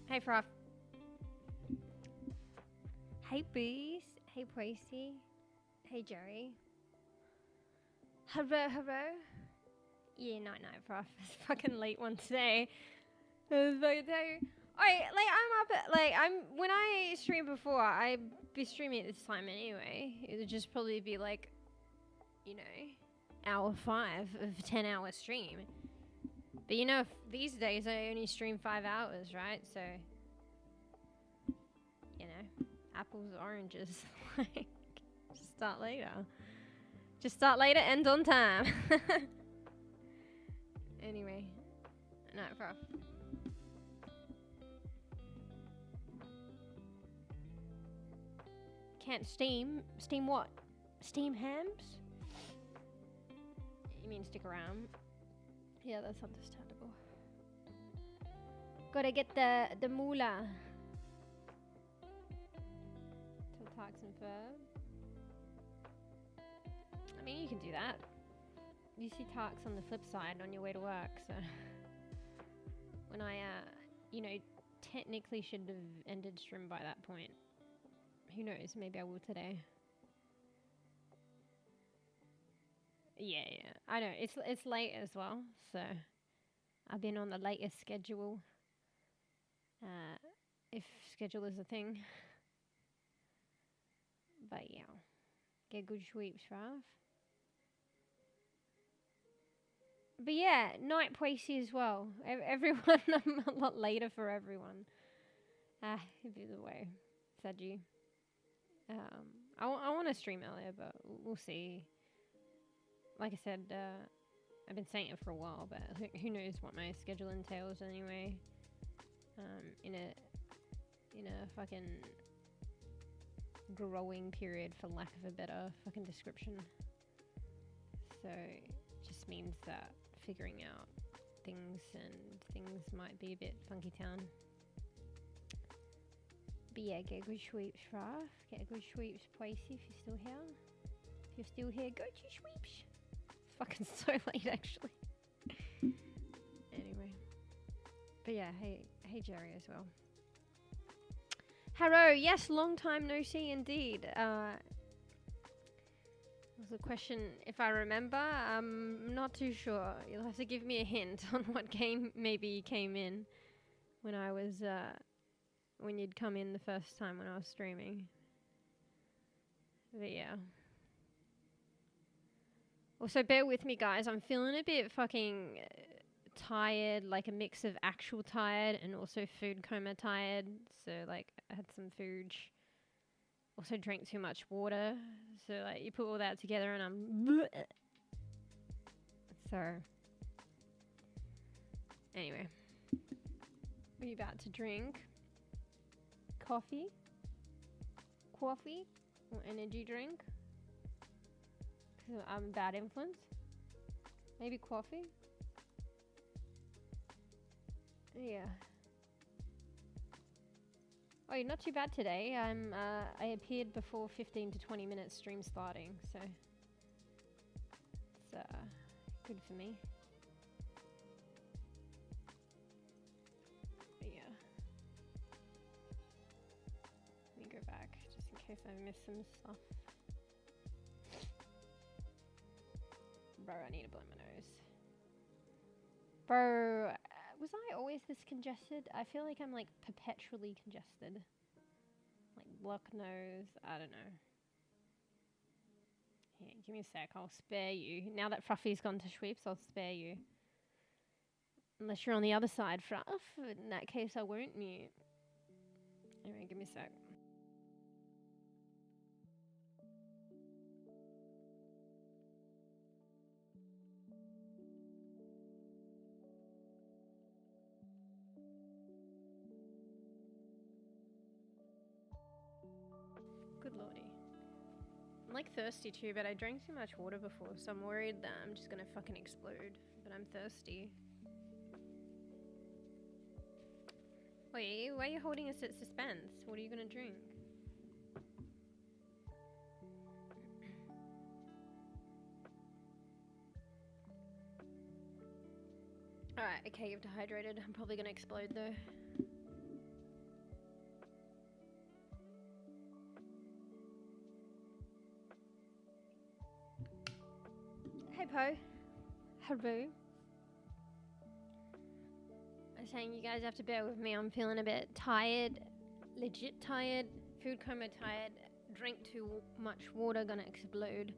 Hey, Froth. Hey, Bees. Hey, Poisey. Hey, Jerry. Hello. Yeah, no, Froth. It's a fucking late one today. Alright, like, I'm up at, like, when I streamed before, I'd be streaming at this time anyway. It would just probably be like, you know, hour 5 of a 10-hour stream. But you know, these days I only stream 5 hours, right? So, you know, apples, oranges. Like, just start later. Just start later, end on time. Anyway, no, Froth. Can't steam. Steam what? Steam hams? You mean stick around? Yeah, that's understandable. Gotta get the moolah. To talk some fur. I mean, you can do that. You see talks on the flip side on your way to work, so when I, you know, technically should have ended stream by that point. Who knows? Maybe I will today. Yeah. I know it's late as well, so I've been on the latest schedule. If schedule is a thing. But yeah, get good sweeps, Rav. But yeah, night Poisey as well. Everyone, I'm a lot later for everyone. It'd be the way. Saji. I want to stream earlier, but we'll see. Like I said, I've been saying it for a while, but who knows what my schedule entails anyway. In a fucking growing period, for lack of a better fucking description. So it just means that figuring out things might be a bit funky town. But yeah, get good sweeps, Raf. Get good sweeps, Poisey, if you're still here. If you're still here, go to sweeps. It's fucking so late, actually. Anyway. But yeah, hey Jerry as well. Hello, yes, long time no see indeed. Was a question, if I remember, I'm not too sure. You'll have to give me a hint on what game maybe came in when I was, when you'd come in the first time when I was streaming. But yeah. Also, bear with me, guys. I'm feeling a bit fucking tired, like a mix of actual tired and also food coma tired. So, like, I had some food. Also drank too much water. So, like, you put all that together and I'm... So, anyway. What are you about to drink? Coffee? Coffee? Or energy drink? Because I'm a bad influence? Maybe coffee? Yeah. Oh, you're not too bad today. I appeared before 15 to 20 minutes stream starting, so it's good for me. But yeah. Let me go back just in case I missed some stuff. Bro, I need to blow my nose. Bro, was I always this congested? I feel like I'm like perpetually congested. Like block nose, I don't know. Here, give me a sec, I'll spare you. Now that Fruffy's gone to sweeps, I'll spare you. Unless you're on the other side, Fruff. In that case, I won't mute. Anyway, give me a sec. Good lordy. I'm like thirsty too, but I drank too much water before, so I'm worried that I'm just gonna fucking explode. But I'm thirsty. Wait, why are you holding us at suspense? What are you gonna drink? Alright, okay, you've dehydrated. I'm probably gonna explode though. Coco. Hello. I'm saying you guys have to bear with me. I'm feeling a bit tired. Legit tired. Food coma tired. Drink too much water, gonna explode.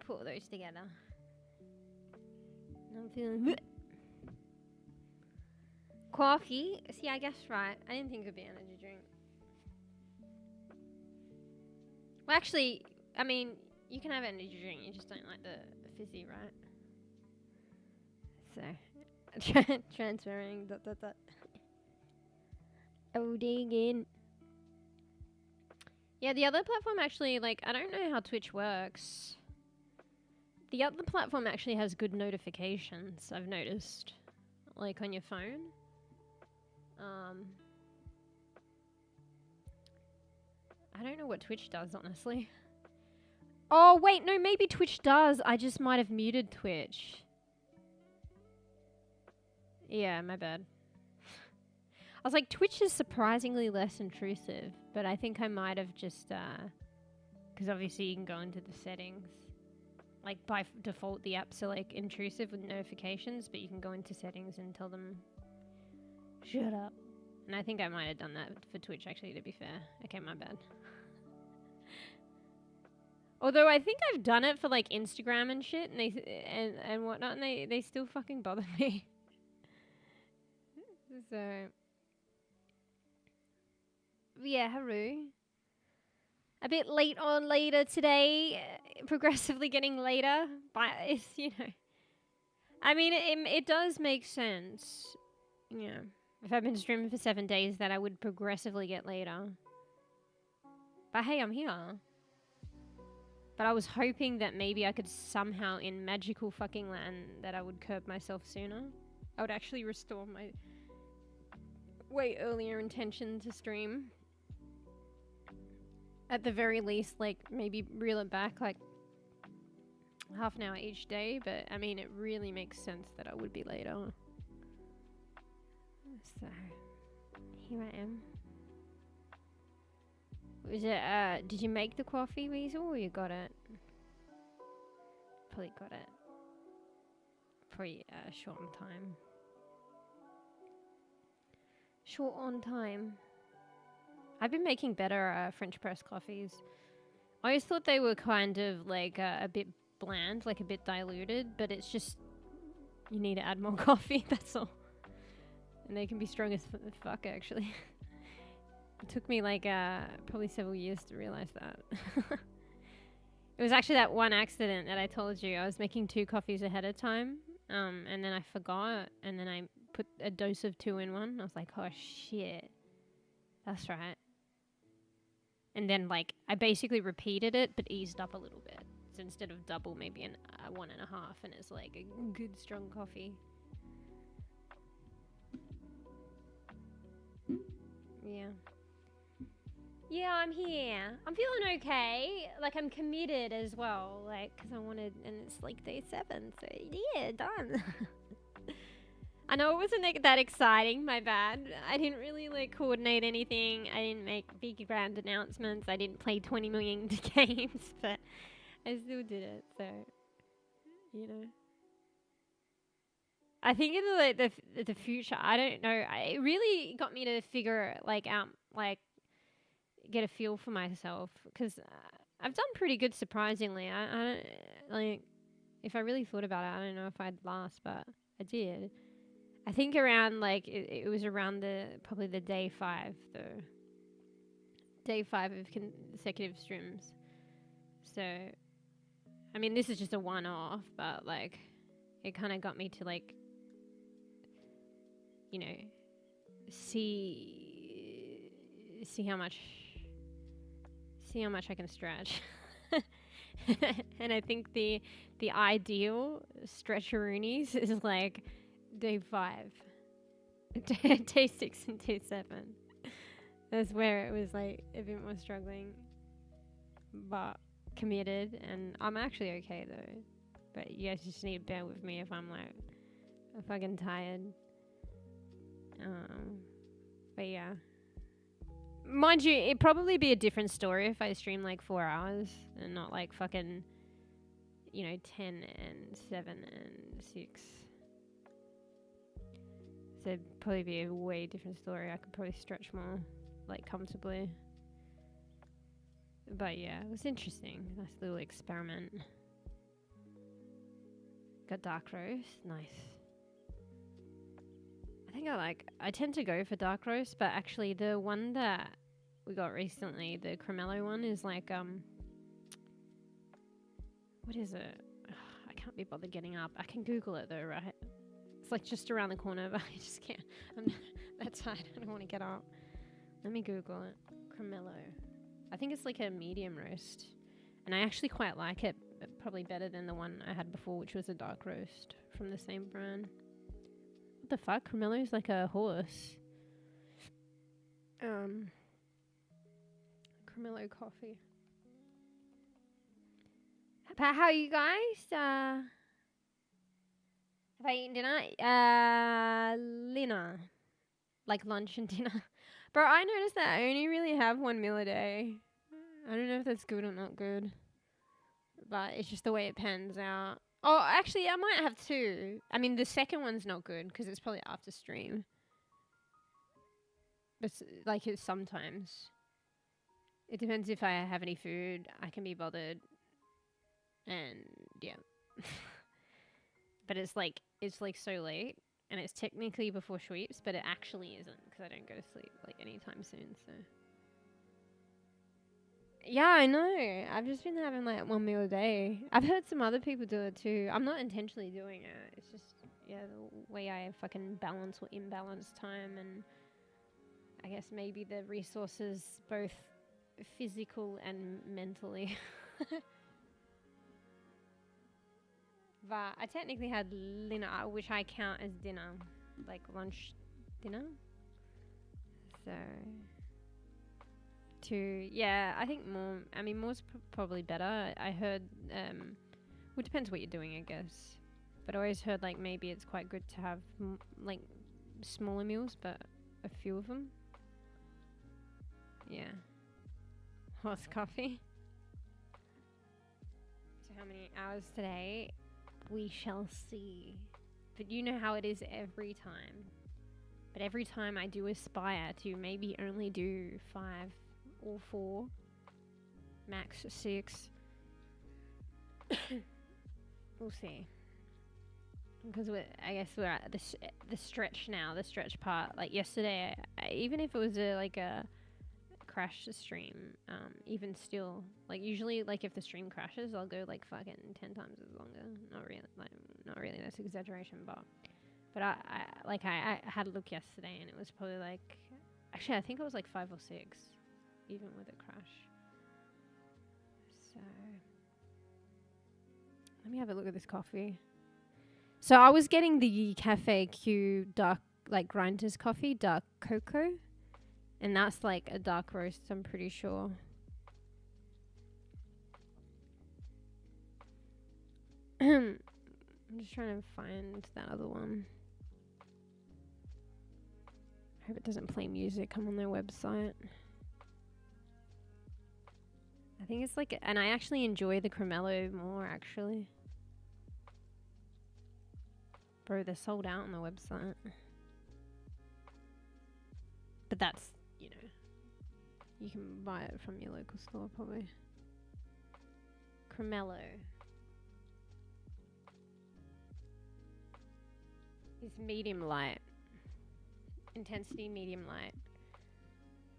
Put all those together. I'm feeling coffee. See, I guess right. I didn't think it'd be energy drink. Well, actually, I mean, you can have energy drink. You just don't like the fizzy, right? So, transferring. Oh, digging. Yeah, the other platform actually, like, I don't know how Twitch works. The other platform actually has good notifications, I've noticed. Like, on your phone. I don't know what Twitch does, honestly. Oh, wait, no, maybe Twitch does. I just might have muted Twitch. Yeah, my bad. I was like, Twitch is surprisingly less intrusive, but I think I might have just, because obviously you can go into the settings. Like, by default, the apps are, like, intrusive with notifications, but you can go into settings and tell them, shut up. And I think I might have done that for Twitch, actually, to be fair. Okay, my bad. Although I think I've done it for, like, Instagram and shit, and and whatnot, and they still fucking bother me. So... yeah, Haru. A bit late on later today, progressively getting later, but it's, you know. I mean, it does make sense, you know. If I've been streaming for 7 days, that I would progressively get later. But hey, I'm here. But I was hoping that maybe I could somehow, in magical fucking land, that I would curb myself sooner. I would actually restore my way earlier intention to stream. At the very least, like, maybe reel it back, like, half an hour each day. But, I mean, it really makes sense that I would be later. So, here I am. Was it, did you make the coffee, Weasel, or you got it? Probably got it. Probably, short on time. Short on time. I've been making better, French press coffees. I always thought they were kind of, like, a bit bland, like a bit diluted, but it's just, you need to add more coffee, that's all. And they can be strong as fuck, actually. It took me, like, probably several years to realize that. It was actually that one accident that I told you. I was making 2 coffees ahead of time, and then I forgot, and then I put a dose of 2 in one. I was like, oh, shit. That's right. And then, like, I basically repeated it, but eased up a little bit. So instead of double, maybe an 1.5, and it's, like, a good, strong coffee. Yeah. Yeah, I'm here. I'm feeling okay. Like, I'm committed as well. Like, because I wanted... and it's, like, day 7. So, yeah, done. I know it wasn't, like, that exciting. My bad. I didn't really, like, coordinate anything. I didn't make big, grand announcements. I didn't play 20 million games. But I still did it. So, you know. I think in the future, I don't know. It really got me to figure, like, out, like, get a feel for myself, because I've done pretty good, surprisingly. I don't, like, if I really thought about it, I don't know if I'd last, but I did. I think around, like, it was around probably the day 5 of consecutive streams. So, I mean, this is just a one-off, but, like, it kind of got me to, like, you know, see how much I can stretch. And I think the ideal stretcheroonies is, like, day 5, day 6 and day 7. That's where it was, like, a bit more struggling, but committed, and I'm actually okay though. But you guys just need to bear with me if I'm, like, fucking tired. But yeah. Mind you, it'd probably be a different story if I stream, like, 4 hours and not, like, fucking, you know, 10 and 7 and 6. So it'd probably be a way different story. I could probably stretch more, like, comfortably. But yeah, it was interesting. Nice little experiment. Got dark roast. Nice. I think I tend to go for dark roast, but actually the one that we got recently, the Cremello one, is like, what is it? Ugh, I can't be bothered getting up. I can Google it though, right? It's like just around the corner, but I just can't. I'm that tired. I don't want to get up. Let me Google it. Cremello. I think it's like a medium roast. And I actually quite like it. Probably better than the one I had before, which was a dark roast from the same brand. What the fuck? Cremello is like a horse. Cremello coffee. How are you guys? Have I eaten dinner? Dinner. Like lunch and dinner. Bro, I noticed that I only really have one meal a day. I don't know if that's good or not good. But it's just the way it pans out. Oh, actually, I might have 2. I mean, the second one's not good because it's probably after stream. But like, it's sometimes. It depends if I have any food. I can be bothered. And yeah. But it's like so late. And it's technically before sweeps, but it actually isn't because I don't go to sleep like anytime soon, so. Yeah, I know. I've just been having like one meal a day. I've heard some other people do it too. I'm not intentionally doing it. It's just, yeah, the way I fucking balance or imbalance time, and I guess maybe the resources, both physical and mentally. But I technically had dinner, which I count as dinner, like lunch dinner. So, yeah, I think more. I mean, more's probably better. I heard, well, it depends what you're doing, I guess. But I always heard like maybe it's quite good to have like smaller meals, but a few of them. Yeah. Hot coffee. So how many hours today? We shall see. But you know how it is every time. But every time I do aspire to maybe only do 5 or 4, max 6. We'll see. Because I guess we're at the stretch now, the stretch part. Like yesterday, even if it was a crash the stream, even still, like usually, like if the stream crashes, I'll go like fucking 10 times as longer. Not really. That's exaggeration, but I had a look yesterday, and it was probably like, actually I think it was like 5 or 6, even with a crash. So let me have a look at this coffee. So I was getting the Cafe Q dark, like grinders coffee, dark cocoa. And that's like a dark roast, I'm pretty sure. I'm just trying to find that other one. I hope it doesn't play music. I'm on their website. I think it's like, and I actually enjoy the Cremello more, actually. Bro, they're sold out on the website. But that's, you know, you can buy it from your local store probably. Cremello. It's medium light. Intensity medium light.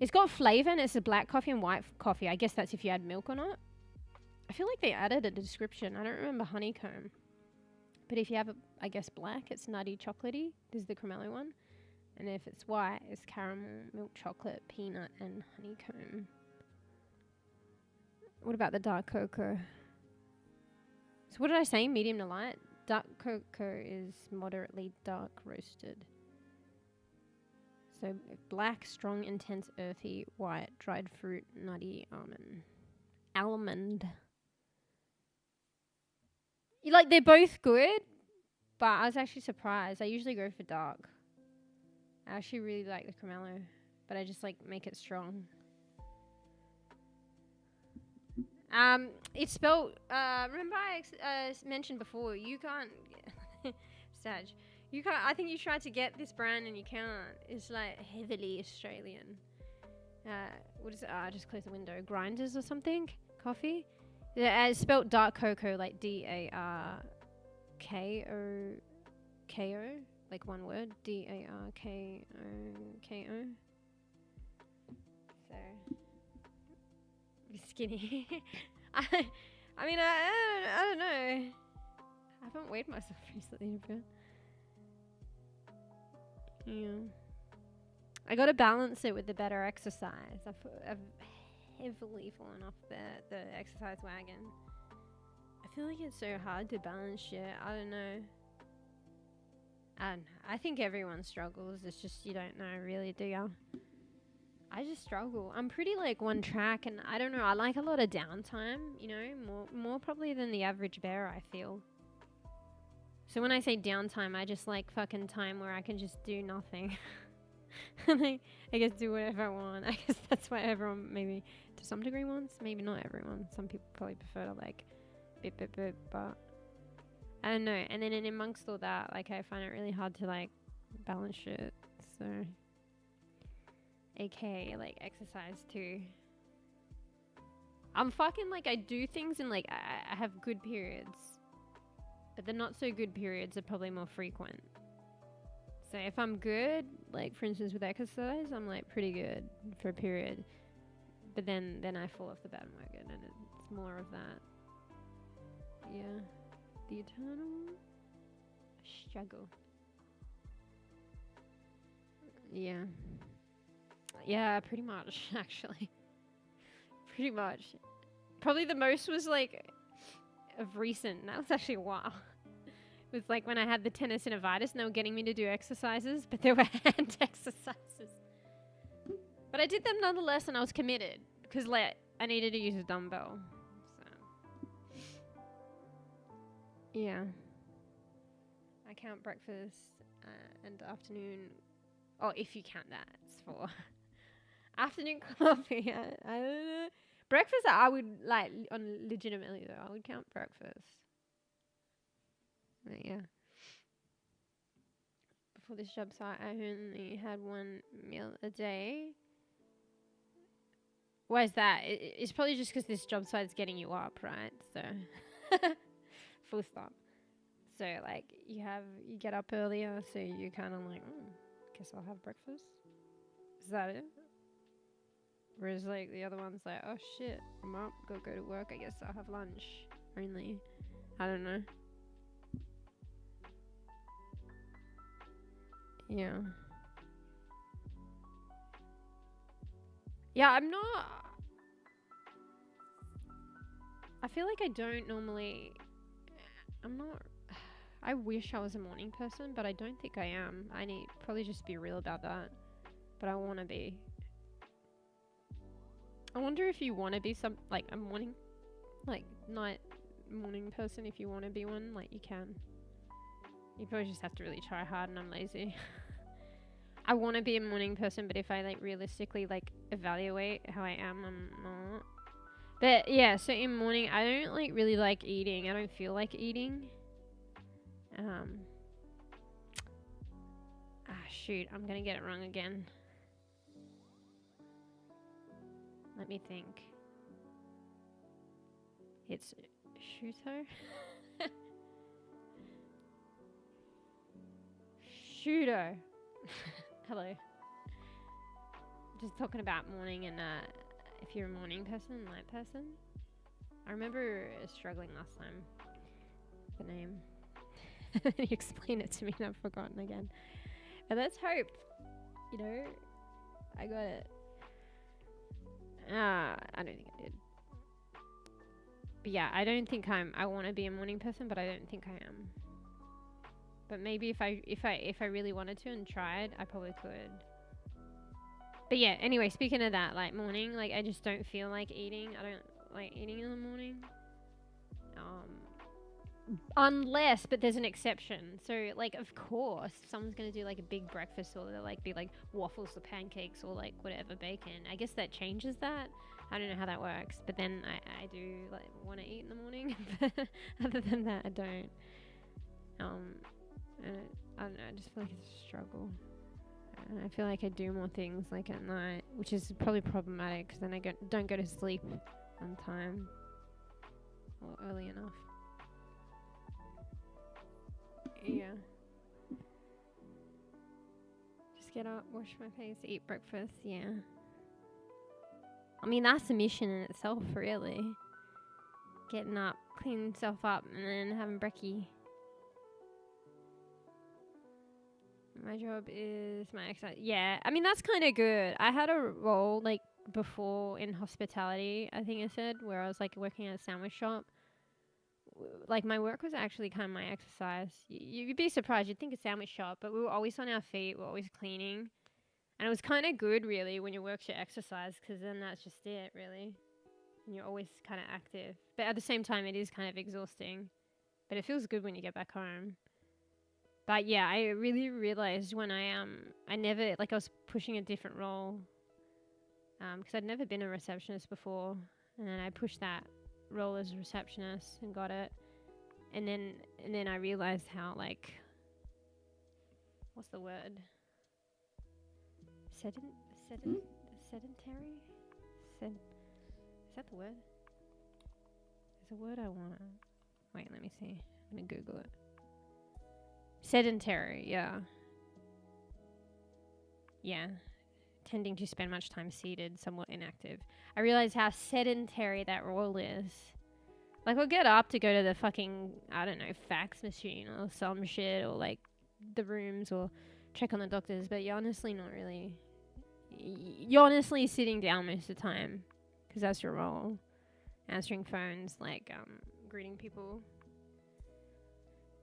It's got flavor, and it's a black coffee and white coffee. I guess that's if you add milk or not. I feel like they added a description. I don't remember honeycomb. But if you have, I guess, black, it's nutty chocolatey. This is the Cremello one. And if it's white, it's caramel, milk chocolate, peanut, and honeycomb. What about the dark cocoa? So what did I say? Medium to light? Dark cocoa is moderately dark roasted. So black, strong, intense, earthy, white, dried fruit, nutty, almond. Almond. Like, they're both good, but I was actually surprised. I usually go for dark. I actually really like the Cremello, but I just like make it strong. It's spelled. Remember I mentioned before. You can't. Sag. You can't. I think you tried to get this brand and you can't. It's like heavily Australian. What is it? I just closed the window. Grinders or something. Coffee. Yeah, it's spelled dark cocoa, like DARKOKO, like one word. DARKOKO. So. Skinny. I mean, I don't know. I haven't weighed myself recently, but yeah. I got to balance it with the better exercise. I've heavily fallen off the exercise wagon. I feel like it's so hard to balance shit. I don't know. I think everyone struggles. It's just you don't know, really, do ya? I just struggle. I'm pretty like one track, and I don't know. I like a lot of downtime, you know, more probably than the average bear, I feel. So when I say downtime, I just like fucking time where I can just do nothing. And I guess do whatever I want. I guess that's what everyone maybe to some degree wants. Maybe not everyone. Some people probably prefer to like bip, but I don't know. And then amongst all that, like I find it really hard to like balance shit. So. AKA like exercise too. I'm fucking like I do things and like I have good periods, but the not so good periods are probably more frequent. So if I'm good, like for instance with exercise, I'm like pretty good for a period, but then I fall off the bandwagon and it's more of that. Yeah, the eternal struggle. Yeah. Yeah, pretty much, actually. Pretty much. Probably the most was, like, of recent. That was actually a while. It was, like, when I had the tendinitis and they were getting me to do exercises, but they were hand exercises. But I did them nonetheless and I was committed. Because, like, I needed to use a dumbbell. So. Yeah. I count breakfast and afternoon. Oh, if you count that. It's for... Afternoon coffee, I don't know. Breakfast, I would like legitimately though. I would count breakfast. But yeah. Before this job site, I only had one meal a day. Why is that? It's probably just because this job site's getting you up, right? So, full stop. So like you get up earlier, so you kind of like, guess I'll have breakfast. Is that it? Whereas like the other one's like, oh shit, I'm up, go to work, I guess I'll have lunch only. I don't know. Yeah. Yeah, I'm not... I feel like I don't normally... I'm not... I wish I was a morning person, but I don't think I am. I need probably just be real about that. But I want to be. I wonder if you want to be like a morning, like morning person. If you want to be one, like you can. You probably just have to really try hard, and I'm lazy. I want to be a morning person, but if I like realistically like evaluate how I am, I'm not. But yeah, so in morning, I don't like really like eating. I don't feel like eating. Shoot, I'm gonna get it wrong again. Let me think. It's Shuto? Shuto. Hello. Just talking about morning and if you're a morning person, night person. I remember struggling last time with the name. You explained it to me and I've forgotten again. And let's hope, you know, I got it. I don't think I did. But yeah, I don't think I want to be a morning person, but I don't think I am. But maybe if I really wanted to and tried, I probably could. But yeah, anyway, speaking of that, like morning, like I just don't feel like eating. I don't like eating in the morning. Unless, but there's an exception. So like, of course, if someone's gonna do like a big breakfast, or they'll like be like waffles or pancakes or like whatever bacon. I guess that changes that. I don't know how that works, but then I do like want to eat in the morning. Other than that, I don't. And I don't know. I just feel like it's a struggle. And I feel like I do more things like at night, which is probably problematic because then I don't go to sleep on time or early enough. Yeah. Just get up, wash my face, eat breakfast. Yeah. I mean, that's a mission in itself, really. Getting up, cleaning yourself up, and then having brekkie. My job is my exercise. Yeah, I mean, that's kind of good. I had a role, like, before in hospitality, I think I said, where I was, like, working at a sandwich shop. Like, my work was actually kind of my exercise. You'd be surprised. You'd think a sandwich shop, but we were always on our feet. We were always cleaning. And it was kind of good, really, when your work's your exercise, because then that's just it, really. And you're always kind of active. But at the same time, it is kind of exhausting. But it feels good when you get back home. But yeah, I really realized when I never, like, I was pushing a different role. Because I'd never been a receptionist before. And then I pushed that role as a receptionist and got it. And then I realized how, like, what's the word? Sedentary? Is that the word? There's a word I want. Wait, let me see. I'm going to Google it. Sedentary, yeah. Yeah. Tending to spend much time seated, somewhat inactive. I realized how sedentary that role is. Like, I'll get up to go to the fucking, I don't know, fax machine or some shit, or, like, the rooms, or check on the doctors, but you're honestly not really... You're honestly sitting down most of the time, because that's your role. Answering phones, like, greeting people.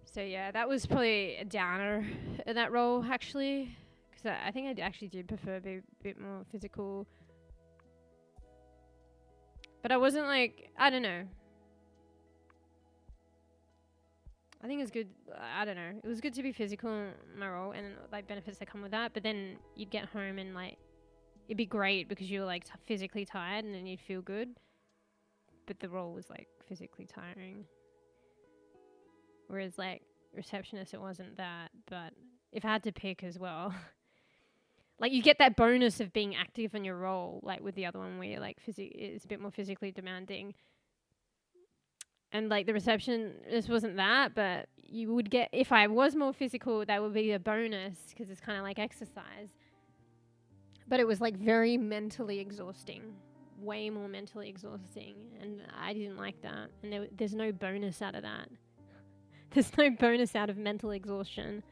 So yeah, that was probably a downer in that role, actually, because I think I actually did prefer a bit more physical. But I wasn't like, I don't know. I think it's good, I don't know. It was good to be physical in my role and, like, benefits that come with that, but then you'd get home and, like, it'd be great because you were, like, physically tired and then you'd feel good. But the role was, like, physically tiring. Whereas, like, receptionist, it wasn't that. But if I had to pick as well, like, you get that bonus of being active in your role, like with the other one where you're, like, it's a bit more physically demanding. And, like, the receptionist wasn't that, but you would get, if I was more physical, that would be a bonus because it's kind of like exercise. But it was, like, very mentally exhausting. Way more mentally exhausting. And I didn't like that. And there's no bonus out of that. There's no bonus out of mental exhaustion.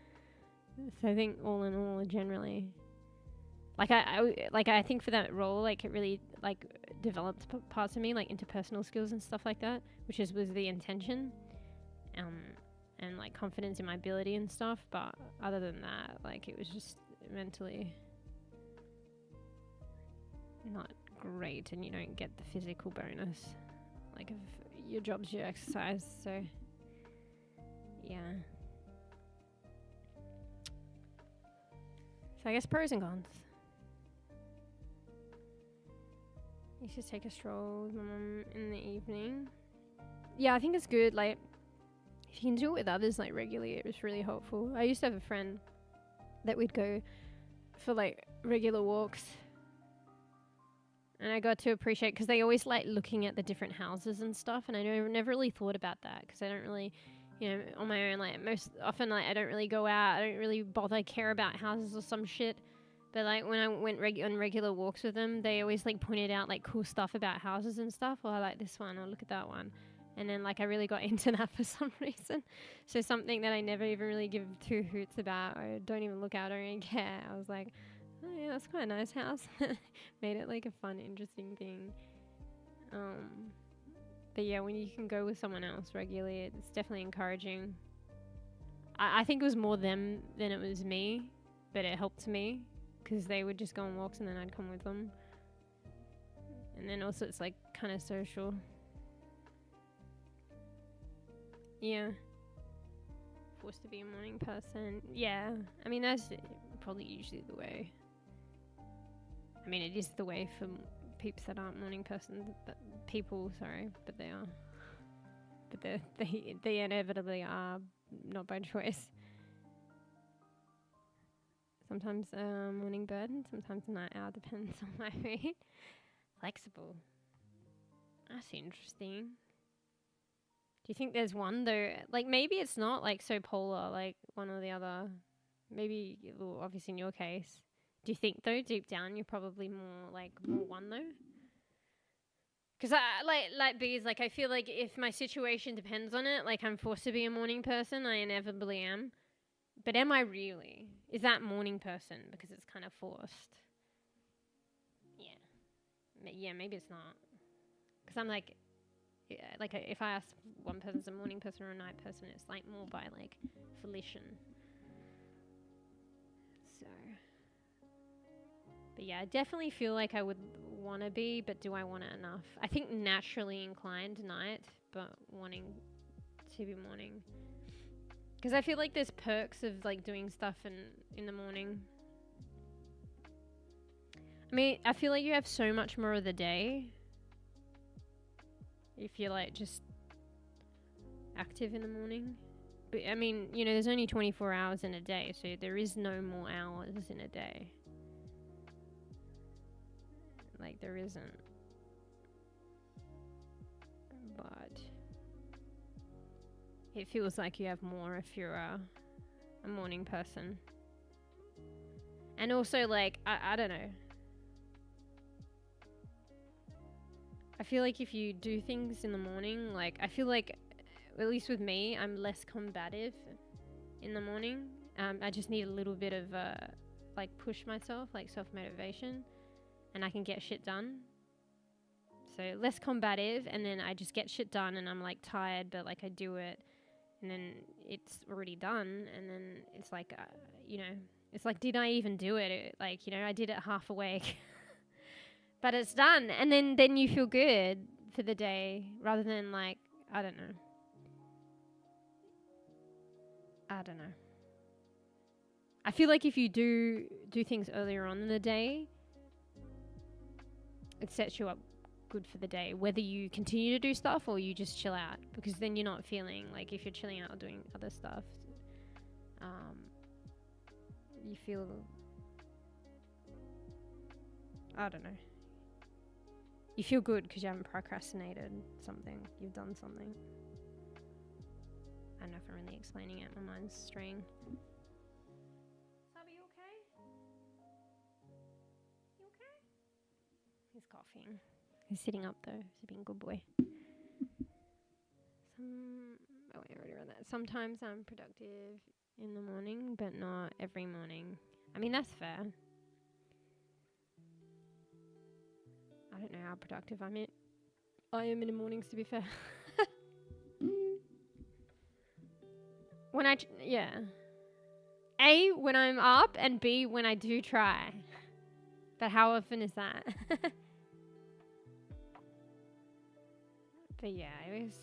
So I think all in all, generally, like I think for that role, like, it really, like, developed parts of me, like interpersonal skills and stuff like that, which was the intention, and, like, confidence in my ability and stuff. But other than that, like, it was just mentally not great, and you don't get the physical bonus, like, if your job's your exercise. So yeah. So I guess pros and cons. You should take a stroll with my mum in the evening. Yeah, I think it's good. Like, if you can do it with others, like, regularly, it was really helpful. I used to have a friend that we'd go for, like, regular walks. And I got to appreciate, because they always like looking at the different houses and stuff. And I never really thought about that, because I don't really, you know, on my own, like, most often, like, I don't really go out. I don't really care about houses or some shit. But, like, when I went on regular walks with them, they always, like, pointed out, like, cool stuff about houses and stuff. Or I like this one, or look at that one. And then, like, I really got into that for some reason. So something that I never even really give two hoots about, or don't even look at or even care. I was like, oh yeah, that's quite a nice house. Made it, like, a fun, interesting thing. But yeah, when you can go with someone else regularly, it's definitely encouraging. I think it was more them than it was me, but it helped me, because they would just go on walks and then I'd come with them. And then also it's, like, kind of social. Yeah. Forced to be a morning person. Yeah. I mean, that's probably usually the way. I mean, it is the way peeps that aren't morning people, sorry, but they are. But they inevitably are, not by choice. Sometimes morning bird, and sometimes night owl, depends on my mood. Flexible. That's interesting. Do you think there's one though? Like maybe it's not like so polar, like one or the other. Maybe, well, obviously in your case. Do you think though, deep down, you're probably more one though? Because I like bees. Like I feel like if my situation depends on it, like I'm forced to be a morning person, I inevitably am. But am I really? Is that morning person because it's kind of forced? Yeah, maybe it's not. Because I'm like, yeah, like if I ask one person's a morning person or a night person, it's like more by like volition. So, but yeah, I definitely feel like I would want to be, but do I want it enough? I think naturally inclined night, but wanting to be morning. Because I feel like there's perks of like doing stuff in the morning. I mean, I feel like you have so much more of the day if you're like just active in the morning. But I mean, you know, there's only 24 hours in a day, so there is no more hours in a day. Like there isn't. But it feels like you have more if you're a morning person. And also like, I don't know. I feel like if you do things in the morning, like I feel like, at least with me, I'm less combative in the morning. I just need a little bit of like push myself, like self-motivation, and I can get shit done. So less combative, and then I just get shit done, and I'm like tired, but like I do it, and then it's already done, and then it's like, you know, it's like, did I even do it? Like, you know, I did it half awake. But it's done, and then you feel good for the day, rather than like, I don't know. I feel like if you do things earlier on in the day, it sets you up good for the day, whether you continue to do stuff or you just chill out, because then you're not feeling like, if you're chilling out or doing other stuff, you feel, I don't know. You feel good because you haven't procrastinated something. You've done something. I don't know if I'm really explaining it. My mind's straying. Sabi, you okay? You okay? He's coughing. He's sitting up though. He's being a good boy. I already read that. Sometimes I'm productive in the morning, but not every morning. I mean, that's fair. I don't know how productive I am in the mornings, to be fair. A, when I'm up, and B, when I do try. But how often is that? But yeah, it was,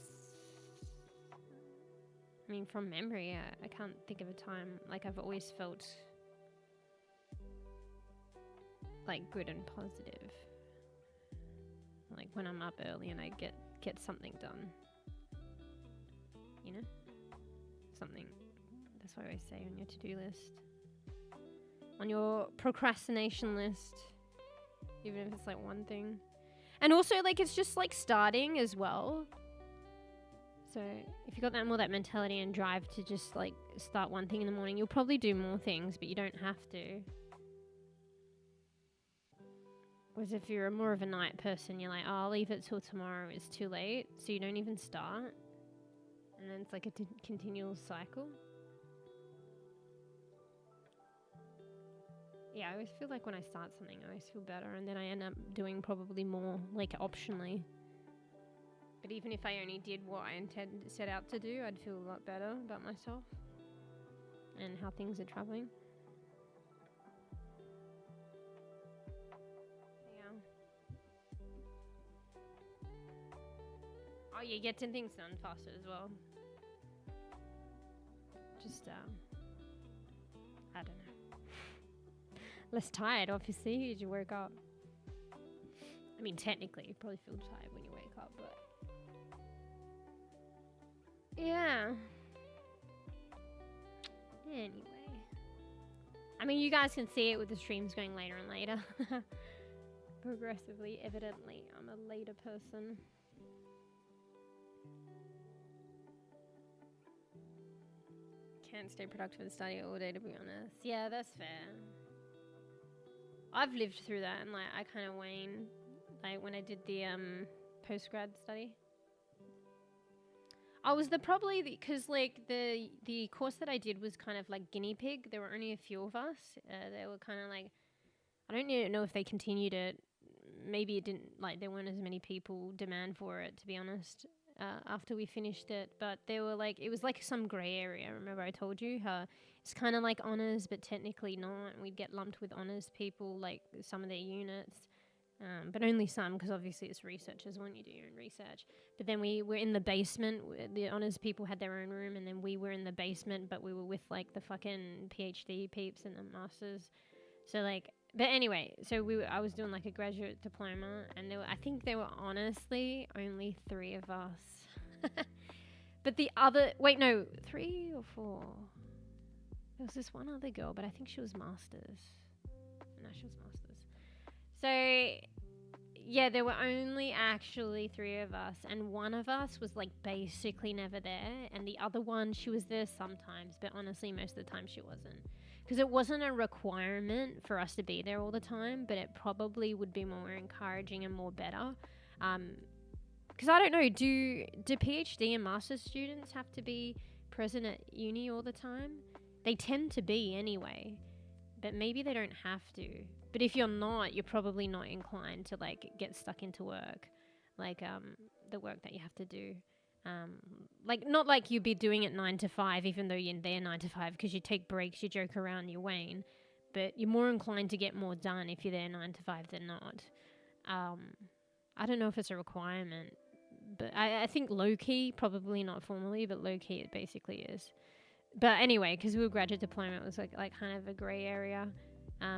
I mean, from memory, I can't think of a time, like I've always felt like good and positive. Like when I'm up early and I get something done. You know? Something. That's what I always say on your to-do list. On your procrastination list. Even if it's like one thing. And also like it's just like starting as well. So if you got that mentality and drive to just like start one thing in the morning, you'll probably do more things, but you don't have to. Whereas if you're more of a night person, you're like, oh, I'll leave it till tomorrow, it's too late, so you don't even start. And then it's like a continual cycle. Yeah, I always feel like when I start something, I always feel better, and then I end up doing probably more, like optionally. But even if I only did what I set out to do, I'd feel a lot better about myself and how things are traveling. Oh, you get 10 things done faster as well. Just, I don't know. Less tired, obviously, as you woke up. I mean, technically, you probably feel tired when you wake up, but yeah. Anyway. I mean, you guys can see it with the streams going later and later. Progressively, evidently, I'm a later person. Can't stay productive and study all day, to be honest. Yeah, that's fair. I've lived through that, and like I kind of wane, like when I did the post-grad study. I was probably because like the course that I did was kind of like guinea pig. There were only a few of us. They were kind of like, I don't know if they continued it. Maybe it didn't, like there weren't as many people demand for it, to be honest, after we finished it. But they were like, it was like some grey area. Remember I told you how it's kind of like honours, but technically not. And we'd get lumped with honours people, like some of their units. But only some, because obviously it's researchers want you to do your own research. But then we were in the basement. The honours people had their own room, and then we were in the basement, but we were with like the fucking PhD peeps and the masters. So like, but anyway, so I was doing like a graduate diploma, and I think there were honestly only 3 of us. But the other, 3 or 4. There was this one other girl, but I think she was masters. No, she was masters. So yeah, there were only actually 3 of us, and one of us was like basically never there, and the other one, she was there sometimes, but honestly most of the time she wasn't, because it wasn't a requirement for us to be there all the time, but it probably would be more encouraging and more better. Because I don't know, do PhD and master's students have to be present at uni all the time? They tend to be anyway, but maybe they don't have to. But if you're not, you're probably not inclined to like get stuck into work, like the work that you have to do. Like not like you'd be doing it 9 to 5, even though you're there 9 to 5, because you take breaks, you joke around, you wane. But you're more inclined to get more done if you're there 9 to 5 than not. I don't know if it's a requirement, but I think low key, probably not formally, but low key it basically is. But anyway, because we were graduate diploma, it was like kind of a grey area.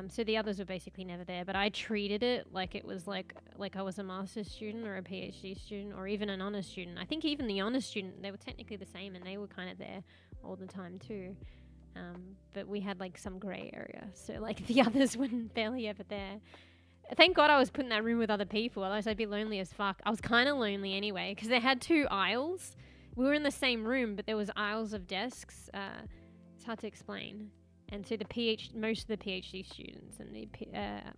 So the others were basically never there, but I treated it like it was like I was a master's student or a PhD student or even an honours student. I think even the honours student, they were technically the same, and they were kind of there all the time too. But we had like some grey area, so like the others were barely ever there. Thank God I was put in that room with other people, otherwise I'd be lonely as fuck. I was kind of lonely anyway, because they had 2 aisles. We were in the same room, but there was aisles of desks. It's hard to explain. And so most of the PhD students and the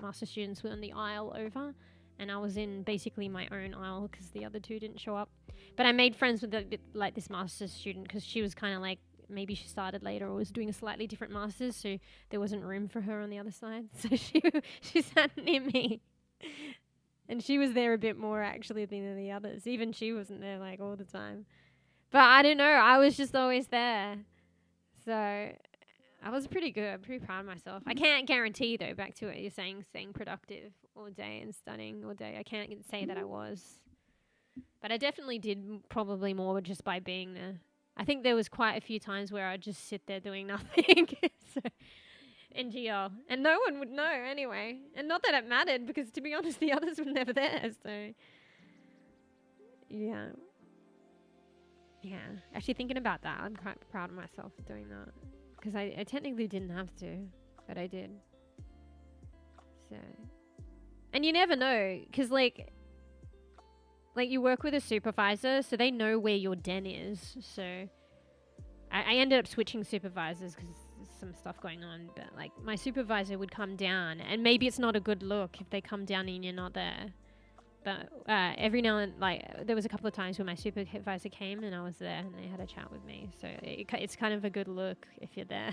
master students were in the aisle over, and I was in basically my own aisle because the other 2 didn't show up. But I made friends with like this master's student, because she was kind of like, maybe she started later or was doing a slightly different master's, so there wasn't room for her on the other side. So she sat near me, and she was there a bit more actually than the others. Even she wasn't there like all the time. But I don't know, I was just always there. So I was pretty good. I'm pretty proud of myself. I can't guarantee, though, back to what you're saying, staying productive all day and studying all day. I can't say that I was. But I definitely did probably more just by being there. I think there was quite a few times where I'd just sit there doing nothing. So, NGL. And no one would know anyway. And not that it mattered, because to be honest, the others were never there. So, yeah. Yeah. Actually, thinking about that, I'm quite proud of myself for doing that. Because I technically didn't have to, but I did. So, and you never know, because like you work with a supervisor, so they know where your den is. So I ended up switching supervisors because there's some stuff going on. But like my supervisor would come down, and maybe it's not a good look if they come down and you're not there. But every now and like there was a couple of times when my supervisor came and I was there, and they had a chat with me. So it's kind of a good look if you're there.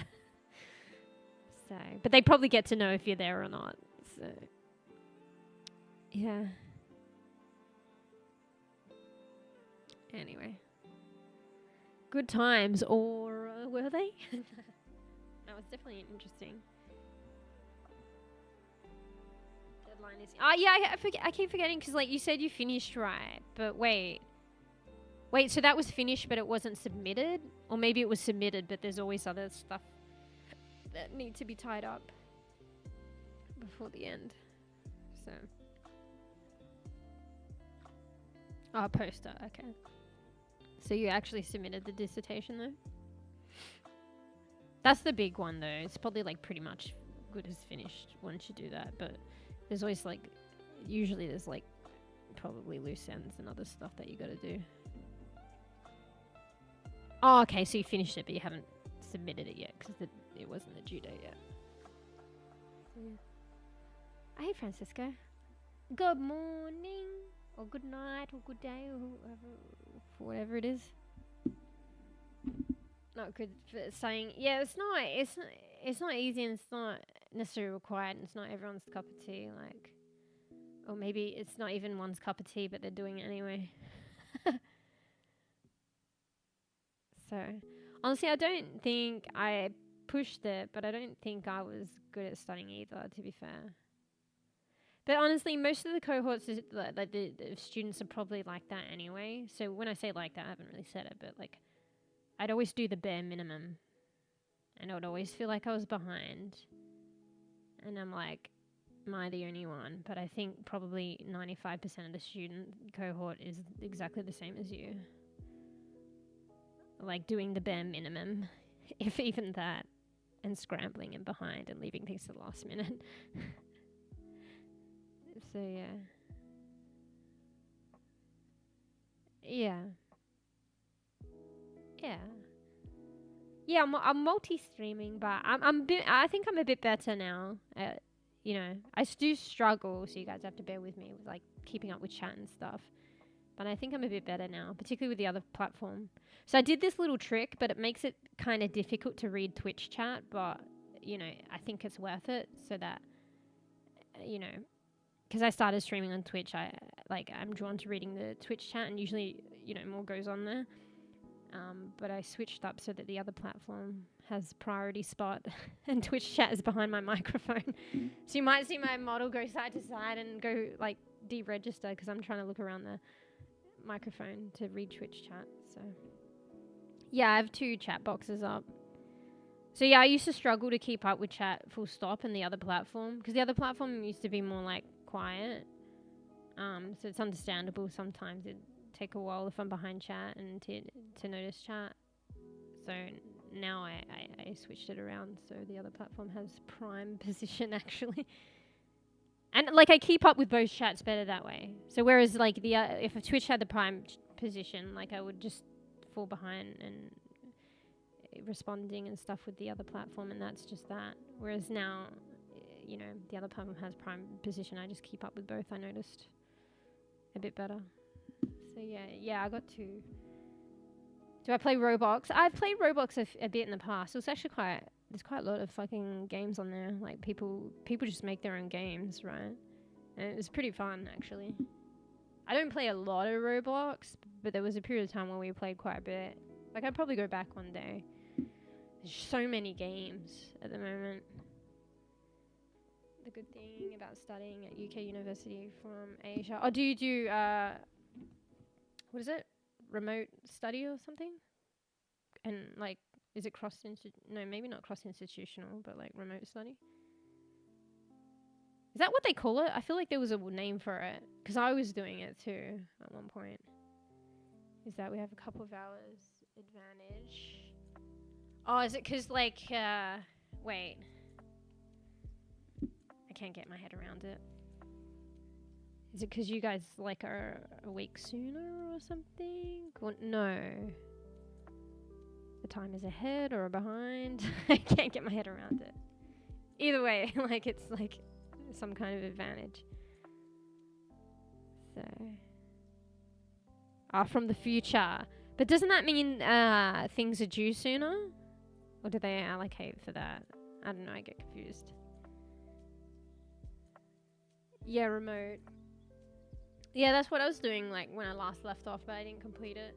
So, but they probably get to know if you're there or not. So, yeah. Anyway, good times, or were they? That was definitely interesting. Deadline is. Oh yeah, I keep forgetting, because like you said you finished, right? But wait, so that was finished, but it wasn't submitted, or maybe it was submitted, but there's always other stuff that need to be tied up before the end. So Oh, poster. Okay. So you actually submitted the dissertation though? That's the big one though. It's probably like pretty much good as finished once you do that. But there's always like, usually there's like probably loose ends and other stuff that you got to do. Oh, okay. So you finished it, but you haven't submitted it yet because it wasn't the due date yet. So yeah. Hey, Francisco. Good morning, or good night, or good day, or whatever it is. Not good for saying. Yeah, it's not easy, and it's not necessarily required, and it's not everyone's cup of tea. Like, or maybe it's not even one's cup of tea, but they're doing it anyway. So, honestly, I don't think I pushed it, but I don't think I was good at studying either, to be fair. But honestly, most of the cohorts, like the students are probably like that anyway. So when I say like that, I haven't really said it, but like, I'd always do the bare minimum. And I would always feel like I was behind. And I'm like, am I the only one? But I think probably 95% of the student cohort is exactly the same as you. Like doing the bare minimum, if even that, and scrambling and behind and leaving things to the last minute. So yeah. Yeah. Yeah. Yeah, I'm multi-streaming, but I think I'm a bit better now. You know, I do struggle, so you guys have to bear with me with like keeping up with chat and stuff. But I think I'm a bit better now, particularly with the other platform. So I did this little trick, but it makes it kind of difficult to read Twitch chat. But you know, I think it's worth it, so that you know, because I started streaming on Twitch, I'm drawn to reading the Twitch chat, and usually you know more goes on there. But I switched up so that the other platform has priority spot and Twitch chat is behind my microphone. So you might see my model go side to side and go like deregister because I'm trying to look around the microphone to read Twitch chat. So yeah, I have 2 chat boxes up. So yeah, I used to struggle to keep up with chat full stop and the other platform because the other platform used to be more like quiet. So it's understandable sometimes it take a while if I'm behind chat and to notice chat. So now I switched it around so the other platform has prime position actually. And like I keep up with both chats better that way. So whereas like if a Twitch had the prime position, like I would just fall behind and responding and stuff with the other platform, and that's just that. Whereas now, you know, the other platform has prime position. I just keep up with both. I noticed a bit better. So yeah, I got 2. Do I play Roblox? I've played Roblox a bit in the past. It was actually there's quite a lot of fucking games on there. Like people just make their own games, right? And it was pretty fun actually. I don't play a lot of Roblox, but there was a period of time where we played quite a bit. Like I'd probably go back one day. There's so many games at the moment. The good thing about studying at UK University from Asia. Oh, do you do what is it? Remote study or something? And like, is it no, maybe not cross-institutional, but like remote study? Is that what they call it? I feel like there was a name for it because I was doing it too at one point. Is that we have a couple of hours advantage? Oh, is it because like, wait. I can't get my head around it. Is it because you guys like are a week sooner or something? Or no. The time is ahead or behind. I can't get my head around it. Either way, like it's like some kind of advantage. So. From the future. But doesn't that mean things are due sooner? Or do they allocate for that? I don't know, I get confused. Yeah, remote. Yeah, that's what I was doing like when I last left off, but I didn't complete it.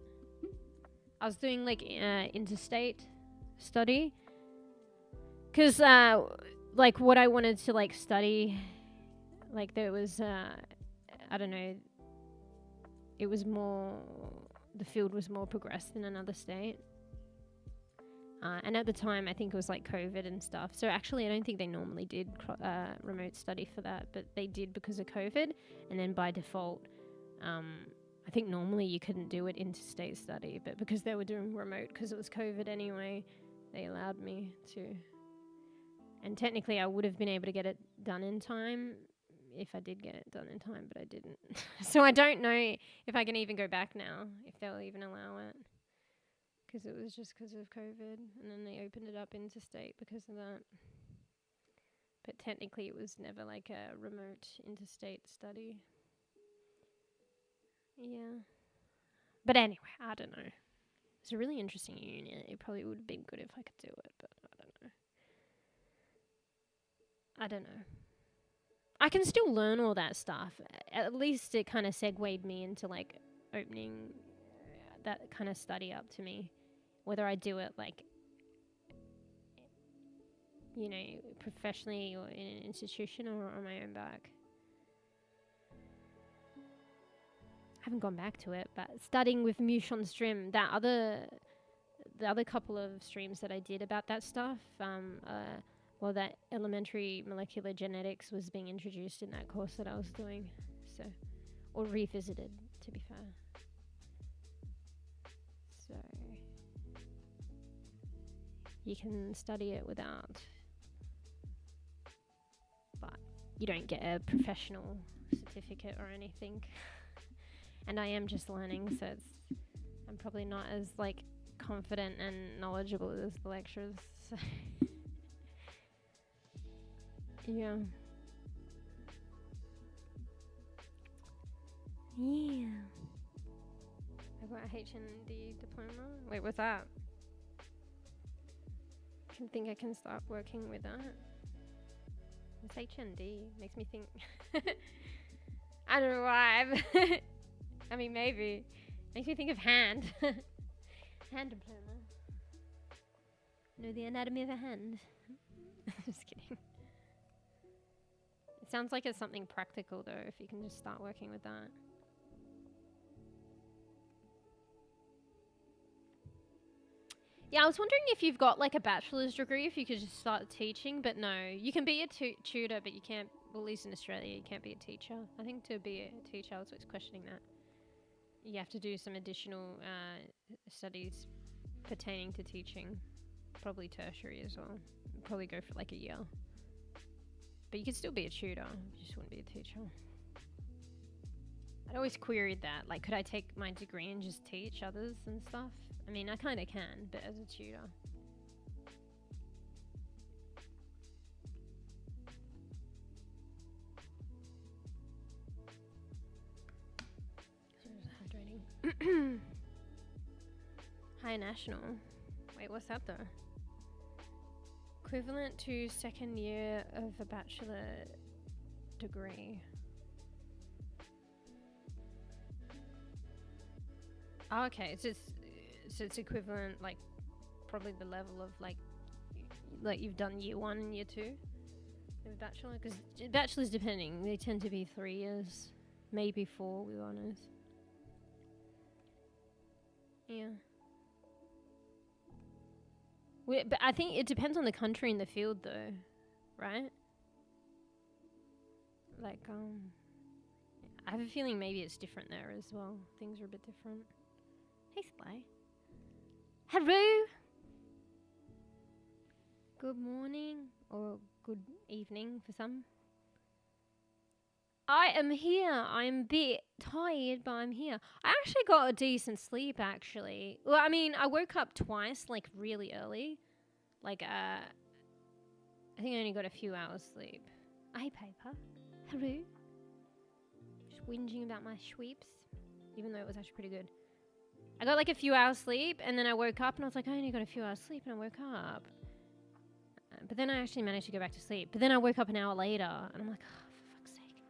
I was doing like interstate study. Because like what I wanted to like study, like there was, I don't know, it was more, the field was more progressed in another state. And at the time, I think it was like COVID and stuff. So actually, I don't think they normally did remote study for that, but they did because of COVID. And then by default, I I think normally you couldn't do it interstate study, but because they were doing remote, because it was COVID anyway, they allowed me to. And technically I would have been able to get it done in time if I did get it done in time, but I didn't. So I don't know if I can even go back now, if they'll even allow it. Because it was just because of COVID, and then they opened it up interstate because of that. But technically it was never like a remote interstate study. Yeah. But anyway, I don't know. It's a really interesting unit. It probably would have been good if I could do it, but I don't know. I don't know. I can still learn all that stuff. At least it kind of segued me into like opening that kind of study up to me. Whether I do it like, you know, professionally or in an institution or on my own back. I haven't gone back to it, but studying with MeewGeo stream, the other couple of streams that I did about that stuff, well, that elementary molecular genetics was being introduced in that course that I was doing, so, or revisited, to be fair. So, you can study it without, but you don't get a professional certificate or anything. And I am just learning, so I'm probably not as like confident and knowledgeable as the lecturers. So. Yeah. Yeah. I got a HND diploma. Wait, what's that? I think I can start working with that. It's HND. Makes me think. I don't know why. I mean, maybe. Makes me think of hand. Hand diploma. Know the anatomy of a hand. Just kidding. It sounds like it's something practical, though, if you can just start working with that. Yeah, I was wondering if you've got like a bachelor's degree, if you could just start teaching, but no. You can be a tutor, but you can't, well, at least in Australia, you can't be a teacher. I think to be a teacher, I was always questioning that. You have to do some additional studies pertaining to teaching, probably tertiary as well. Probably go for like a year. But you could still be a tutor, you just wouldn't be a teacher. I'd always queried that, like, could I take my degree and just teach others and stuff? I mean, I kind of can, but as a tutor. Hydrating. High national. Wait, what's that though? Equivalent to second year of a bachelor degree. Oh, okay, so it's equivalent, like probably the level of like you've done year 1 and year 2 of a bachelor, because bachelors, depending, they tend to be 3 years, maybe 4 with honours. Yeah. But I think it depends on the country and the field, though, right? Like, I have a feeling maybe it's different there as well. Things are a bit different. Hey, Spy. Hello. Good morning, or good evening for some. I am here. I'm a bit tired, but I'm here. I actually got a decent sleep, actually. Well, I mean, I woke up twice, like, really early. Like, I think I only got a few hours sleep. Hey, Paper. Hello. Just whinging about my sweeps, even though it was actually pretty good. I got, like, a few hours sleep, and then I woke up, and I was like, I only got a few hours sleep, and I woke up. But then I actually managed to go back to sleep. But then I woke up an hour later, and I'm like, oh, for fuck's sake.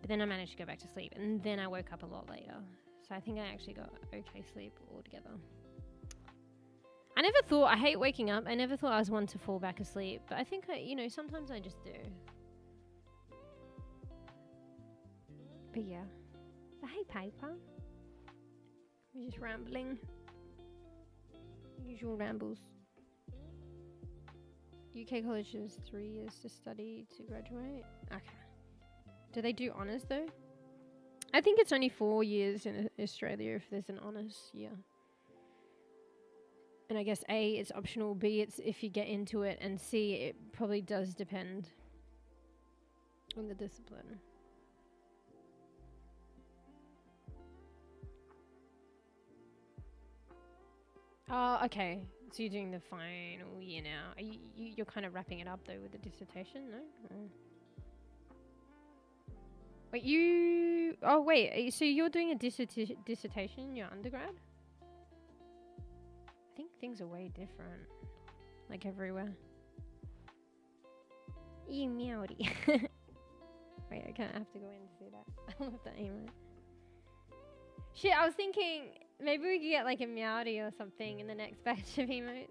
But then I managed to go back to sleep, and then I woke up a lot later. So I think I actually got okay sleep altogether. I never thought, I hate waking up, I never thought I was one to fall back asleep. But I think, sometimes I just do. But yeah. So hey, Paper. We're just rambling. Usual rambles. UK college is 3 years to study to graduate. Okay. Do they do honours though? I think it's only 4 years in Australia if there's an honours year. And I guess A, it's optional, B, it's if you get into it, and C, it probably does depend on the discipline. Oh, okay. So you're doing the final year now. Are you're kind of wrapping it up though with the dissertation, no? Oh. Wait, you... Oh, wait. So you're doing a dissertation in your undergrad? I think things are way different. Like everywhere. You meowdy. Wait, I can't have to go in to see that. I love that emote. Shit, I was thinking maybe we could get like a meowdy or something in the next batch of emotes.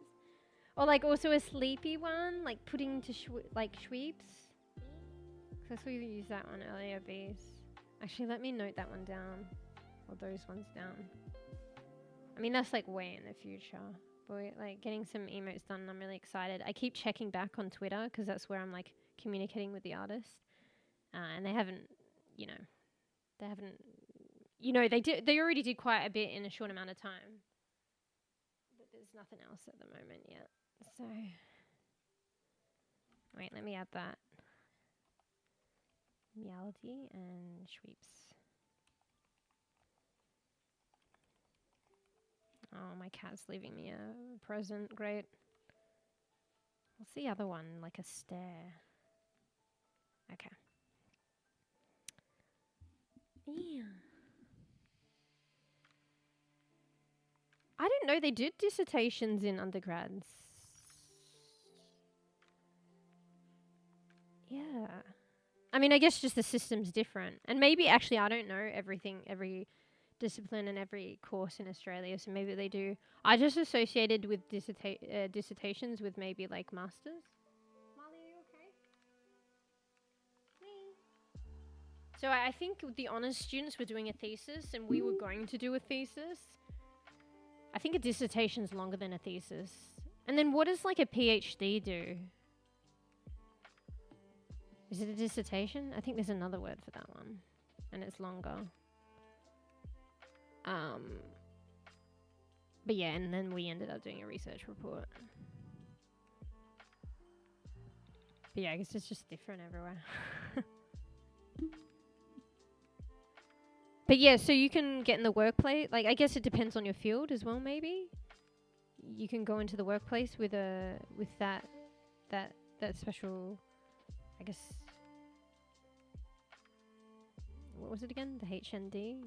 Or like also a sleepy one, like putting to like sweeps. Because we used that one earlier, bees. Actually, let me note that one down. Or those ones down. I mean, that's like way in the future. But we're, like getting some emotes done, and I'm really excited. I keep checking back on Twitter because that's where I'm like communicating with the artist. And they haven't, you know, they already did quite a bit in a short amount of time. But there's nothing else at the moment yet. So, wait, let me add that. Reality and sweeps. Oh, my cat's leaving me a present. Great. What's the other one? Like a stare. Okay. Yeah. I didn't know they did dissertations in undergrads. Yeah. I mean, I guess just the system's different. And maybe, actually, I don't know every discipline and every course in Australia, so maybe they do. I just associated with dissertations with maybe, like, masters. Molly, are you okay? Hey. So I think the honours students were doing a thesis, and we were going to do a thesis. I think a dissertation's longer than a thesis. And then what does, like, a PhD do? Is it a dissertation? I think there's another word for that one. And it's longer. But yeah, and then we ended up doing a research report. But yeah, I guess it's just different everywhere. But yeah, so you can get in the workplace. Like, I guess it depends on your field as well, maybe. You can go into the workplace with that special, I guess, what was it again? The HND,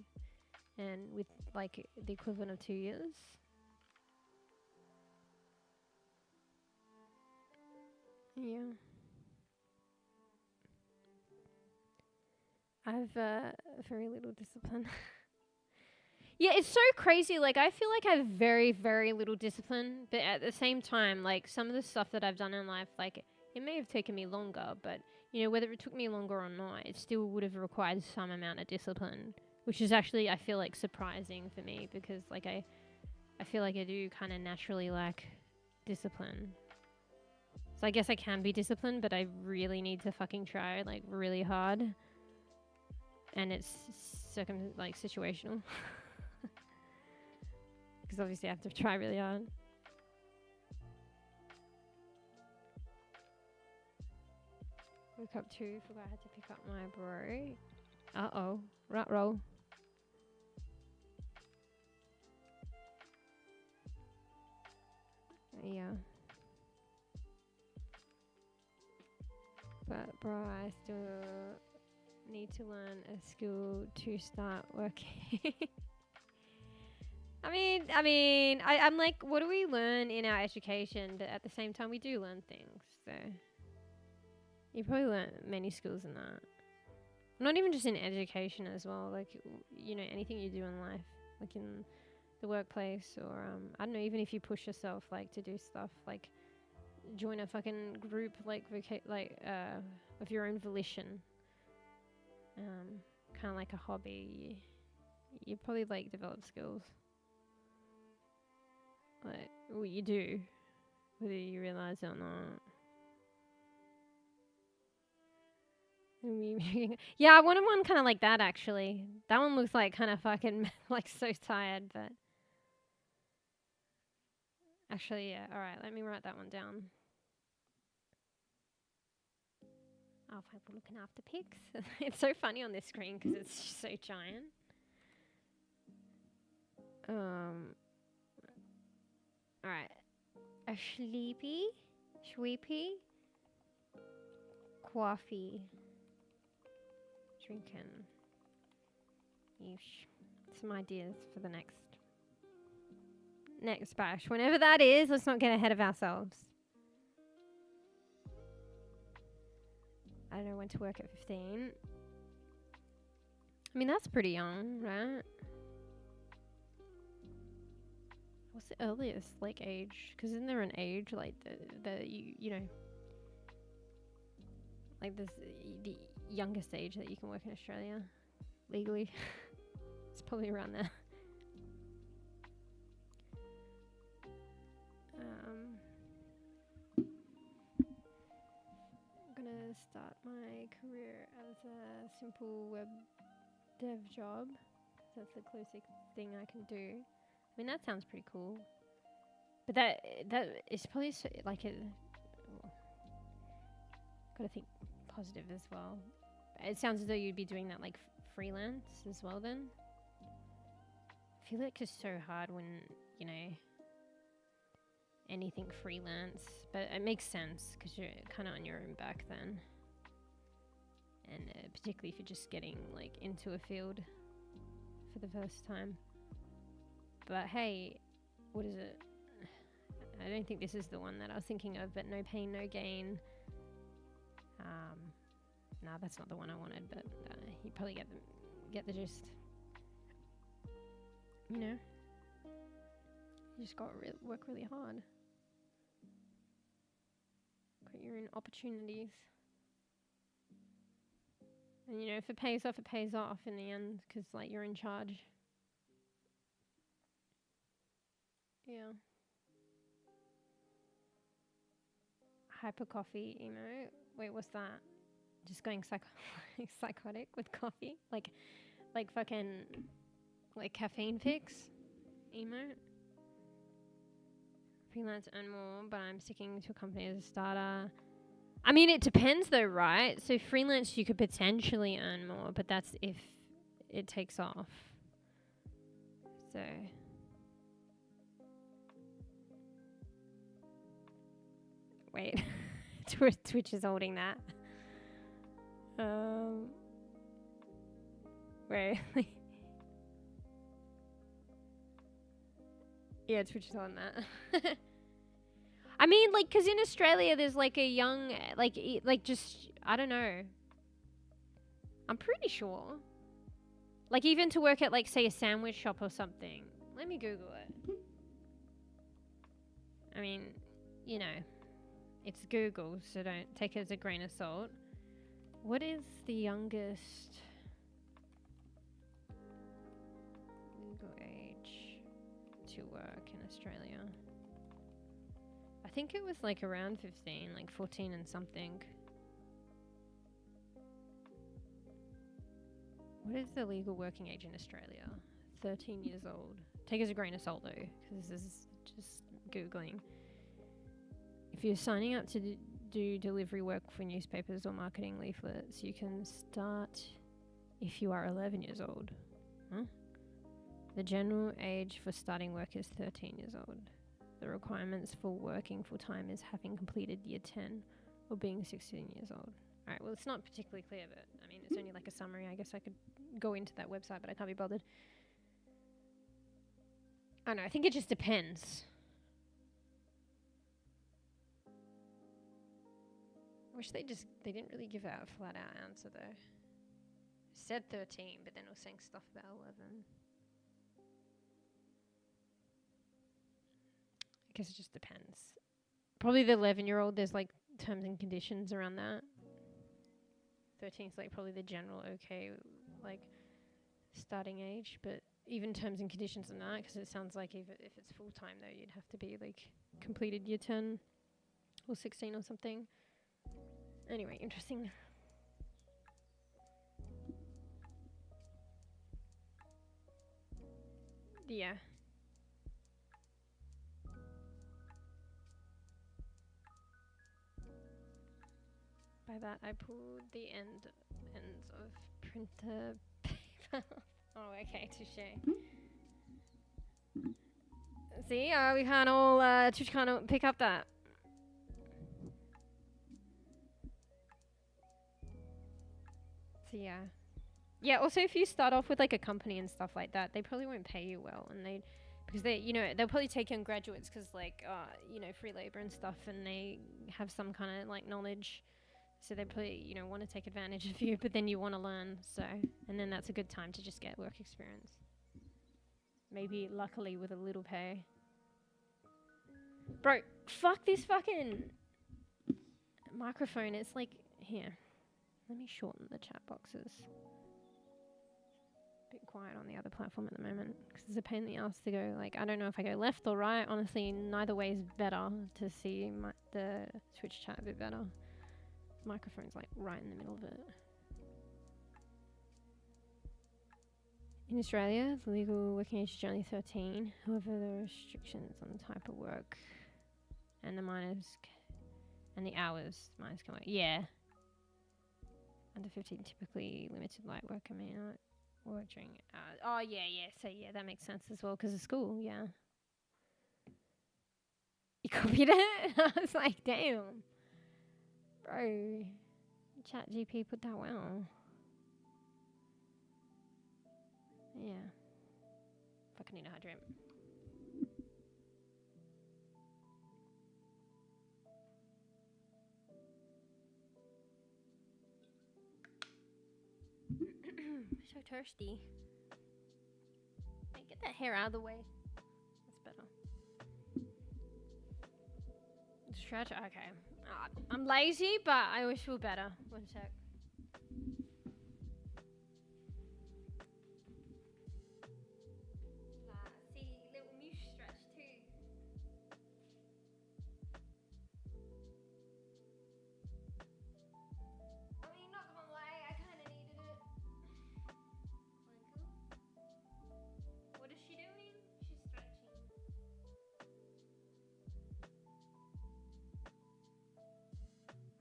and with like the equivalent of 2 years. Yeah. I have very little discipline. Yeah, it's so crazy. Like, I feel like I have very, very little discipline, but at the same time, like, some of the stuff that I've done in life, like, it may have taken me longer, but, you know, whether it took me longer or not, it still would have required some amount of discipline, which is actually, I feel like, surprising for me, because, like, I feel like I do kind of naturally lack discipline. So I guess I can be disciplined, but I really need to fucking try, like, really hard. And it's situational. Because obviously I have to try really hard. Woke up too, forgot I had to pick up my bro. Uh-oh, rat roll. Yeah. But bro, I still need to learn a skill to start working. I'm like, what do we learn in our education? But at the same time, we do learn things. So you probably learn many skills in that. Not even just in education as well. Like, you know, anything you do in life, like in the workplace, or I don't know, even if you push yourself, like, to do stuff, like join a fucking group, like of your own volition. Kind of like a hobby. You probably like develop skills. Like, well, you do, whether you realize it or not. Yeah, I wanted one kind of like that actually. That one looks like kind of fucking like so tired, but actually, yeah. All right, let me write that one down. Oh, people looking after pigs. It's so funny on this screen because it's so giant. All right, a Schweepy, coffee, drinking. Yeesh. Some ideas for the next bash. Whenever that is, let's not get ahead of ourselves. I don't know when to work at 15. I mean, that's pretty young, right? What's the earliest, like, age? Because isn't there an age, like, the you know, like, this, the youngest age that you can work in Australia legally? It's probably around there. I'm gonna start my career as a simple web dev job. That's the closest thing I can do. I mean, that sounds pretty cool. But that is probably like a... Gotta think positive as well. It sounds as though you'd be doing that like freelance as well then. I feel like it's so hard when, you know, anything freelance. But it makes sense because you're kind of on your own back then. And particularly if you're just getting like into a field for the first time. But hey, what is it? I don't think this is the one that I was thinking of, but no pain, no gain. No, that's not the one I wanted, but you probably get the gist. You know? You just got to work really hard. Create your own opportunities. And you know, if it pays off in the end, because like you're in charge. Yeah. Hyper coffee emote. Wait, what's that? Just going psychotic with coffee? Like fucking, like caffeine fix? Emote? Freelance earn more, but I'm sticking to a company as a starter. I mean, it depends though, right? So freelance, you could potentially earn more, but that's if it takes off. So... Wait, Twitch is holding that. Wait. Yeah, Twitch is holding that. I mean, like, because in Australia, there's like a young, like just, I don't know. I'm pretty sure. Like, even to work at, like, say, a sandwich shop or something. Let me Google it. I mean, you know. It's Google, so don't take it as a grain of salt. What is the youngest legal age to work in Australia? I think it was like around 15, like 14 and something. What is the legal working age in Australia? 13 years old. Take it as a grain of salt though, because this is just Googling. If you're signing up to do delivery work for newspapers or marketing leaflets, you can start if you are 11 years old. Huh? The general age for starting work is 13 years old. The requirements for working full-time is having completed year 10 or being 16 years old. Alright, well, it's not particularly clear, but I mean, it's only like a summary. I guess I could go into that website, but I can't be bothered. I don't know, I think it just depends. I wish they didn't really give out a flat out answer though. Said 13, but then it was saying stuff about 11. I guess it just depends. Probably the 11-year-old, there's like terms and conditions around that. 13 is like probably the general okay, like starting age, but even terms and conditions on that, because it sounds like if it's full time though, you'd have to be like completed year 10 or 16 or something. Anyway, interesting. Yeah. By that, I pulled the ends of printer paper. Oh, okay, touche. See, we can't all just kind of pick up that. So yeah. Yeah, also if you start off with like a company and stuff like that, they probably won't pay you well, and because they, you know, they'll probably take young graduates because like, you know, free labor and stuff, and they have some kind of like knowledge. So they probably, you know, want to take advantage of you, but then you want to learn. So, and then that's a good time to just get work experience. Maybe luckily with a little pay. Bro, fuck this fucking microphone. It's like, here. Let me shorten the chat boxes. Bit quiet on the other platform at the moment because it's a pain in the ass to go. Like, I don't know if I go left or right. Honestly, neither way is better to see the Twitch chat a bit better. Microphone's like right in the middle of it. In Australia, the legal working age is generally 13. However, there are restrictions on the type of work and the minors and the hours minors can work. Yeah. Under 15, typically limited light work. I mean, work during hours. Oh, yeah. So, yeah, that makes sense as well because of school, yeah. You copied it? I was like, damn. Bro, ChatGPT put that well. Yeah. Fucking need a hydrant. So thirsty. Hey, get that hair out of the way. That's better. Stretch? Okay. I'm lazy, but I always feel better. One sec. See, little moosh stretch too. I mean, not gonna lie, I kind of needed it. What is she doing? She's stretching.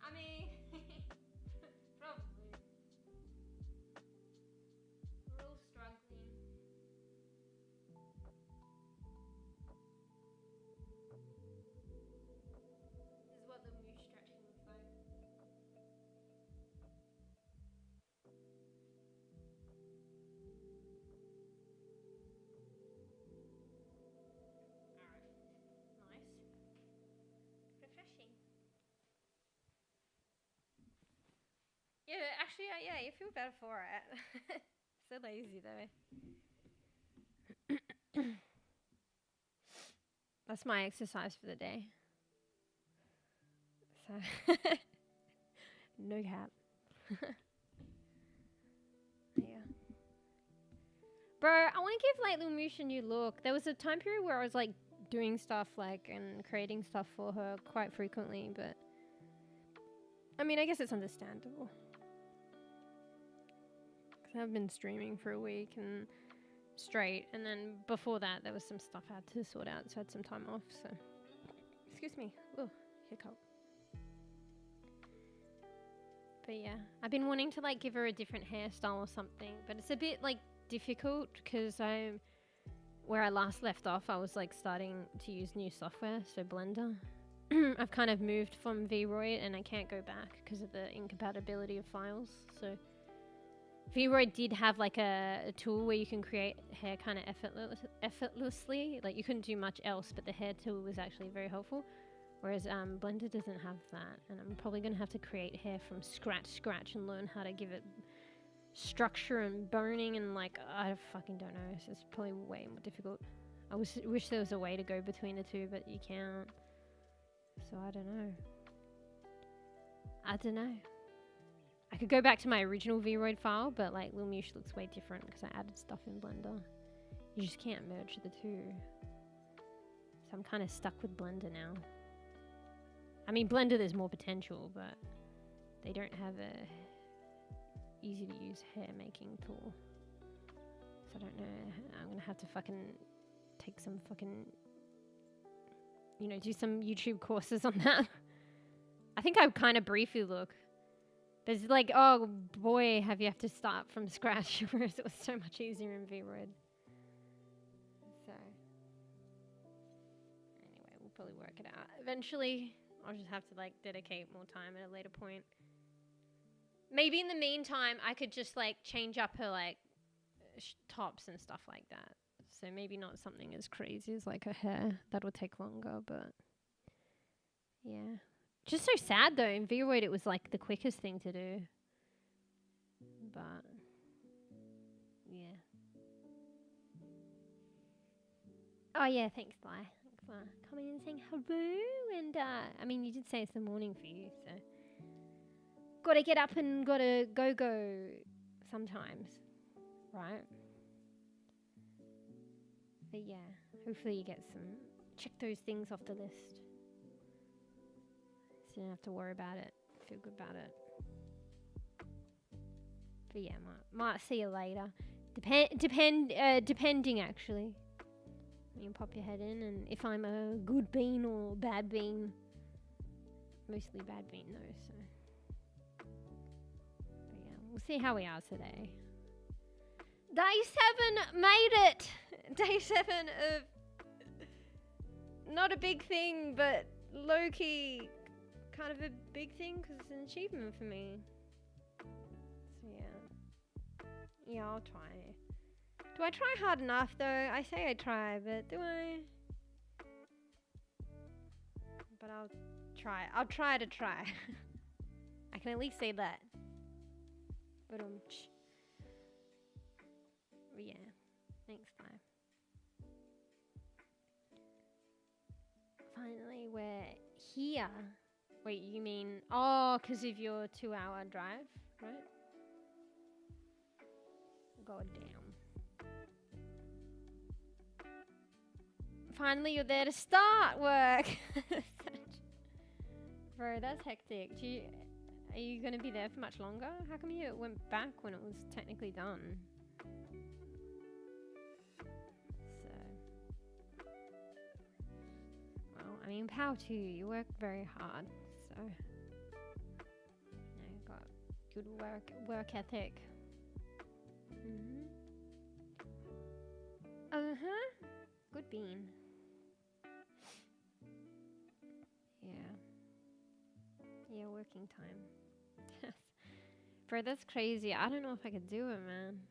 I mean, probably. We're all struggling. This is what the moosh stretching looks like. Alright. Nice. Refreshing. Yeah, actually, yeah, you feel better for it. So lazy though. That's my exercise for the day. So, no cap. Yeah. Bro, I want to give like Little Moosh a new look. There was a time period where I was like doing stuff like and creating stuff for her quite frequently, but I mean, I guess it's understandable. Because I've been streaming for a week and straight, and then before that there was some stuff I had to sort out, so I had some time off. So, excuse me. Oh, hiccup. But yeah, I've been wanting to like give her a different hairstyle or something, but it's a bit like difficult because where I last left off, I was like starting to use new software, so Blender. I've kind of moved from VRoid and I can't go back because of the incompatibility of files. So VRoid did have like a tool where you can create hair kind of effortlessly. Like you couldn't do much else, but the hair tool was actually very helpful. Whereas Blender doesn't have that, and I'm probably going to have to create hair from scratch and learn how to give it structure and boning and like, I fucking don't know. So it's probably way more difficult. I wish there was a way to go between the two, but you can't. So I don't know. I could go back to my original VRoid file, but like Little Moosh looks way different because I added stuff in Blender. You just can't merge the two. So I'm kind of stuck with Blender now. I mean, Blender, there's more potential, but they don't have a easy to use hair making tool. So I don't know. I'm going to have to fucking take some fucking, you know, do some YouTube courses on that. I think I kind of briefly look. But it's like, oh boy, have you to start from scratch, whereas it was so much easier in VRoid. So, anyway, we'll probably work it out. Eventually, I'll just have to like dedicate more time at a later point. Maybe in the meantime, I could just like change up her like tops and stuff like that. So maybe not something as crazy as like her hair. That would take longer, but yeah. Just so sad though. In VRoid, it was like the quickest thing to do. But yeah. Oh yeah, thanks, Sly. Thanks for coming in and saying hello. And I mean, you did say it's the morning for you, so gotta get up and gotta go sometimes, right? But yeah, hopefully you get check those things off the list. So you don't have to worry about it. Feel good about it. But yeah, might see you later. Depending actually. You can pop your head in, and if I'm a good bean or bad bean, mostly bad bean though. So, but yeah, we'll see how we are today. Day 7 made it. Day 7 of not a big thing, but low key. Kind of a big thing because it's an achievement for me. So yeah, I'll try. Do I try hard enough though? I say I try, but do I? But I'll try. I'll try to try. I can at least say that. But yeah. Thanks, bye. Finally, we're here. Wait, you mean... Oh, because of your 2-hour drive, right? God damn. Finally, you're there to start work. Bro, that's hectic. Are you going to be there for much longer? How come you went back when it was technically done? So... Well, I mean, power to you. You work very hard. So, yeah, got good work ethic. Good bean. Yeah, working time. Bro, that's crazy. I don't know if I could do it, man.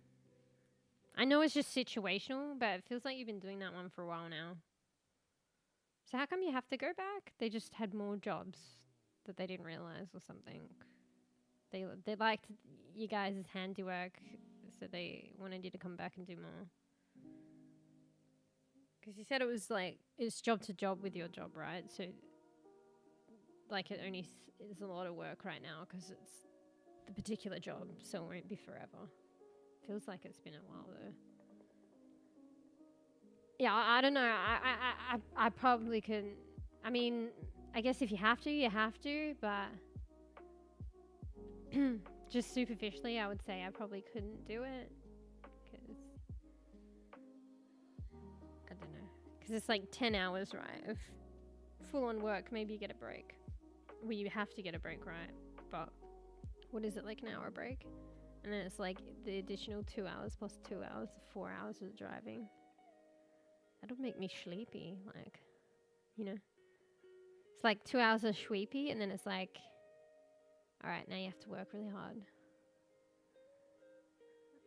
I know it's just situational, but it feels like you've been doing that one for a while now. So how come you have to go back? They just had more jobs that they didn't realize or something. They liked you guys' handiwork, so they wanted you to come back and do more. Because you said it was like, it's job to job with your job, right? So, like, it only is a lot of work right now because it's the particular job, so it won't be forever. Feels like it's been a while though. Yeah, I don't know. I probably couldn't. I mean, I guess if you have to, you have to, but just superficially, I would say I probably couldn't do it. Because, I don't know. Because it's like 10 hours, right, of full-on work. Maybe you get a break. Well, you have to get a break, right? But what is it, like an hour break? And then it's like the additional 2 hours plus 2 hours, 4 hours of driving. That'll make me sleepy, like, you know. It's like 2 hours of sleepy, and then it's like, all right, now you have to work really hard.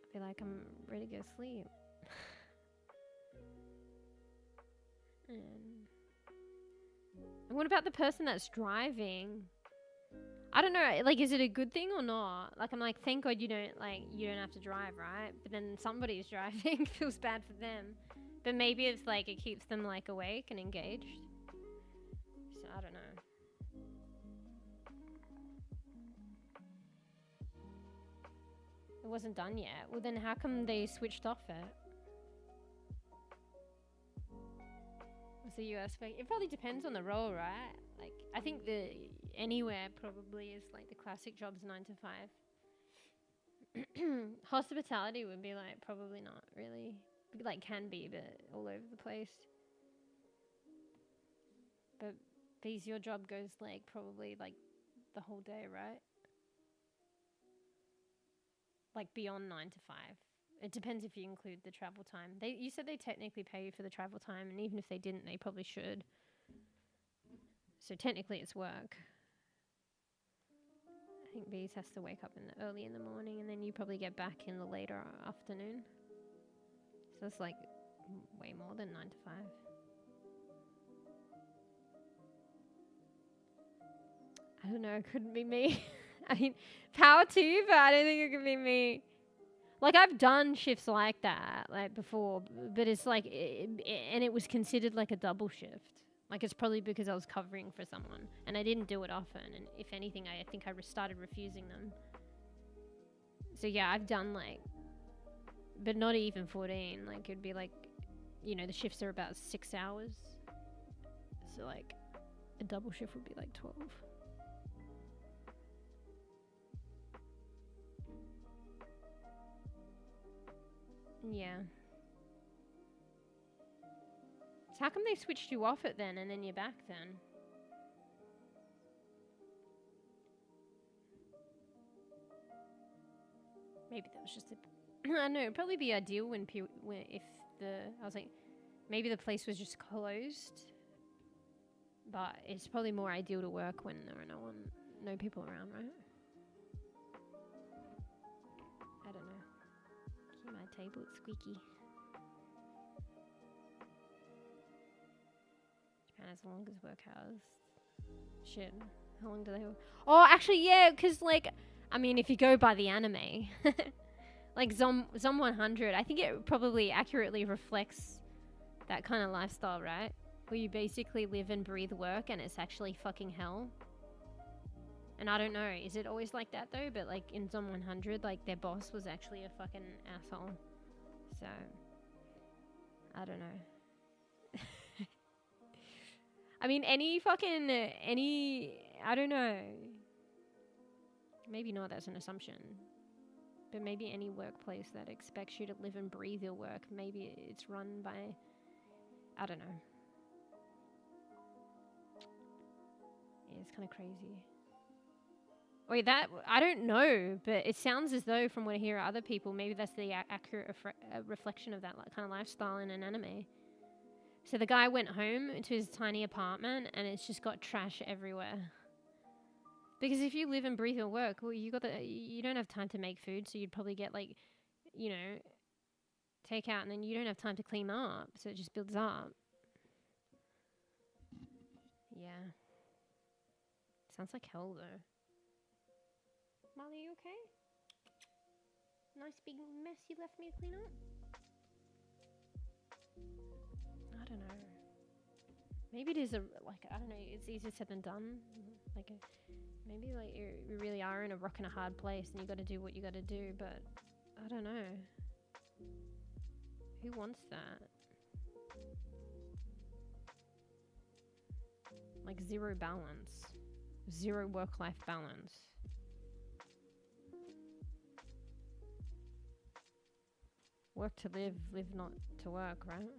I feel like I'm ready to go sleep. And what about the person that's driving? I don't know, like, is it a good thing or not? Like, I'm like, thank God you don't have to drive, right? But then somebody's driving, feels bad for them. But maybe it's like, it keeps them like awake and engaged. So, I don't know. It wasn't done yet. Well, then how come they switched off it? Was the US fake? It probably depends on the role, right? Like, I think the anywhere probably is like the classic jobs 9 to 5. Hospitality would be like probably not really like can be, but all over the place. But Bees, your job goes like probably like the whole day, right? Like beyond 9 to 5. It depends if you include the travel time. You said they technically pay you for the travel time, and even if they didn't, they probably should. So technically it's work. I think Bees has to wake up early in the morning, and then you probably get back in the later afternoon. So it's like way more than 9 to 5. I don't know, it couldn't be me. I mean, power to you, but I don't think it could be me. Like, I've done shifts like that, like, before, but it's like, and it was considered like a double shift. Like, it's probably because I was covering for someone, and I didn't do it often, and if anything, I think I started refusing them. So, yeah, I've done, like, but not even 14. Like, it'd be like, you know, the shifts are about 6 hours. So, like, a double shift would be like 12. Yeah. So how come they switched you off it then, and then you're back then? Maybe that was just a... I don't know, it'd probably be ideal when if I was like, maybe the place was just closed. But it's probably more ideal to work when there are no people around, right? I don't know. Keep my table squeaky. Japan has the longest work hours. Shit. How long do they... Oh, actually, yeah, because, like, I mean, if you go by the anime, like, Zom 100, I think it probably accurately reflects that kind of lifestyle, right? Where you basically live and breathe work, and it's actually fucking hell. And I don't know, is it always like that, though? But, like, in Zom 100, like, their boss was actually a fucking asshole. So, I don't know. I mean, I don't know. Maybe not, that's an assumption. But maybe any workplace that expects you to live and breathe your work, maybe it's run by, I don't know. Yeah, it's kind of crazy. Wait, I don't know, but it sounds as though from what I hear other people, maybe that's the accurate reflection of that kind of lifestyle in an anime. So the guy went home to his tiny apartment, and it's just got trash everywhere. Because if you live and breathe your work, well, you don't have time to make food, so you'd probably get, like, you know, takeout, and then you don't have time to clean up, so it just builds up. Yeah. Sounds like hell, though. Molly, you okay? Nice big mess you left me to clean up? I don't know. Maybe it is I don't know, it's easier said than done. Like, maybe, like, you really are in a rock and a hard place and you gotta do what you gotta do, but I don't know. Who wants that? Like, zero balance. Zero work-life balance. Work to live, live not to work, right?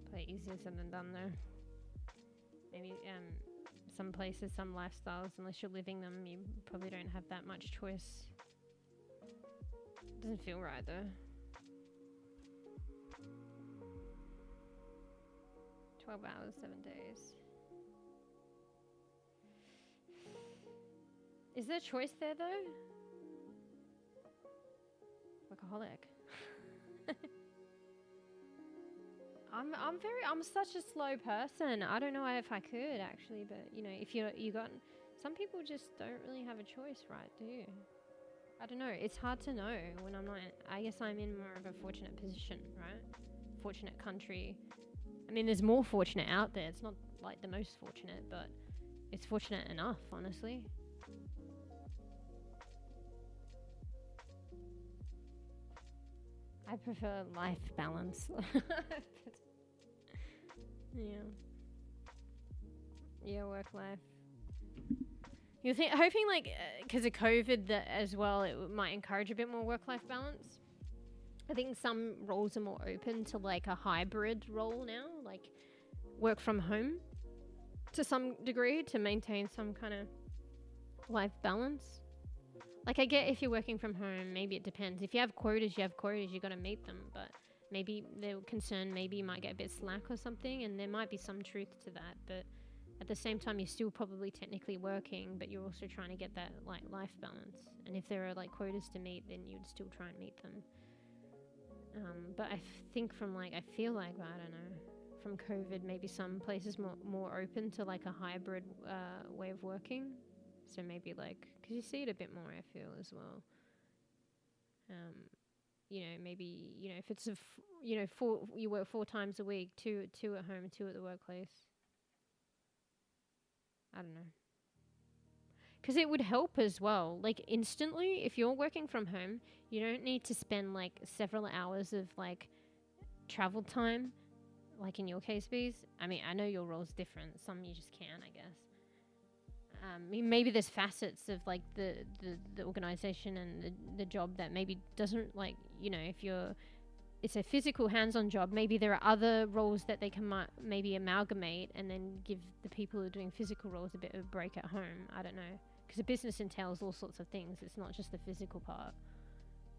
Probably easier said than done, though. Maybe some places, some lifestyles, unless you're living them, you probably don't have that much choice. Doesn't feel right, though. 12 hours, 7 days. Is there a choice there, though? Workaholic. I'm such a slow person. I don't know if I could, actually, but, you know, if you got... Some people just don't really have a choice, right, do you? I don't know. It's hard to know when I'm not... I guess I'm in more of a fortunate position, right? Fortunate country. I mean, there's more fortunate out there. It's not, like, the most fortunate, but it's fortunate enough, honestly. I prefer life balance. Yeah. Yeah, work life. You're hoping like, because of COVID that as well, it might encourage a bit more work-life balance. I think some roles are more open to like a hybrid role now, like work from home to some degree to maintain some kind of life balance. Like I get if you're working from home, maybe it depends. If you have quotas, you got to meet them, but maybe they're concerned maybe you might get a bit slack or something, and there might be some truth to that, but at the same time you're still probably technically working, but you're also trying to get that like life balance. And if there are like quotas to meet, then you'd still try and meet them. But I think from like, I feel like, I don't know, from COVID, maybe some places more open to like a hybrid way of working. So maybe like, because you see it a bit more, I feel, as well. You know, maybe, you know, if it's you work 4 times a week, two at home, 2 at the workplace. I don't know. Because it would help as well. Like instantly, if you're working from home, you don't need to spend like several hours of like travel time, like in your case, bees. I mean, I know your role's different. Some you just can, I guess. Maybe there's facets of like the organization and the job that maybe doesn't, like, you know, if it's a physical hands-on job, maybe there are other roles that they can maybe amalgamate and then give the people who are doing physical roles a bit of a break at home. I don't know, because a business entails all sorts of things. It's not just the physical part,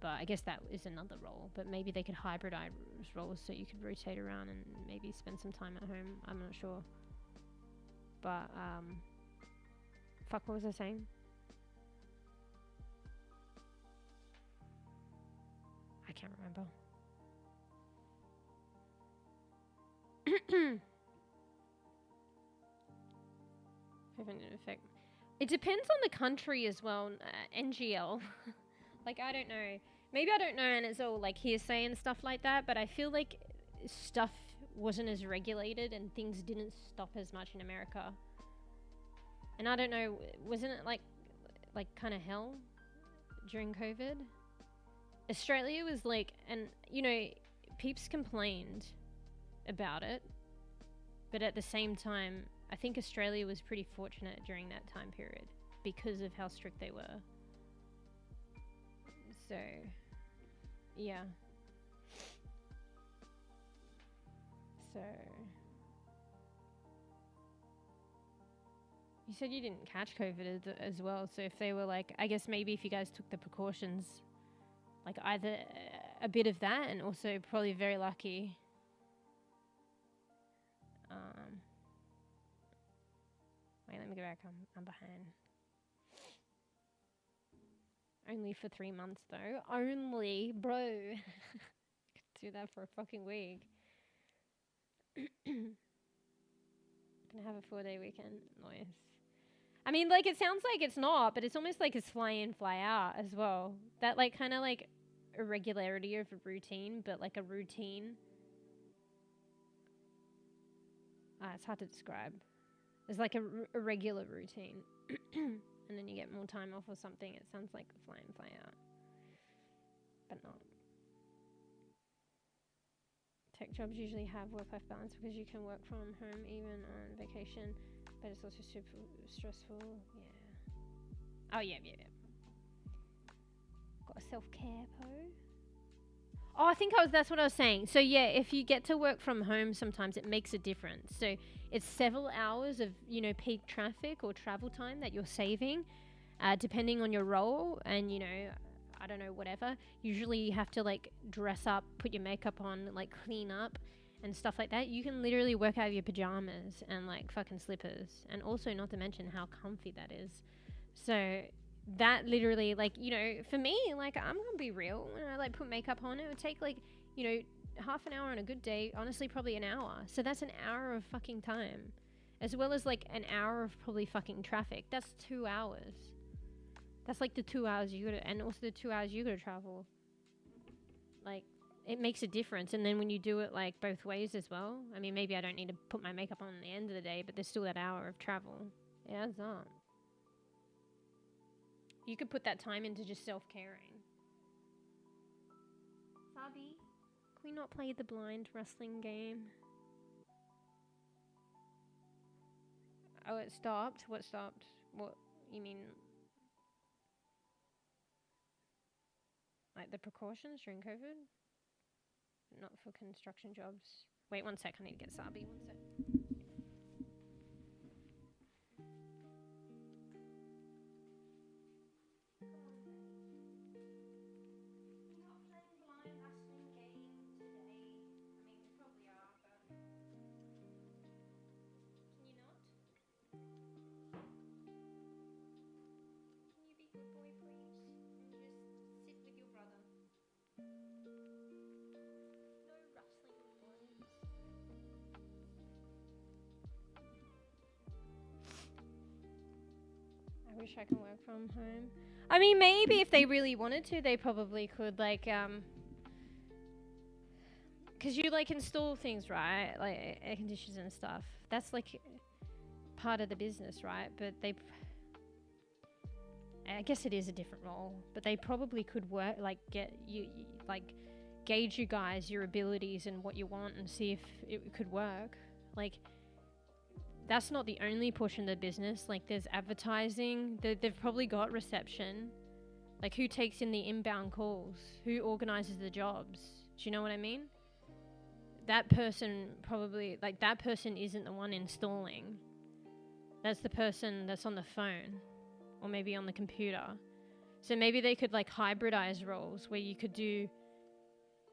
but I guess that is another role. But maybe they could hybridize roles so you could rotate around and maybe spend some time at home. I'm not sure, but fuck, what was I saying? I can't remember. Having an effect. It depends on the country as well. NGL. Like, I don't know. Maybe I don't know, and it's all like hearsay and stuff like that, but I feel like stuff wasn't as regulated and things didn't stop as much in America. And I don't know, wasn't it like kind of hell during COVID? Australia was like, and you know, peeps complained about it, but at the same time, I think Australia was pretty fortunate during that time period because of how strict they were. So, yeah. So, you said you didn't catch COVID as well, so if they were like, I guess maybe if you guys took the precautions, like either a bit of that and also probably very lucky. Wait, let me go back. I'm behind. Only for 3 months though. Only, bro. Could do that for a fucking week. Gonna have a 4-day weekend. Nice. I mean, like, it sounds like it's not, but it's almost like it's fly in, fly out as well. That, like, kind of like irregularity of a routine, but like a routine. It's hard to describe. It's like a regular routine. And then you get more time off or something. It sounds like fly in, fly out. But not. Tech jobs usually have work-life balance because you can work from home even on vacation. But it's also super stressful. Yeah. Oh, yeah. Got a self-care pose. Oh, I think that's what I was saying. So, yeah, if you get to work from home, sometimes it makes a difference. So, it's several hours of, you know, peak traffic or travel time that you're saving, depending on your role and, you know, I don't know, whatever. Usually you have to, like, dress up, put your makeup on, like, clean up and stuff like that. You can literally work out of your pajamas and, like, fucking slippers. And also, not to mention how comfy that is. So that literally, like, you know, for me, like, I'm gonna be real, when I like put makeup on, it would take, like, you know, half an hour on a good day, honestly probably an hour. So that's an hour of fucking time, as well as like an hour of probably fucking traffic. That's 2 hours. That's like the 2 hours you gotta, and also the 2 hours you gotta travel. Like, it makes a difference. And then when you do it like both ways as well, I mean, maybe I don't need to put my makeup on at the end of the day, but there's still that hour of travel. It adds up. You could put that time into just self-caring. Sabi, can we not play the blind wrestling game? Oh, it stopped? What stopped? What? You mean like the precautions during COVID? Not for construction jobs. Wait 1 sec, I need to get Sabi. 1 sec. I wish I can work from home. I mean, maybe if they really wanted to, they probably could, like, because you, like, install things, right? Like, air conditioners and stuff. That's, like, part of the business, right? But they, I guess it is a different role, but they probably could work, like, get you, like, gauge you guys, your abilities and what you want and see if it could work. Like, that's not the only portion of the business. Like, there's advertising. They've probably got reception. Like, who takes in the inbound calls? Who organizes the jobs? Do you know what I mean? That person probably, like, that person isn't the one installing. That's the person that's on the phone or maybe on the computer. So maybe they could, like, hybridize roles where you could do,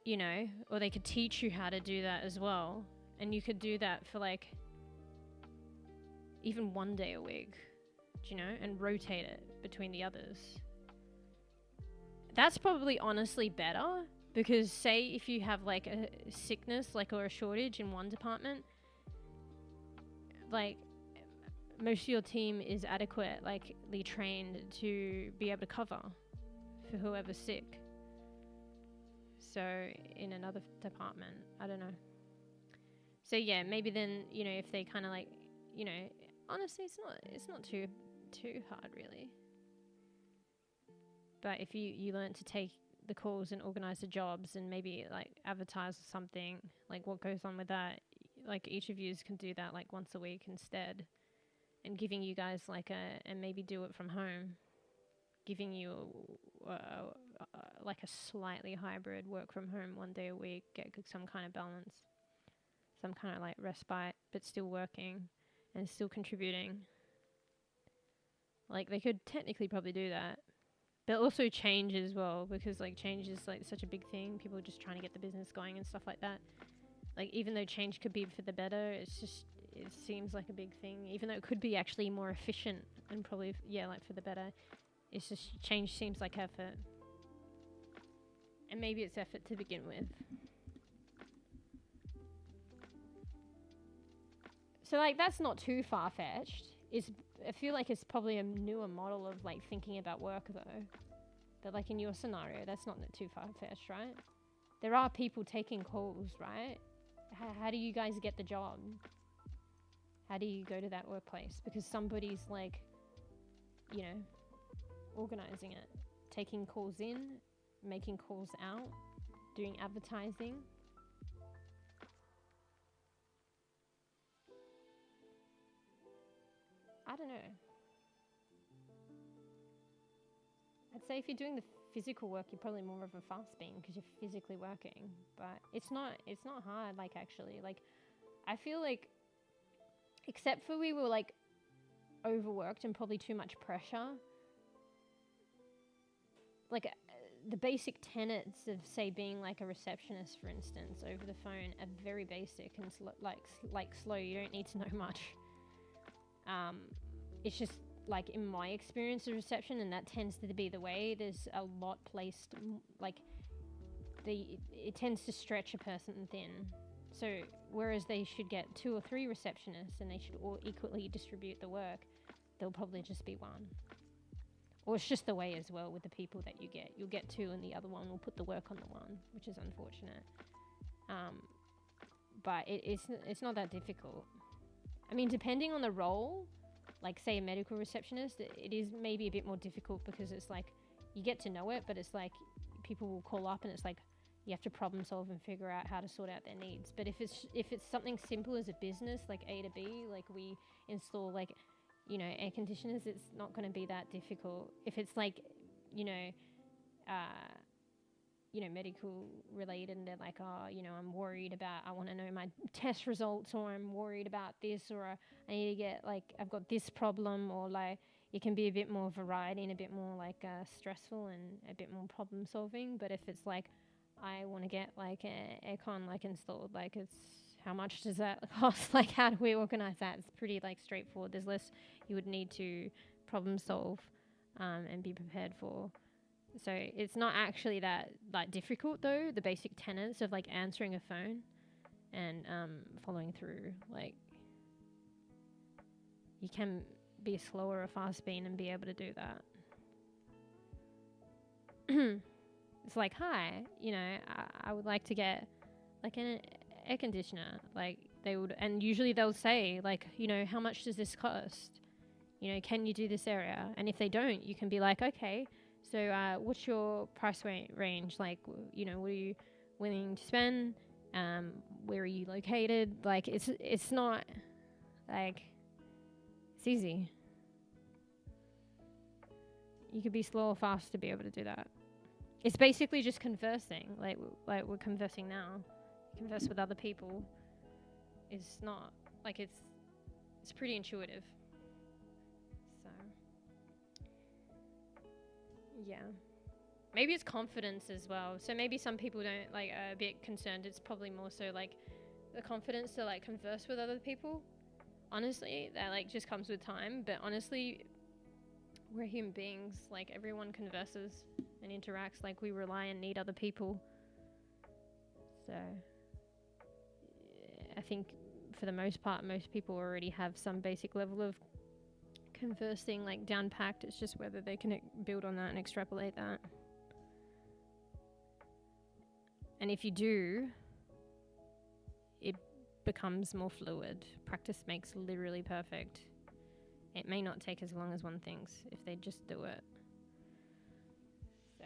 you know, or they could teach you how to do that as well. And you could do that for, like, even 1 day a week, you know, and rotate it between the others. That's probably honestly better, because say if you have like a sickness, like, or a shortage in one department, like, most of your team is adequately trained to be able to cover for whoever's sick. So in another department, I don't know. So yeah, maybe then, you know, if they kind of, like, you know, honestly, it's not too hard really. But if you learn to take the calls and organize the jobs and maybe, like, advertise or something, like, what goes on with that, like, each of you can do that, like, once a week instead, and giving you guys, like, and maybe do it from home, giving you like a slightly hybrid work from home 1 day a week, get some kind of balance, some kind of, like, respite, but still working and still contributing. Like, they could technically probably do that. But also change as well, because, like, change is, like, such a big thing. People are just trying to get the business going and stuff like that. Like, even though change could be for the better, it's just, it seems like a big thing. Even though it could be actually more efficient and probably, yeah, like, for the better. It's just, change seems like effort. And maybe it's effort to begin with. So, like, that's not too far-fetched. I feel like it's probably a newer model of, like, thinking about work, though. But, like, in your scenario, that's not too far-fetched, right? There are people taking calls, right? How do you guys get the job? How do you go to that workplace? Because somebody's, like, you know, organizing it. Taking calls in, making calls out, doing advertising. I don't know. I'd say if you're doing the physical work, you're probably more of a fast bean because you're physically working. But it's not hard, like, actually. Like, I feel like, except for we were, like, overworked and probably too much pressure, like, the basic tenets of, say, being, like, a receptionist, for instance, over the phone are very basic and slow. You don't need to know much. It's just, like, in my experience of reception, and that tends to be the way, there's a lot placed, like, it tends to stretch a person thin. So whereas they should get 2 or 3 receptionists and they should all equally distribute the work, there'll probably just be 1. Or it's just the way as well with the people that you get. You'll get 2 and the other one will put the work on the 1, which is unfortunate. But it's not that difficult. I mean, depending on the role, like, say, a medical receptionist, it is maybe a bit more difficult because it's like, you get to know it, but it's like, people will call up and it's like, you have to problem solve and figure out how to sort out their needs. But if it's something simple as a business, like A to B, like we install, like, you know, air conditioners, it's not going to be that difficult. If it's like, you know, medical related, and they're like, oh, you know, I'm worried about, I want to know my test results, or I'm worried about this, or I need to get, like, I've got this problem, or like, it can be a bit more variety and a bit more like stressful and a bit more problem solving. But if it's like, I want to get like an aircon like installed, like, it's, how much does that cost? Like, how do we organize that? It's pretty like straightforward. There's less you would need to problem solve and be prepared for. So it's not actually that like difficult though, the basic tenets of like answering a phone and following through. Like, you can be a slow or a fast bean and be able to do that. It's like, hi, you know, I would like to get like an air conditioner. Like, they would, and usually they'll say like, you know, how much does this cost? You know, can you do this area? And if they don't, you can be like, okay, so what's your price range? Like, you know, what are you willing to spend? Where are you located? Like, it's not like, it's easy. You could be slow or fast to be able to do that. It's basically just conversing, like we're conversing now. Converse with other people. It's not like, it's pretty intuitive. So yeah, maybe it's confidence as well. So maybe some people don't like, are a bit concerned. It's probably more so like the confidence to like converse with other people. Honestly, that like just comes with time. But honestly, we're human beings. Like, everyone converses and interacts. Like, we rely and need other people. So I think for the most part, most people already have some basic level of conversing like down packed. It's just whether they can build on that and extrapolate that. And if you do, it becomes more fluid. Practice makes literally perfect. It may not take as long as one thinks if they just do it. So,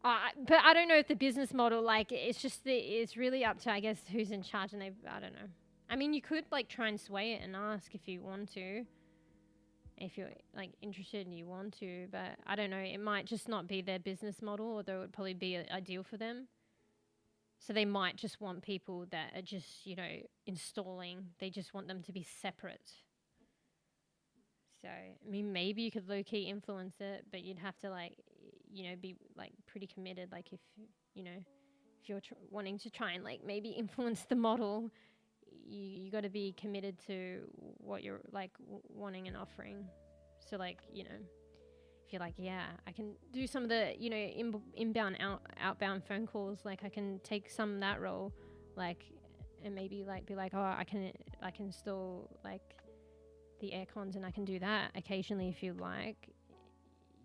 but I don't know if the business model, like, it's just it's really up to, I guess, who's in charge, and I don't know. I mean, you could like try and sway it and ask if you want to, if you're like interested and you want to, but I don't know. It might just not be their business model, although it would probably be ideal for them. So they might just want people that are just, you know, installing. They just want them to be separate. So, I mean, maybe you could low-key influence it, but you'd have to, like, you know, be, like, pretty committed. Like, if, you know, if you're wanting to try and, like, maybe influence the model, you got to be committed to what you're, like, wanting and offering. So, like, you know, if you're like, yeah, I can do some of the, you know, inbound, outbound phone calls. Like, I can take some of that role, like, and maybe, like, be like, oh, I can install, like, the air cons, and I can do that occasionally if you like.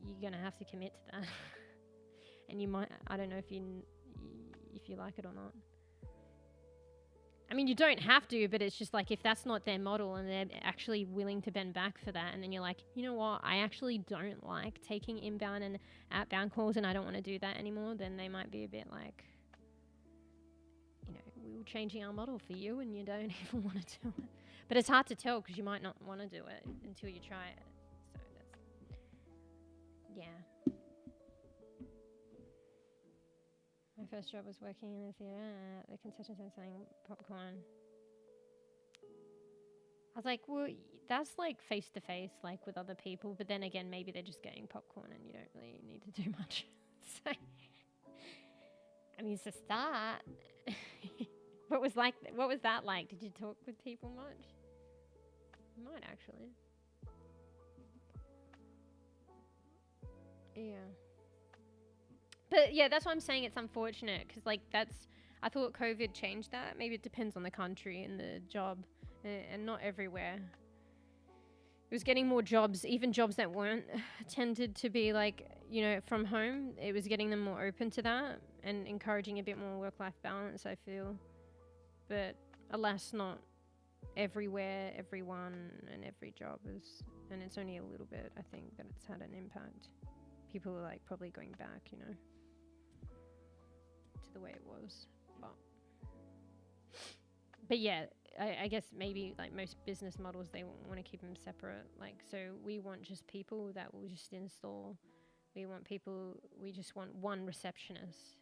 You're going to have to commit to that. And you might, I don't know if you like it or not. I mean, you don't have to, but it's just like, if that's not their model and they're actually willing to bend back for that, and then you're like, you know what, I actually don't like taking inbound and outbound calls and I don't want to do that anymore, then they might be a bit like, you know, we were changing our model for you and you don't even want to do it. But it's hard to tell because you might not want to do it until you try it. So that's, yeah. My first job was working in the theatre. The contestants were selling popcorn. I was like, well, that's like face to face, like with other people. But then again, maybe they're just getting popcorn and you don't really need to do much. So, I mean, it's a start. What was that like? Did you talk with people much? You might actually. Yeah. But yeah, that's why I'm saying it's unfortunate, because like I thought COVID changed that. Maybe it depends on the country and the job, and not everywhere. It was getting more jobs, even jobs that weren't tended to be like, you know, from home. It was getting them more open to that and encouraging a bit more work-life balance, I feel. But alas, not everywhere, everyone, and every job is, and it's only a little bit, I think, that it's had an impact. People are like probably going back, you know, to the way it was. But yeah, I guess maybe like most business models, they want to keep them separate. Like, so we want just people that will just install. We just want one receptionist.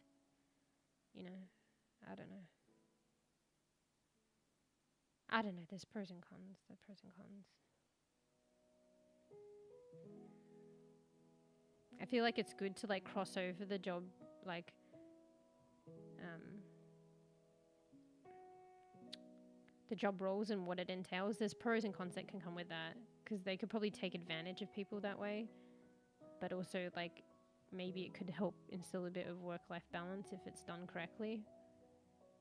You know, I don't know. There's pros and cons. I feel like it's good to like cross over the job, like, the job roles and what it entails. There's pros and cons that can come with that, because they could probably take advantage of people that way, but also like maybe it could help instill a bit of work-life balance if it's done correctly.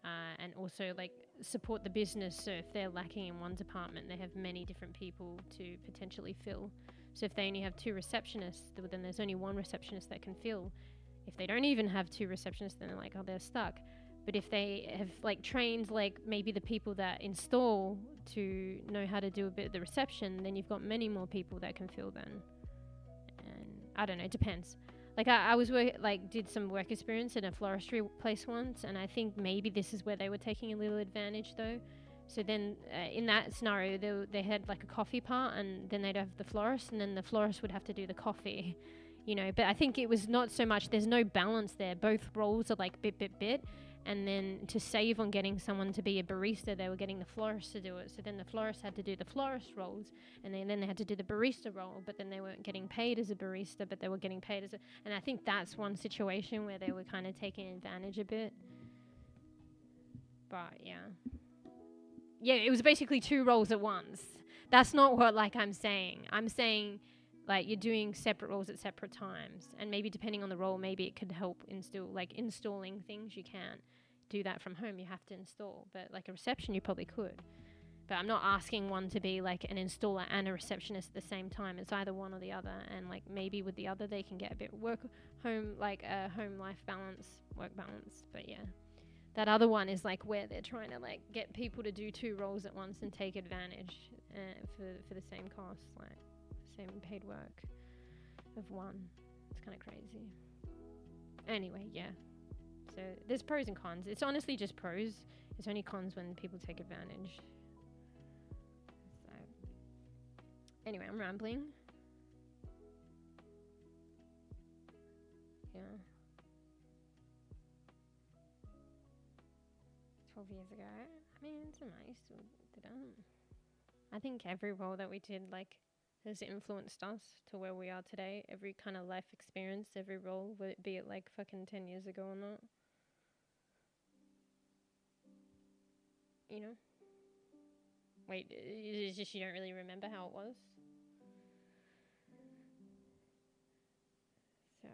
And also like support the business, so if they're lacking in one department, they have many different people to potentially fill. So if they only have 2 receptionists, then there's only 1 receptionist that can fill. If they don't even have 2 receptionists, then they're like, oh, they're stuck. But if they have like trained like maybe the people that install to know how to do a bit of the reception, then you've got many more people that can fill then. And I don't know, it depends. Like I was did some work experience in a floristry place once, and I think maybe this is where they were taking a little advantage though. So then in that scenario, they had like a coffee part, and then they'd have the florist, and then the florist would have to do the coffee, you know. But I think it was not so much, there's no balance there. Both roles are like bit. And then to save on getting someone to be a barista, they were getting the florist to do it. So then the florist had to do the florist roles, and then they had to do the barista role, but then they weren't getting paid as a barista, but they were getting paid as a... And I think that's one situation where they were kind of taking advantage a bit. But yeah, it was basically 2 roles at once. That's not what like I'm saying. I'm saying like you're doing separate roles at separate times, and maybe depending on the role, maybe it could help installing things. You can't do that from home, you have to install, but like a reception you probably could. But I'm not asking one to be like an installer and a receptionist at the same time. It's either one or the other, and like maybe with the other they can get a bit work life balance, work balance. But yeah, that other one is like where they're trying to like get people to do 2 roles at once and take advantage for the same cost, like same paid work of one. It's kind of crazy. Anyway, yeah. So there's pros and cons. It's honestly just pros. It's only cons when people take advantage. So anyway, I'm rambling. Yeah. 12 years ago. I mean, it's nice. I think every role that we did like has influenced us to where we are today. Every kind of life experience, every role, be it like fucking 10 years ago or not. You know? Wait, it's just you don't really remember how it was? So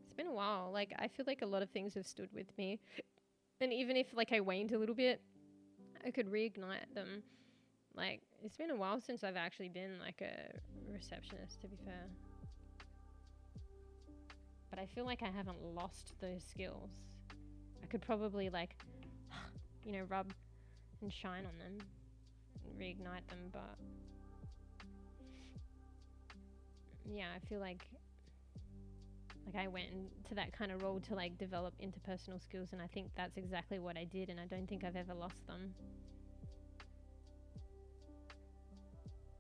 it's been a while. Like I feel like a lot of things have stood with me. And even if like I waned a little bit, I could reignite them. Like, it's been a while since I've actually been like a receptionist, to be fair. But I feel like I haven't lost those skills. I could probably like, you know, rub and shine on them and reignite them, but yeah, I feel like I went into that kind of role to like develop interpersonal skills, and I think that's exactly what I did, and I don't think I've ever lost them.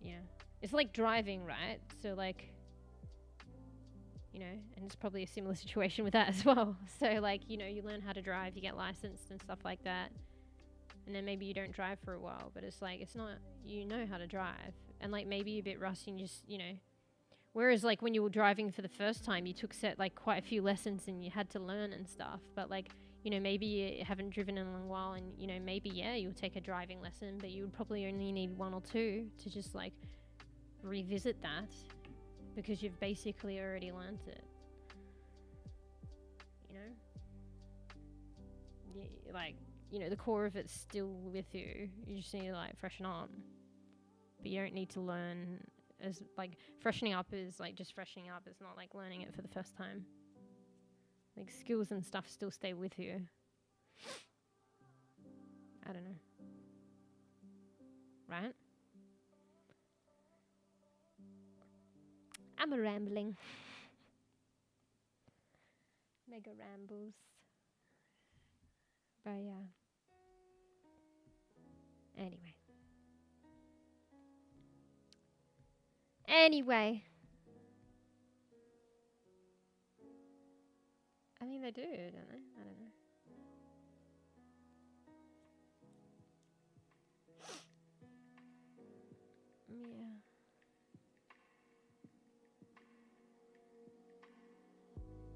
Yeah. It's like driving, right? So like, you know, and it's probably a similar situation with that as well. So like, you know, you learn how to drive, you get licensed and stuff like that. And then maybe you don't drive for a while, but it's like, it's not, you know how to drive. And like maybe you're a bit rusty and just, you know, whereas like when you were driving for the first time, you took like quite a few lessons and you had to learn and stuff. But like, you know, maybe you haven't driven in a long while, and, you know, maybe, yeah, you'll take a driving lesson, but you would probably only need 1 or 2 to just like revisit that, because you've basically already learned it. You know? Yeah, like, you know, the core of it's still with you. You just need to like freshen up. But you don't need to learn as like, freshening up is like just freshening up. It's not like learning it for the first time. Like skills and stuff still stay with you. I don't know. Right? I'm a rambling. Mega rambles. But yeah. Anyway. I mean, they do, don't they? I don't know. Yeah.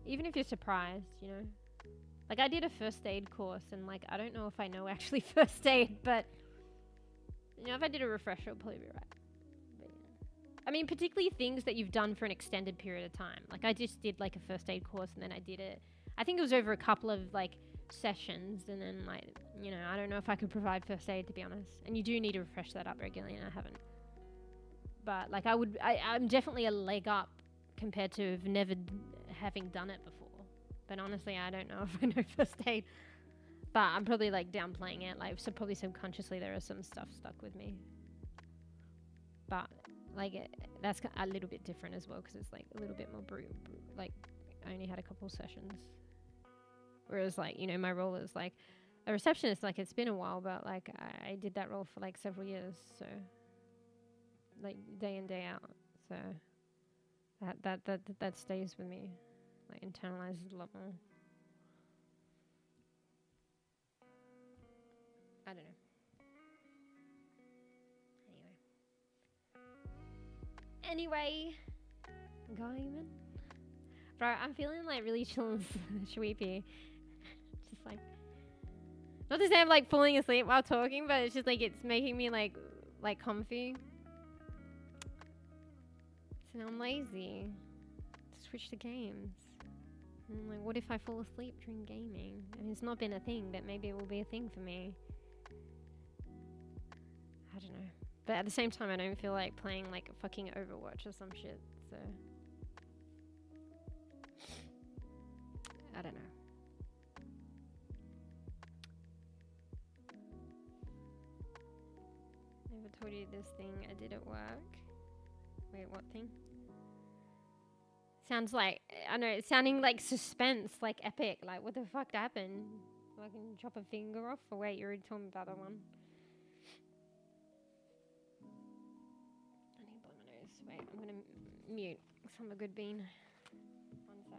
Even if you're surprised, you know. Like, I did a first aid course, and, like, I don't know if I know actually first aid, but, you know, if I did a refresher, it'll probably be right. But, yeah. I mean, particularly things that you've done for an extended period of time. Like, I just did, like, a first aid course, and then I did it. I think it was over a couple of, like, sessions, and then, like, you know, I don't know if I could provide first aid, to be honest. And you do need to refresh that up regularly, and I haven't. But, like, I'm definitely a leg up compared to never having done it before. But honestly, I don't know if I know first aid. But I'm probably, like, downplaying it. Like, so probably subconsciously there is some stuff stuck with me. But, like, that's a little bit different as well, because it's, like, a little bit more brute. Like, I only had a couple sessions. Whereas, like, you know, my role is, like, a receptionist. Like, it's been a while, but, like, I did that role for, like, several years. So, like, day in, day out. So, that stays with me. Like, internalizes a lot more. I don't know. Anyway. Going. Bro, I'm feeling, like, really chill and sweepy. Just, like, not to say I'm, like, falling asleep while talking, but it's just, like, it's making me, like comfy. So now I'm lazy. Switch to games. And I'm like, what if I fall asleep during gaming? I mean, it's not been a thing, but maybe it will be a thing for me. I don't know. But at the same time, I don't feel like playing, like, fucking Overwatch or some shit, so... I don't know. Never told you this thing I did at work. Wait, what thing? Sounds like, I know, it's sounding like suspense, like epic. Like, what the fuck happened? I can chop a finger off? Or wait, you already told me about that one. I need to blow my nose. Wait, I'm gonna mute because I'm a good bean. One sec.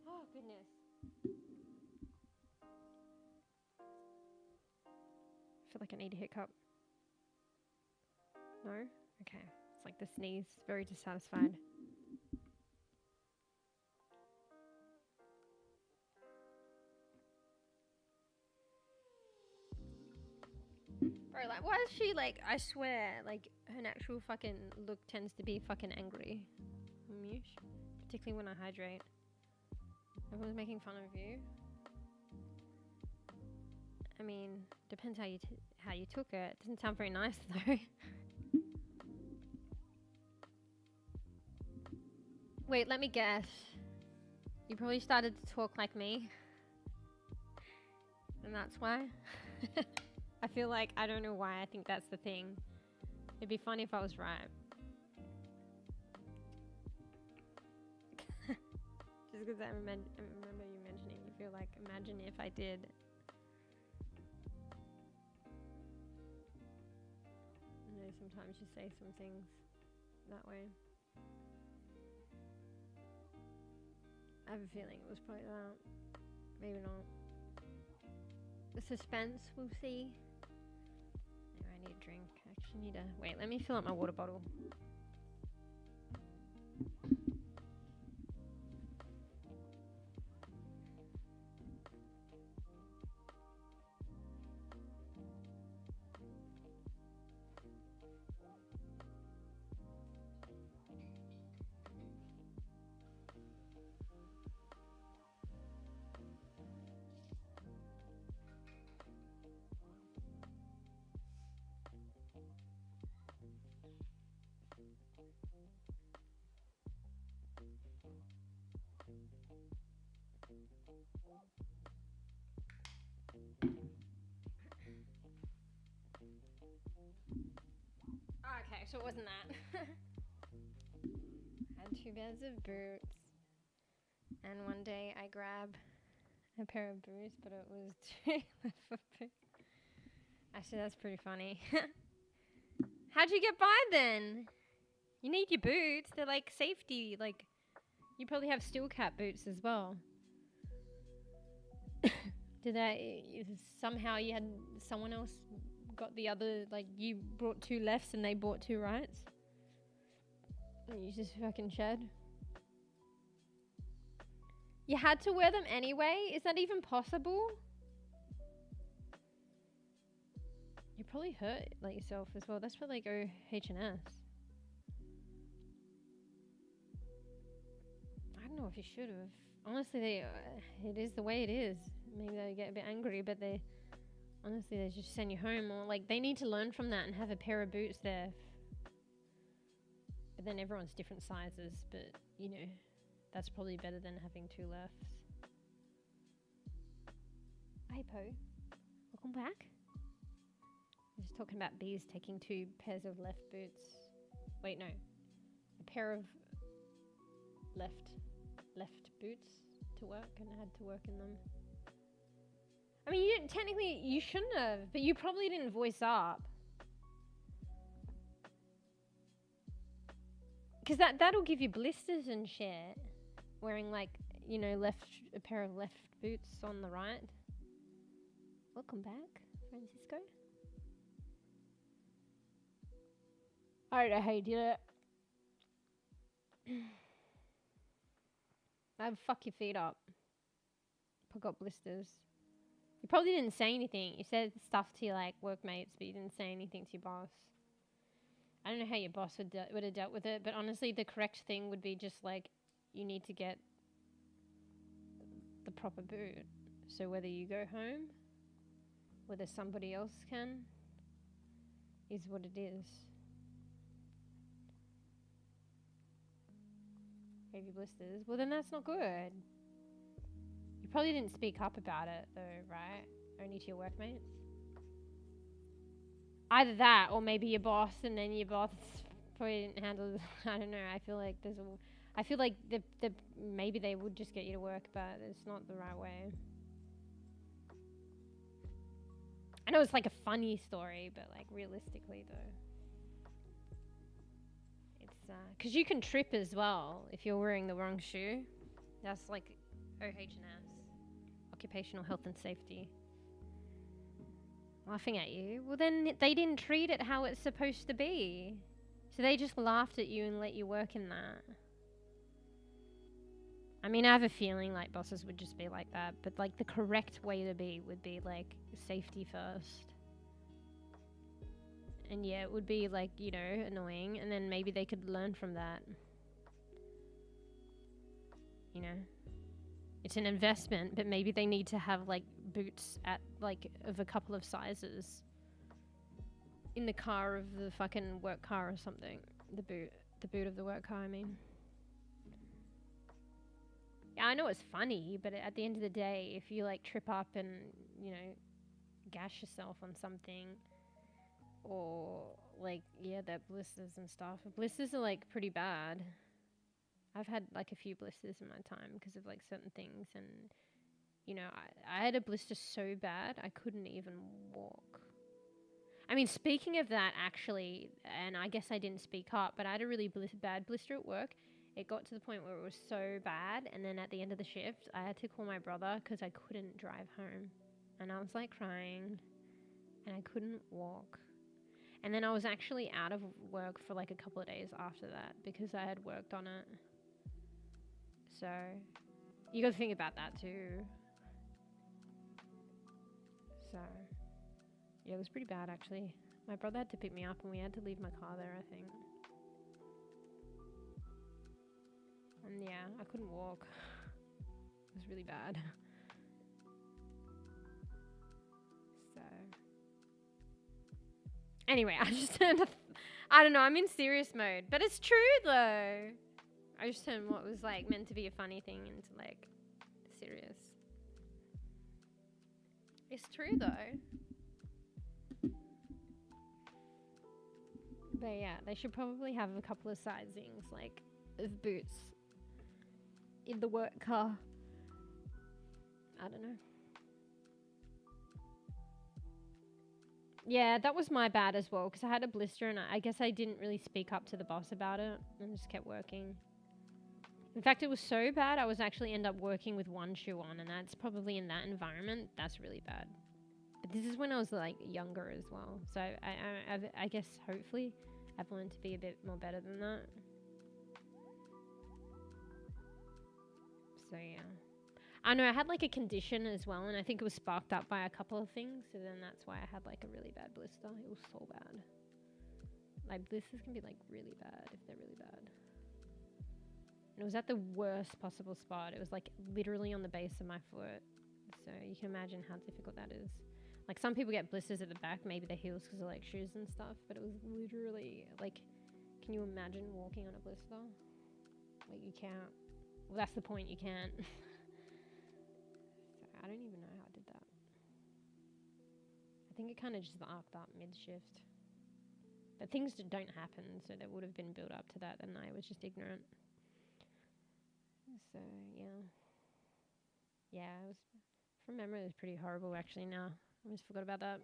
Oh, goodness. I feel like I need a hiccup. No? Okay. It's like the sneeze. Very dissatisfied. Bro, like, why is she, like, I swear, like, her natural fucking look tends to be fucking angry. Particularly when I hydrate. Everyone's making fun of you. I mean, depends how you took it. It doesn't sound very nice, though. Wait, let me guess. You probably started to talk like me. And that's why? I feel like, I don't know why I think that's the thing. It'd be funny if I was right. Just because I remember you mentioning, you feel like, imagine if I did. You know, sometimes you say some things that way. I have a feeling it was probably that. Maybe not. The suspense, we'll see. Anyway, I need a drink. I actually need to... Wait, let me fill up my water bottle. so it wasn't that. I had 2 pairs of boots. And one day I grab a pair of boots, but it was 2 left foot. Actually, that's pretty funny. How'd you get by then? You need your boots. They're like safety. Like, you probably have steel cap boots as well. Did that somehow you had someone else got the other, like you brought 2 lefts and they bought 2 rights? And you just fucking shed? You had to wear them anyway? Is that even possible? You probably hurt like yourself as well. That's for like OH&S. I don't know if you should have. Honestly, it is the way it is. Maybe they get a bit angry, but they just send you home, or like they need to learn from that and have a pair of boots there. But then everyone's different sizes, but you know, that's probably better than having 2 lefts. Hey Po, welcome back. I'm just talking about bees taking 2 pairs of left boots. Wait, no, a pair of left boots to work, and I had to work in them. I mean, technically you shouldn't have, but you probably didn't voice up. Because that'll give you blisters and shit. Wearing like, you know, a pair of left boots on the right. Welcome back, Francisco. I don't know how you did it. I'd fuck your feet up. I got blisters. You probably didn't say anything. You said stuff to your like workmates, but you didn't say anything to your boss. I don't know how your boss would have dealt with it, but honestly, the correct thing would be just like, you need to get the proper boot. So whether you go home, whether somebody else can, is what it is. Baby blisters. Well, then that's not good. You probably didn't speak up about it, though, right? Only to your workmates. Either that, or maybe your boss, and then your boss probably didn't handle it. I don't know. I feel like maybe they would just get you to work, but it's not the right way. I know it's like a funny story, but like realistically, though. Because you can trip as well if you're wearing the wrong shoe. That's like OH&S, occupational health and safety. Laughing at you. Well, then they didn't treat it how it's supposed to be. So they just laughed at you and let you work in that. I mean, I have a feeling like bosses would just be like that, but like the correct way to be would be like safety first. And yeah, it would be like, you know, annoying, and then maybe they could learn from that. You know? It's an investment, but maybe they need to have like boots at like of a couple of sizes in the car of the fucking work car or something. The boot of the work car, I mean. Yeah, I know it's funny, but at the end of the day, if you like trip up and, you know, gash yourself on something, or like, yeah, that blisters and stuff. Blisters are like pretty bad. I've had like a few blisters in my time because of like certain things, and you know, I had a blister so bad I couldn't even walk. I mean, speaking of that, actually, and I guess I didn't speak up, but I had a really bad blister at work. It got to the point where it was so bad, and then at the end of the shift, I had to call my brother because I couldn't drive home, and I was like crying, and I couldn't walk. And then I was actually out of work for like a couple of days after that because I had worked on it. So you got to think about that too. So yeah, it was pretty bad actually. My brother had to pick me up and we had to leave my car there, I think. And yeah, I couldn't walk. It was really bad. So anyway, I just turned off. I don't know, I'm in serious mode. But it's true though. I just turned what was like meant to be a funny thing into like serious. It's true though. But yeah, they should probably have a couple of sizings, like, of boots in the work car. I don't know. Yeah, that was my bad as well, because I had a blister and I guess I didn't really speak up to the boss about it and just kept working. In fact, it was so bad I was actually end up working with one shoe on, and that's probably in that environment, that's really bad. But this is when I was like younger as well, so I guess hopefully I've learned to be a bit more better than that. So yeah. I know I had like a condition as well, and I think it was sparked up by a couple of things, so then that's why I had like a really bad blister. It was so bad. Like blisters can be like really bad if they're really bad. And it was at the worst possible spot. It was like literally on the base of my foot. So you can imagine how difficult that is. Like some people get blisters at the back, maybe their heels because of like shoes and stuff, but it was literally like, can you imagine walking on a blister? Like you can't. Well, that's the point, you can't. I don't even know how I did that. I think it kind of just arced up mid-shift. But things don't happen, so there would have been build up to that, and I was just ignorant. So, yeah. Yeah, it was, from memory, it was pretty horrible, actually, now. I just forgot about that.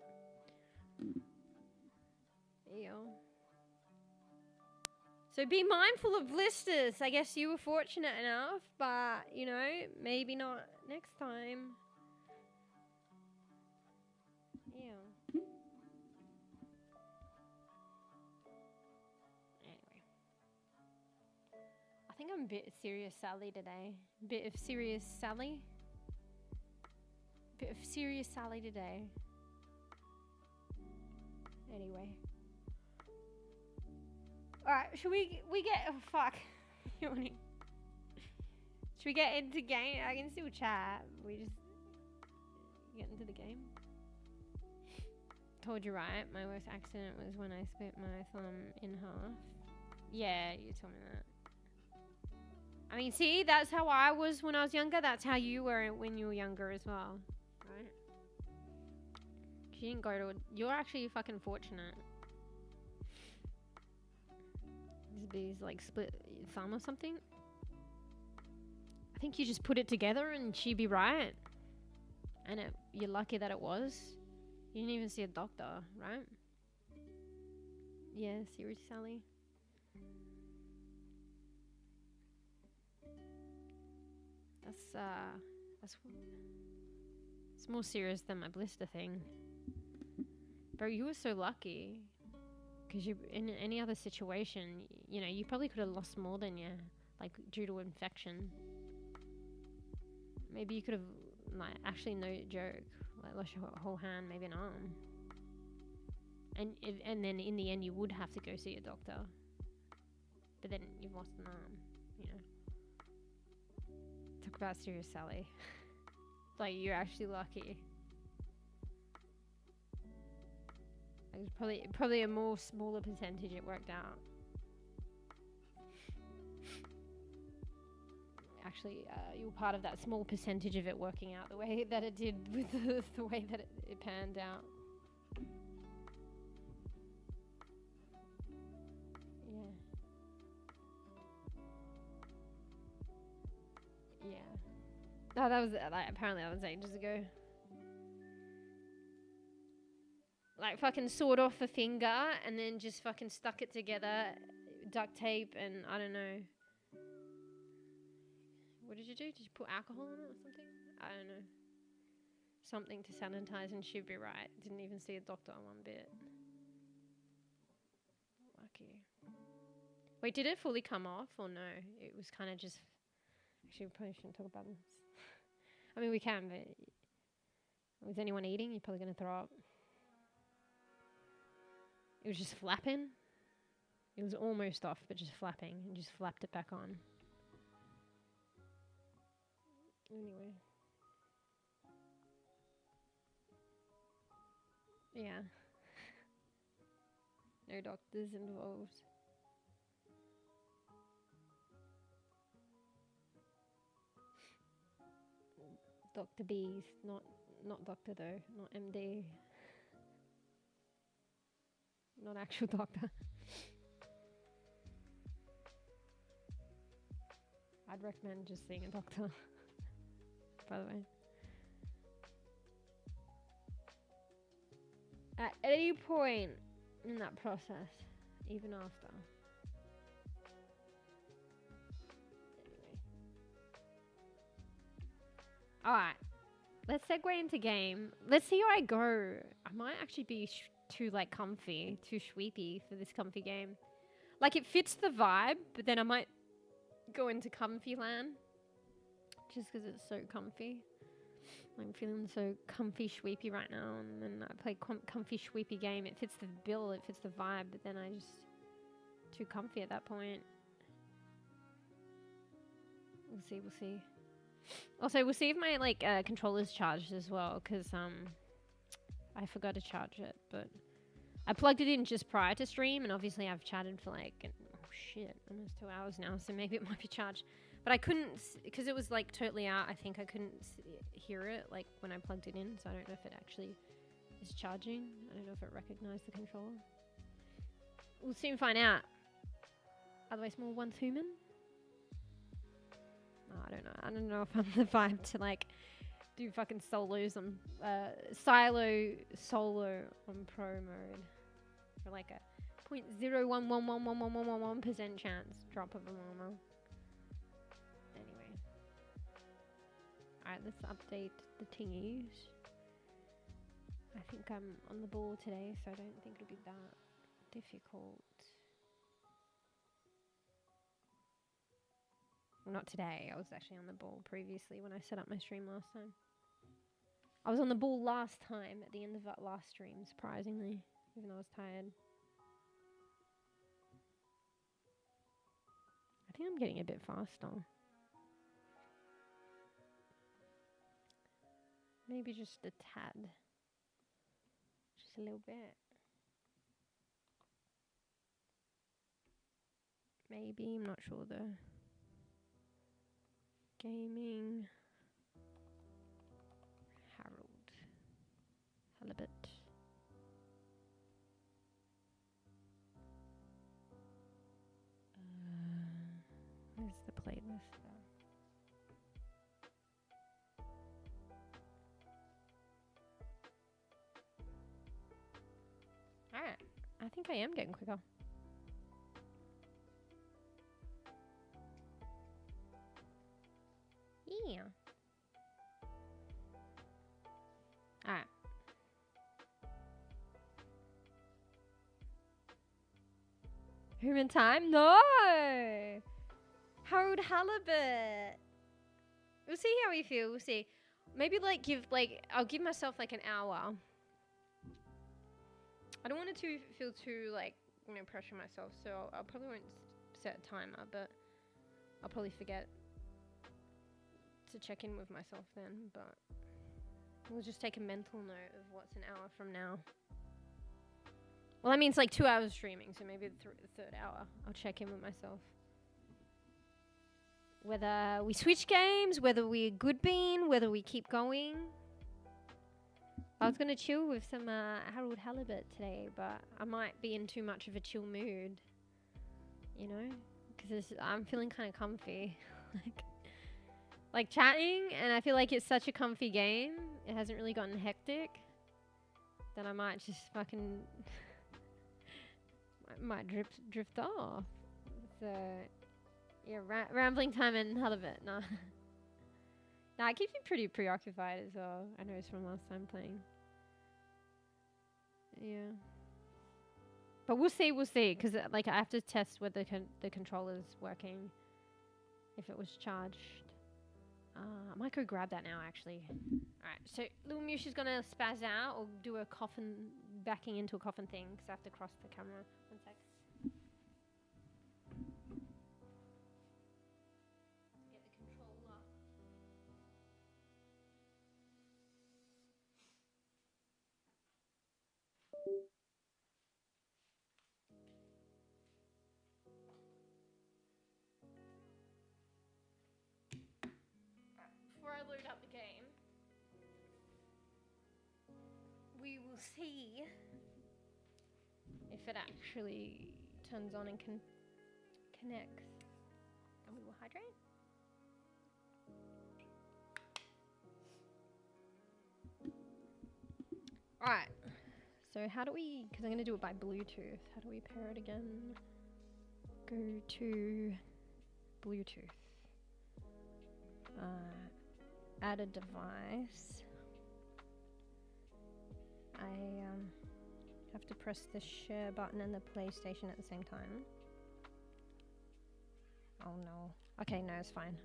Yeah. So be mindful of blisters. I guess you were fortunate enough, but, you know, maybe not next time. Yeah. Anyway. I think I'm a bit serious Sally today. Bit of serious Sally. Bit of serious Sally today. Anyway. Alright, should we get, oh fuck. Should we get into game? I can still chat. We just get into the game. Told you right, my worst accident was when I split my thumb in half. Yeah, you told me that. I mean, see, that's how I was when I was younger. That's how you were when you were younger as well, right? You didn't go to. You're actually fucking fortunate. These like split thumb or something. I think you just put it together and she'd be right. And you're lucky that it was. You didn't even see a doctor, right? Yeah, seriously, Sally. That's it's more serious than my blister thing. Bro, you were so lucky. Because you, in any other situation, you know, you probably could have lost more than you, like, due to infection. Maybe you could have, like, actually, no joke, like, lost your whole hand, maybe an arm. And then in the end, you would have to go see a doctor. But then you've lost an arm, you know. Talk about serious Sally. Like, you're actually lucky. It was probably a more smaller percentage it worked out. Actually, you were part of that small percentage of it working out the way that it did with the way that it panned out. Yeah. Yeah. No, that was like apparently that was ages ago. Like fucking sawed off a finger and then just fucking stuck it together, duct tape, and I don't know. What did you do? Did you put alcohol on it or something? I don't know. Something to sanitize and she'd be right. Didn't even see a doctor one bit. Lucky. Wait, did it fully come off or no? It was kind of just... Actually, we probably shouldn't talk about this. I mean, we can, but... Was anyone eating? You're probably going to throw up. It was just flapping. It was almost off, but just flapping, and just flapped it back on. Anyway. Yeah. No doctors involved. Dr. B's, not doctor though, not MD. not actual doctor. I'd recommend just seeing a doctor, by the way. At any point in that process, even after. Anyway. Alright. Let's segue into game. Let's see how I go. I might actually be too like comfy, too sweepy for this comfy game. Like it fits the vibe, but then I might go into comfy land. Just because it's so comfy. I'm feeling so comfy sweepy right now, and then I play comfy sweepy game. It fits the bill, it fits the vibe, but then I just too comfy at that point. We'll see, we'll see. Also, we'll see if my like controller's charged as well, because I forgot to charge it, but I plugged it in just prior to stream, and obviously I've chatted for like almost 2 hours now, so maybe it might be charged. But I couldn't, because it was like totally out, I think I couldn't hear it like when I plugged it in, so I don't know if it actually is charging. I don't know if it recognized the controller. We'll soon find out. Otherwise, more once human. Oh, I don't know. I don't know if I'm the vibe to like do fucking solos on solo on pro mode for like a 0.0111111% chance drop of a normal. Anyway. Alright, let's update the tingies. I think I'm on the ball today, so I don't think it'll be that difficult. Well, not today. I was actually on the ball previously when I set up my stream last time. I was on the ball last time at the end of that last stream, surprisingly, even though I was tired. I think I'm getting a bit faster. Maybe just a tad. Just a little bit. Maybe, I'm not sure though. Gaming. hAr0ld. hAlibut. Where's the playlist though? Alright. I think I am getting quicker. Yeah. Alright. Human time? No! hAr0ld hAlibut. We'll see how we feel. We'll see. Maybe like I'll give myself like an hour. I don't want it to feel too like, you know, pressure myself. So I'll probably won't set a timer, but I'll probably forget to check in with myself then. But we'll just take a mental note of what's an hour from now. Well, that means like 2 hours streaming, so maybe the third hour I'll check in with myself. Whether we switch games, whether we're good bean, whether we keep going. I was going to chill with some hAr0ld hAlibut today, but I might be in too much of a chill mood. You know? Because I'm feeling kind of comfy. like chatting, and I feel like it's such a comfy game. It hasn't really gotten hectic. Then I might just fucking... might drift off. So... yeah, rambling time and hAlibut. Nah. Nah, it keeps me pretty preoccupied as well. I know it's from last time playing. Yeah. But we'll see, because like I have to test whether the controller's working. If it was charged. I might go grab that now, actually. Alright, so little Mushi's gonna spaz out or do a coffin, backing into a coffin thing, because I have to cross the camera. 1 sec. Before I load up the game, we will see if it actually turns on and connects. And we will hydrate. Alright. So how do we, because I'm going to do it by Bluetooth. How do we pair it again? Go to Bluetooth. Add a device. I have to press the share button and the PlayStation at the same time. Oh no. Okay, no, it's fine.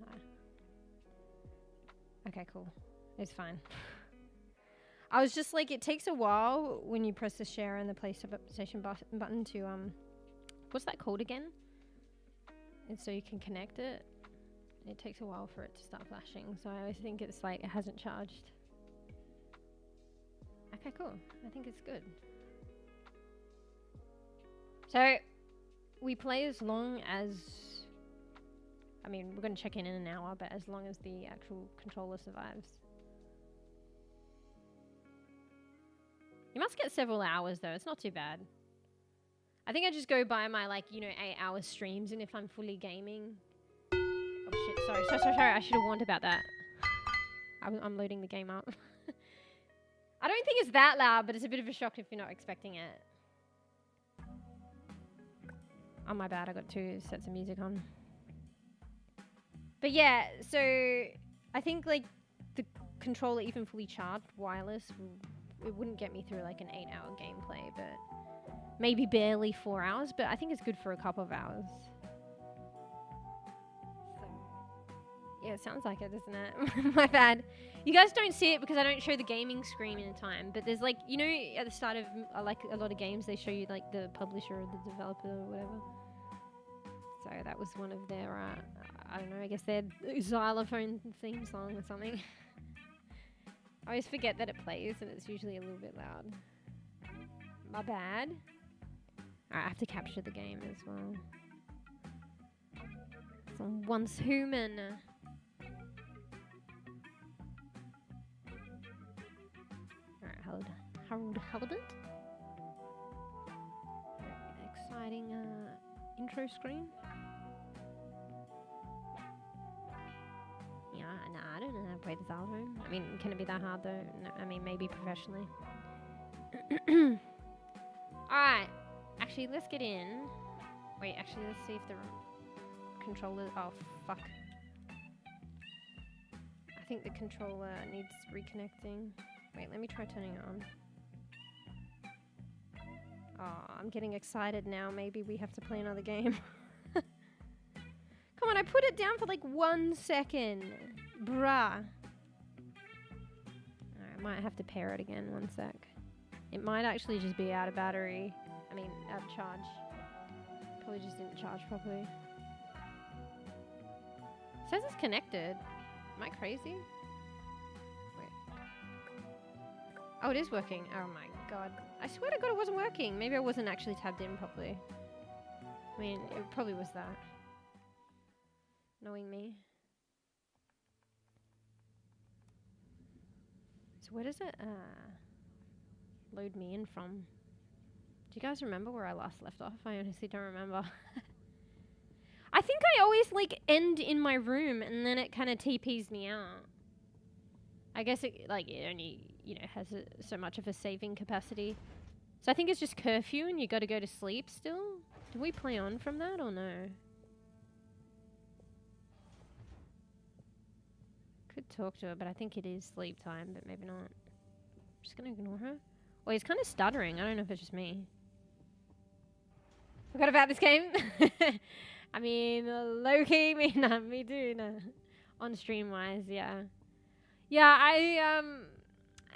Okay, cool. It's fine. I was just like, it takes a while when you press the share and the PlayStation button to, what's that called again? And so you can connect it. It takes a while for it to start flashing, so I always think it's like, it hasn't charged. Okay, cool. I think it's good. So, we play as long as, I mean, we're going to check in an hour, but as long as the actual controller survives. You must get several hours though, it's not too bad. I think I just go by my, like, you know, 8-hour streams, and if I'm fully gaming... Oh shit, sorry, I should have warned about that. I'm loading the game up. I don't think it's that loud, but it's a bit of a shock if you're not expecting it. Oh, my bad, I got 2 sets of music on. But yeah, so I think, like, the controller, even fully charged, wireless, it wouldn't get me through, like, an 8-hour gameplay, but maybe barely 4 hours, but I think it's good for a couple of hours. Yeah, it sounds like it, doesn't it? My bad. You guys don't see it because I don't show the gaming screen in time, but there's, like, you know, at the start of, like, a lot of games, they show you, like, the publisher or the developer or whatever. So that was one of their, I don't know, I guess their xylophone theme song or something. I always forget that it plays, and it's usually a little bit loud. My bad. Alright, I have to capture the game as well. So once human. Alright, hAlibut. Exciting intro screen. Yeah, nah, I don't know how to play the xylophone. I mean, can it be that hard though? No, I mean, maybe professionally. Alright. Actually, let's get in. Wait, actually, let's see if the controller... Oh, fuck. I think the controller needs reconnecting. Wait, let me try turning it on. Oh, I'm getting excited now. Maybe we have to play another game. Come on, I put it down for like 1 second. Bruh. Alright, I might have to pair it again. 1 sec. It might actually just be out of battery. I mean, out of charge. Probably just didn't charge properly. It says it's connected. Am I crazy? Wait. Oh, it is working. Oh my god. I swear to god it wasn't working. Maybe I wasn't actually tabbed in properly. I mean, it probably was that. Knowing me. So where does it load me in from? Do you guys remember where I last left off? I honestly don't remember. I think I always like end in my room and then it kind of TPs me out. I guess it only, you know, has so much of a saving capacity. So I think it's just curfew and you got to go to sleep still. Do we play on from that or no? Could talk to her, but I think it is sleep time, but maybe not. I'm just going to ignore her. Well, he's kind of stuttering. I don't know if it's just me. Forgot about this game. I mean, low-key, me too. No. On stream-wise, yeah. Yeah, I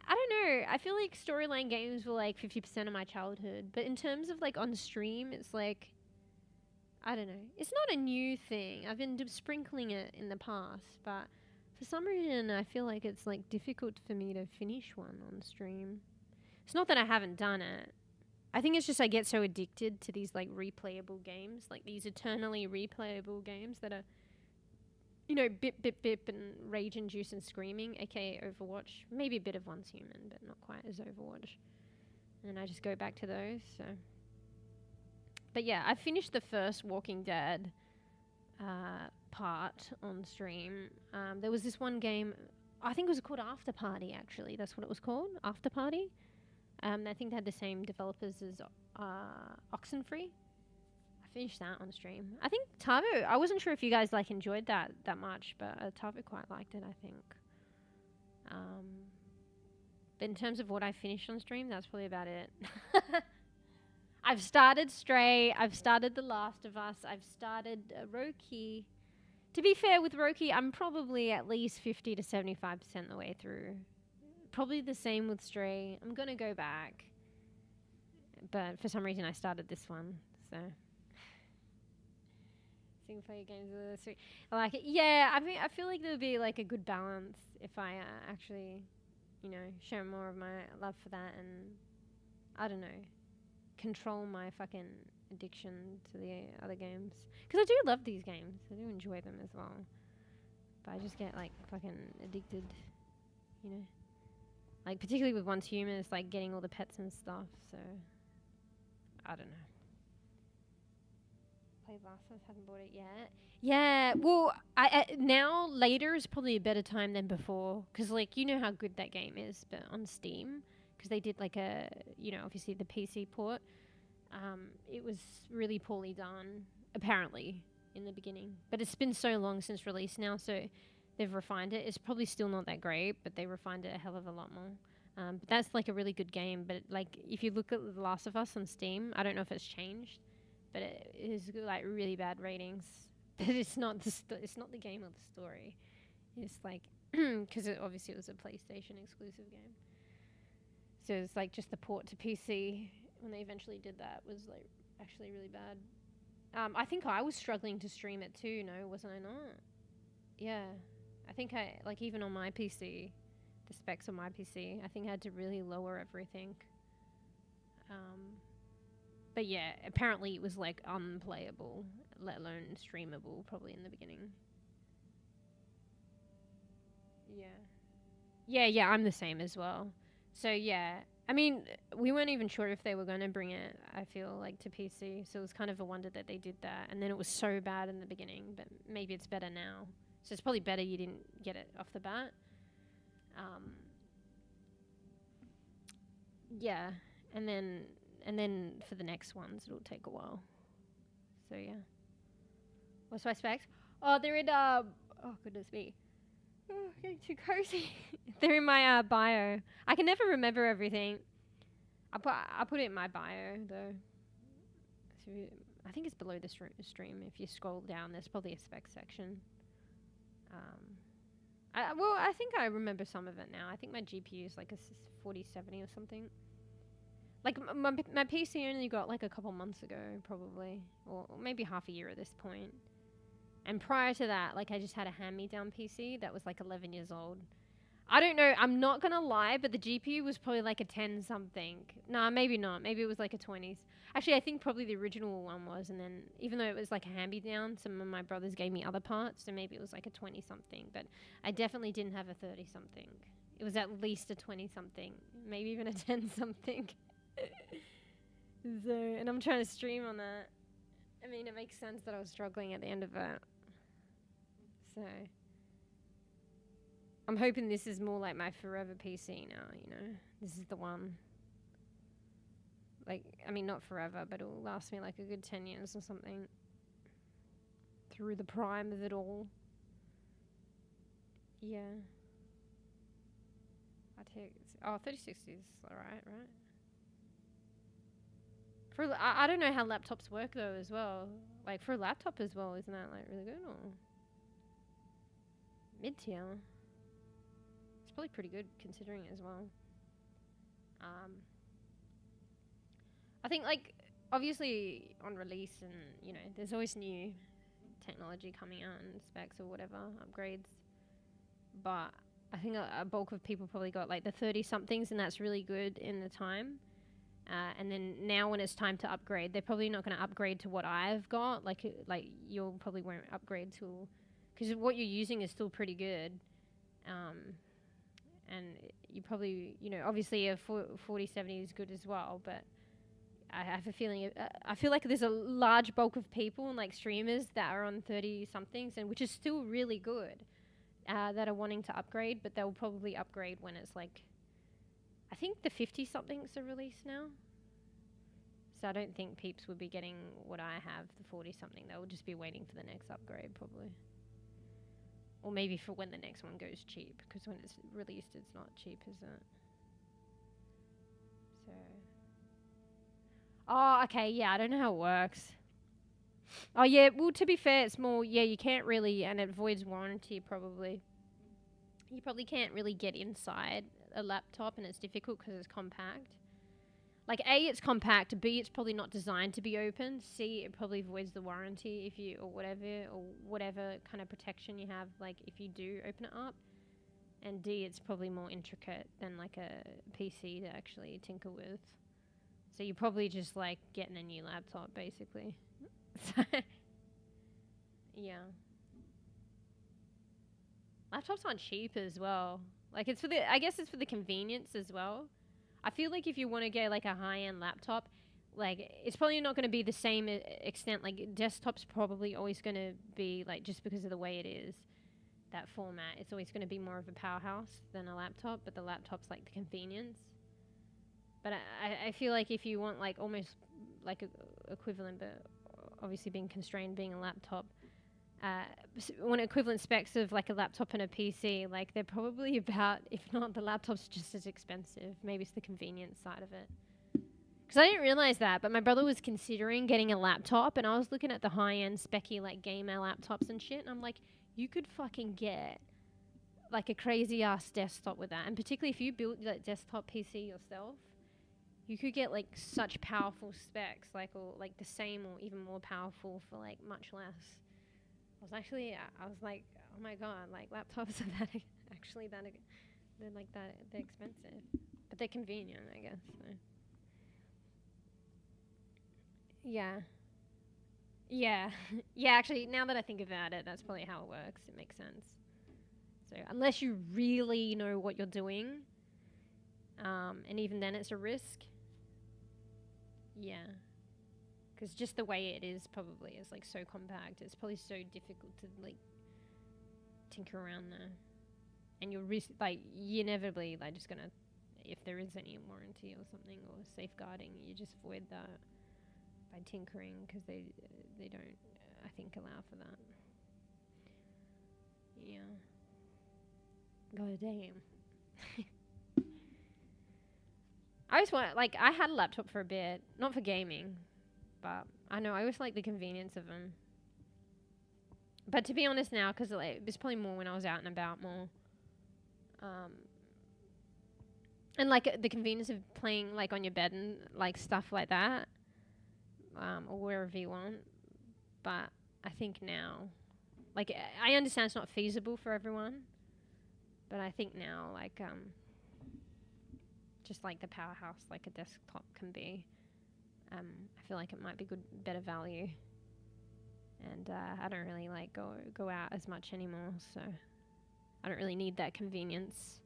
don't know. I feel like storyline games were like 50% of my childhood. But in terms of like on stream, it's like, I don't know. It's not a new thing. I've been sprinkling it in the past, but for some reason I feel like it's like difficult for me to finish one on stream. It's not that I haven't done it. I think it's just I get so addicted to these like replayable games, like these eternally replayable games that are, you know, bip, bip, bip and rage induce and screaming, aka Overwatch. Maybe a bit of Once Human, but not quite as Overwatch. And I just go back to those, so. But yeah, I finished the first Walking Dead part on stream. There was this one game, I think it was called After Party, actually. That's what it was called, After Party. I think they had the same developers as Oxenfree. I finished that on stream. I think Tavo, I wasn't sure if you guys like enjoyed that much, but Tavo quite liked it, I think. But in terms of what I finished on stream, that's probably about it. I've started Stray, I've started The Last of Us, I've started Roki. To be fair with Roki, I'm probably at least 50 to 75% the way through. Probably the same with Stray. I'm going to go back. But for some reason I started this one, so. Single player games are sweet. I like it. Yeah, I feel like there would be like a good balance if I actually, you know, show more of my love for that and, I don't know, control my fucking addiction to the other games. Because I do love these games. I do enjoy them as well. But I just get like fucking addicted, you know. Like particularly with Once Human, it's like getting all the pets and stuff, so I don't know. Played Last of Us, haven't bought it yet. Yeah, well, now later is probably a better time than before. Because like, you know how good that game is, but on Steam. Because they did like a, you know, obviously the PC port. It was really poorly done, apparently, in the beginning. But it's been so long since release now, so they've refined it. It's probably still not that great, but they refined it a hell of a lot more. But that's like a really good game. But like, if you look at The Last of Us on Steam, I don't know if it's changed, but it is like really bad ratings. But it's not it's not the game or the story. It's like because obviously it was a PlayStation exclusive game. So it's like just the port to PC when they eventually did that was like actually really bad. I think I was struggling to stream it too, no, wasn't I not? Yeah. I think I, like even on my PC, the specs on my PC, I think I had to really lower everything. But yeah, apparently it was like unplayable, let alone streamable probably in the beginning. Yeah, I'm the same as well. So yeah, I mean, we weren't even sure if they were going to bring it, I feel like, to PC. So it was kind of a wonder that they did that. And then it was so bad in the beginning, but maybe it's better now. So it's probably better you didn't get it off the bat. Yeah, and then for the next ones, it'll take a while. So yeah. What's my specs? Oh, they're in, oh goodness me. Oh, getting too cozy. They're in my bio. I can never remember everything. I put it in my bio though. So I think it's below the stream. If you scroll down, there's probably a spec section. I think I remember some of it now. I think my GPU is like a 4070 or something. Like my PC only got like a couple months ago, probably, or maybe half a year at this point. And prior to that, like I just had a hand-me-down PC that was like 11 years old. I don't know. I'm not gonna lie, but the GPU was probably like a 10 something. Nah, maybe not. Maybe it was like a 20s. Actually, I think probably the original one was, and then even though it was like a hand-me-down, some of my brothers gave me other parts, so maybe it was like a 20 something. But I definitely didn't have a 30 something. It was at least a 20 something, maybe even a 10 something. So, and I'm trying to stream on that. I mean, it makes sense that I was struggling at the end of it. So, I'm hoping this is more like my forever PC now, you know. This is the one. Like, I mean, not forever, but it'll last me like a good 10 years or something. Through the prime of it all. Yeah. 3060 is alright, right? I don't know how laptops work though as well. Like for a laptop as well, isn't that like really good or mid-tier? It's probably pretty good considering it as well. I think like obviously on release and you know there's always new technology coming out and specs or whatever upgrades, but I think a bulk of people probably got like the 30 somethings and that's really good in the time. And then now when it's time to upgrade, they're probably not going to upgrade to what I've got. Like you'll probably won't upgrade to, because what you're using is still pretty good. And you probably, you know, obviously a 4070 is good as well, but I have a feeling, I feel like there's a large bulk of people and like streamers that are on 30 somethings, and which is still really good, that are wanting to upgrade, but they'll probably upgrade when it's like, I think the 50 somethings are released now. So I don't think peeps would be getting what I have, the 40 something. They'll just be waiting for the next upgrade probably. Or maybe for when the next one goes cheap, because when it's released it's not cheap, is it? So. Oh, okay, yeah, I don't know how it works. Oh, yeah, well, to be fair, it's more, yeah, you can't really, and it voids warranty probably. You probably can't really get inside a laptop, and it's difficult because it's compact. Like, A, it's compact, B, it's probably not designed to be opened, C, it probably voids the warranty if you, or whatever kind of protection you have, like, if you do open it up. And D, it's probably more intricate than, like, a PC to actually tinker with. So you're probably just, like, getting a new laptop, basically. So, yeah. Laptops aren't cheap as well. Like, it's for the, I guess it's for the convenience as well. I feel like if you want to get, like, a high-end laptop, like, it's probably not going to be the same extent. Like, desktop's probably always going to be, like, just because of the way it is, that format, it's always going to be more of a powerhouse than a laptop, but the laptop's, like, the convenience. But I feel like if you want, like, almost, like, equivalent, but obviously being constrained being a laptop, when equivalent specs of like a laptop and a PC, like they're probably about, if not, the laptop's just as expensive. Maybe it's the convenience side of it. Because I didn't realize that, but my brother was considering getting a laptop, and I was looking at the high-end specky like gamer laptops and shit, and I'm like, you could fucking get like a crazy ass desktop with that, and particularly if you build that desktop PC yourself, you could get like such powerful specs, like, or like the same or even more powerful for like much less. I was like, oh my god, like laptops are that actually that they're like that, they're expensive, but they're convenient, I guess. So. Yeah. Yeah. Yeah, actually, now that I think about it, that's probably how it works. It makes sense. So unless you really know what you're doing, and even then it's a risk. Yeah. Because just the way it is probably is like so compact, it's probably so difficult to like tinker around there. And you're like, you inevitably like just gonna, if there is any warranty or something or safeguarding, you just avoid that by tinkering, because they don't, I think, allow for that. Yeah. God damn. I always want, like, I had a laptop for a bit, not for gaming, but I know I always like the convenience of them. But to be honest now, because like, it's probably more when I was out and about more. And like the convenience of playing like on your bed and like stuff like that, or wherever you want. But I think now, like, I understand it's not feasible for everyone, but I think now, like, just like the powerhouse like a desktop can be, I feel like it might be better value. And I don't really like go out as much anymore, so I don't really need that convenience.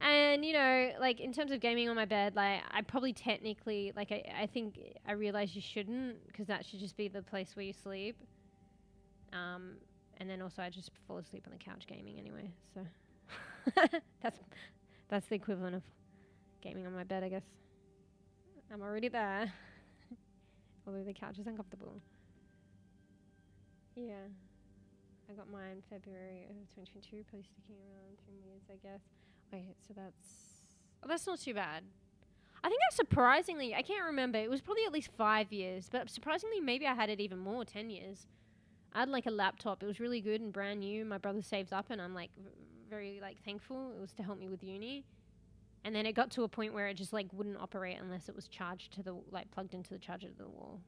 And, you know, like, in terms of gaming on my bed, like, I probably technically, like, I think I realize you shouldn't, because that should just be the place where you sleep. And then also I just fall asleep on the couch gaming anyway, so that's the equivalent of gaming on my bed, I guess. I'm already there. Although the couch is uncomfortable. Yeah. I got mine February of 2022, probably sticking around 3 years, I guess. Wait, so that's not too bad. I think that's surprisingly, I can't remember, it was probably at least 5 years, but surprisingly maybe I had it even more, 10 years. I had like a laptop, it was really good and brand new, my brother saved up, and I'm like very like thankful. It was to help me with uni. And then it got to a point where it just like wouldn't operate unless it was charged to the, like, plugged into the charger to the wall.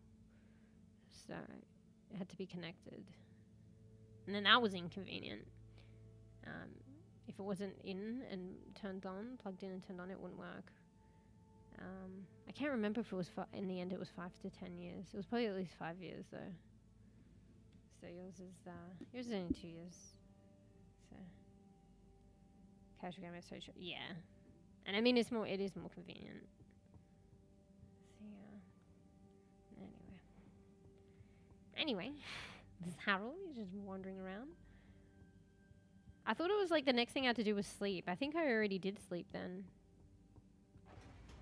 So it had to be connected. And then that was inconvenient. If it wasn't in and turned on, plugged in and turned on, it wouldn't work. I can't remember if it was, in the end it was 5 to 10 years. It was probably at least 5 years though. So yours is only 2 years. So casual gamer, social, yeah. And I mean, it is more convenient. So yeah. Anyway, this is hAr0ld. He's just wandering around. I thought it was like the next thing I had to do was sleep. I think I already did sleep then.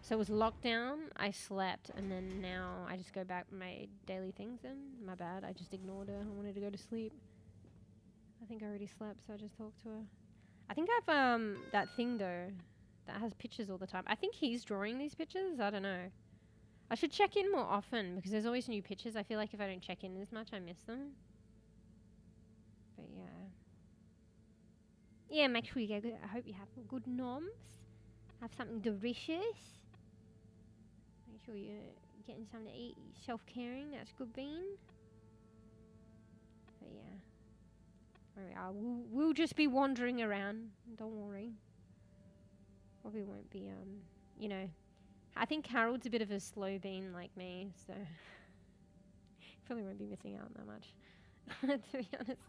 So it was lockdown, I slept, and then now I just go back my daily things then. My bad, I just ignored her. I wanted to go to sleep. I think I already slept, so I just talked to her. I think I've, that thing though, that has pictures all the time. I think he's drawing these pictures, I don't know. I should check in more often, because there's always new pictures. I feel like if I don't check in as much, I miss them. But yeah. Yeah, make sure you get good. I hope you have good noms. Have something delicious. Make sure you're getting something to eat. Self-caring, that's good bean. But yeah. There we are. We'll just be wandering around. Don't worry. Probably won't be, you know. I think hAr0ld's a bit of a slow bean like me, so probably won't be missing out that much, to be honest.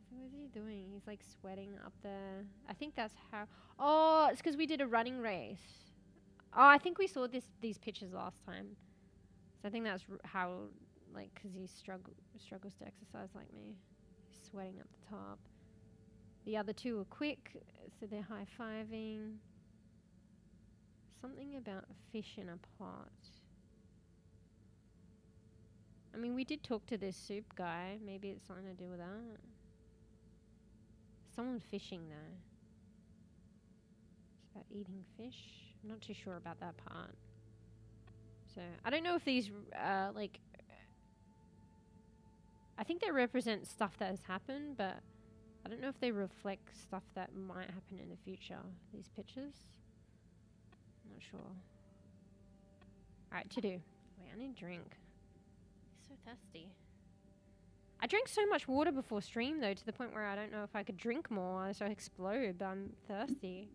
So what is he doing? He's like sweating up there. I think that's how. Oh, it's because we did a running race. Oh, I think we saw these pictures last time. So I think that's how, like, because he struggles to exercise like me. He's sweating up the top. The other two are quick, so they're high-fiving. Something about a fish in a pot. I mean, we did talk to this soup guy. Maybe it's something to do with that. Someone fishing though. It's about eating fish. I'm not too sure about that part. So I don't know if these like. I think they represent stuff that has happened, but I don't know if they reflect stuff that might happen in the future. These pictures. Not sure. Alright, to do. Wait, I need a drink. I'm so thirsty. I drank so much water before stream though, to the point where I don't know if I could drink more, so I explode, but I'm thirsty.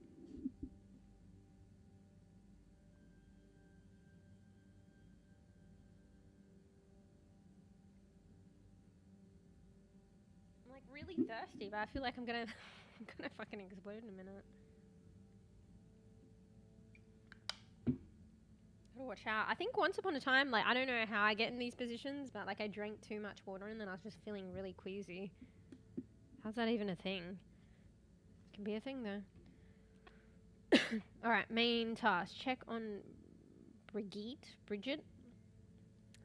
I'm like really thirsty, but I feel like I'm gonna fucking explode in a minute. Gotta watch out. I think once upon a time, like, I don't know how I get in these positions, but like I drank too much water and then I was just feeling really queasy. How's that even a thing? Can be a thing though. Alright, main task. Check on Bridget.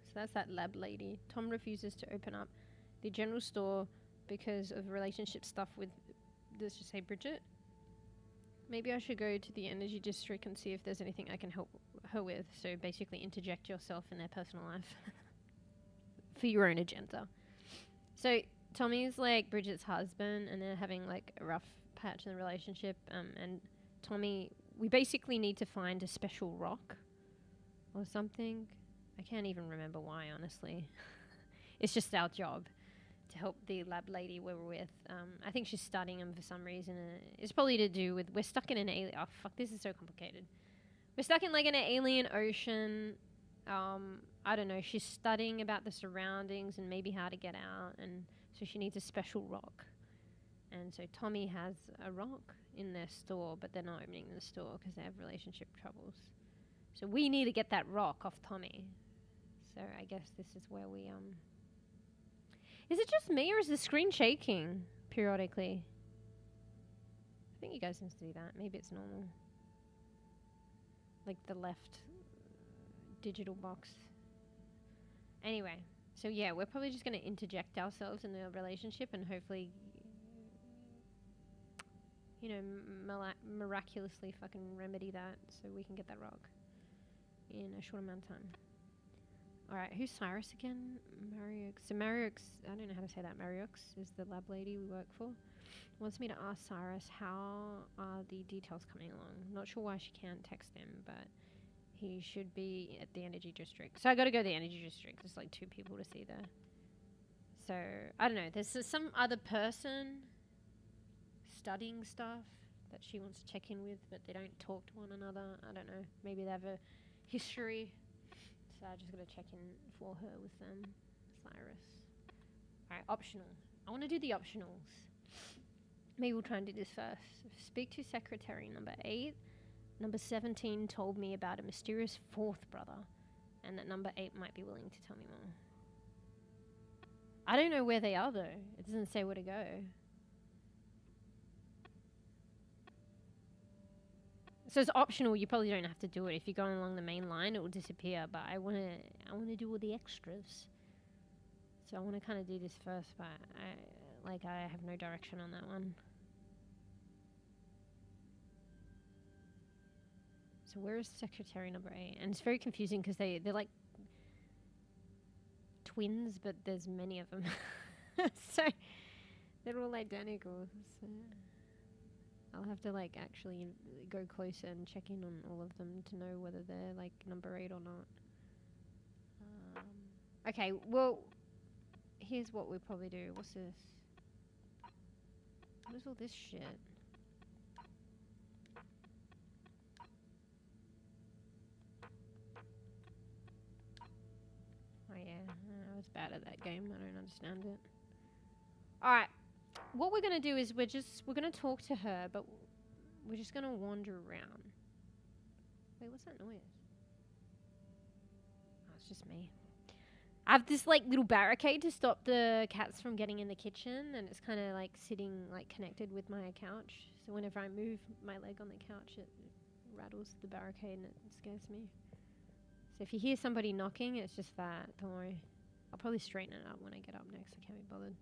So that's that lab lady. Tom refuses to open up the general store because of relationship stuff with, let's just say, Bridget. Maybe I should go to the energy district and see if there's anything I can help her with. So basically interject yourself in their personal life for your own agenda. So Tommy's like Bridget's husband and they're having like a rough patch in the relationship. And Tommy, we basically need to find a special rock or something. I can't even remember why, honestly. It's just our job to help the lab lady we're with. I think she's studying him for some reason. It's probably to do with, we're stuck in an alien, oh fuck, this is so complicated. We're stuck in like an alien ocean. I don't know, she's studying about the surroundings and maybe how to get out, and so she needs a special rock. And so Tommy has a rock in their store, but they're not opening the store because they have relationship troubles. So we need to get that rock off Tommy. So I guess this is where we, is it just me or is the screen shaking periodically? I think you guys can see that. Maybe it's normal. Like the left digital box. Anyway, so yeah, we're probably just going to interject ourselves in the relationship and hopefully, you know, miraculously fucking remedy that so we can get that rock in a short amount of time. Alright, who's Cyrus again? Mariox. So Mariox, I don't know how to say that. Mariox is the lab lady we work for. Wants me to ask Cyrus how are the details coming along. Not sure why she can't text him, but he should be at the energy district. So I gotta go to the energy district. There's like 2 people to see there. So, I don't know. There's some other person studying stuff that she wants to check in with, but they don't talk to one another. I don't know. Maybe they have a history. So I just gotta check in for her with them. Cyrus. Alright, optional. I want to do the optionals. Maybe we'll try and do this first. Speak to secretary number 8. Number 17 told me about a mysterious 4th brother. And that number 8 might be willing to tell me more. I don't know where they are, though. It doesn't say where to go. So it's optional. You probably don't have to do it. If you're going along the main line, it will disappear. But I wanna do all the extras. So I want to kind of do this first, but I have no direction on that one. So where is secretary number 8? And it's very confusing because they're like twins, but there's many of them. So they're all identical. So I'll have to like actually go closer and check in on all of them to know whether they're like number 8 or not. Okay, well, here's what we'll probably do. What's this? What is all this shit? Oh yeah, I was bad at that game. I don't understand it. Alright, what we're going to do is we're going to talk to her, but we're just going to wander around. Wait, what's that noise? Oh, it's just me. I have this like little barricade to stop the cats from getting in the kitchen, and it's kind of like sitting like connected with my couch. So whenever I move my leg on the couch, it rattles the barricade and it scares me. So if you hear somebody knocking, it's just that. Don't worry. I'll probably straighten it up when I get up next. I can't be bothered.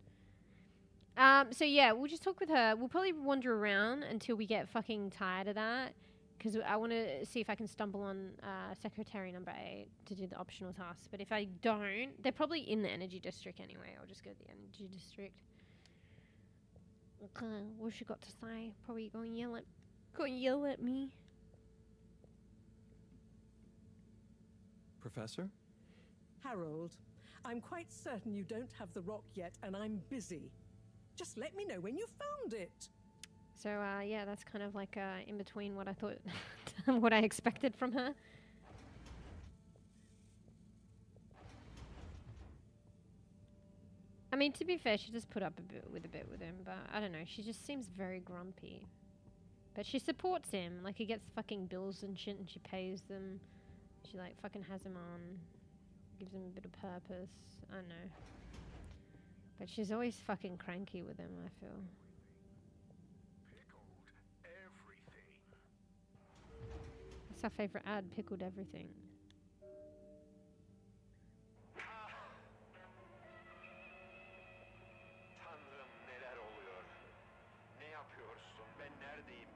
So yeah, we'll just talk with her. We'll probably wander around until we get fucking tired of that. Because I want to see if I can stumble on secretary number 8 to do the optional tasks. But if I don't, they're probably in the energy district anyway. I'll just go to the energy district. Okay, what's she got to say? Probably gonna yell at me. Professor? hAlibut, I'm quite certain you don't have the rock yet, and I'm busy. Just let me know when you found it. So, yeah, that's kind of like in between what I thought, what I expected from her. I mean, to be fair, she just put up a bit with him, but I don't know. She just seems very grumpy. But she supports him. Like, he gets fucking bills and shit, and she pays them. She, like, fucking has him on. Gives him a bit of purpose. I don't know. But she's always fucking cranky with him, I feel. Our favorite ad, pickled everything.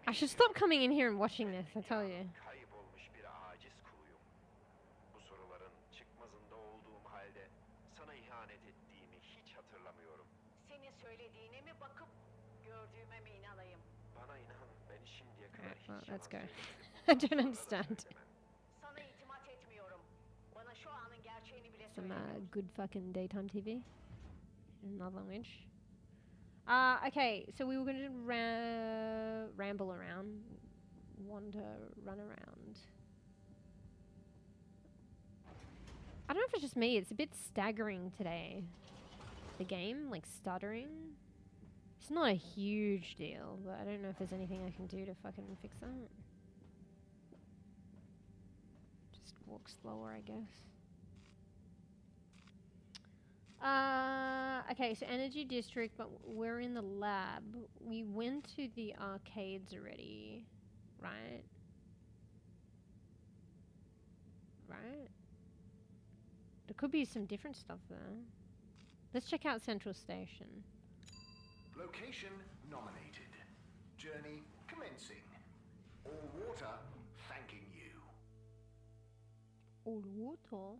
I should stop coming in here and watching this, I tell you. Right, well, let's go. I don't understand. Some good fucking daytime TV in another language. Okay, so we were going to ramble around, run around. I don't know if it's just me. It's a bit staggering today. The game, like stuttering. It's not a huge deal, but I don't know if there's anything I can do to fucking fix that. Just walk slower, I guess. Okay, so energy district, but we're in the lab. We went to the arcades already, right? Right? There could be some different stuff there. Let's check out Central Station. Location nominated. Journey commencing. All water thanking you. All water?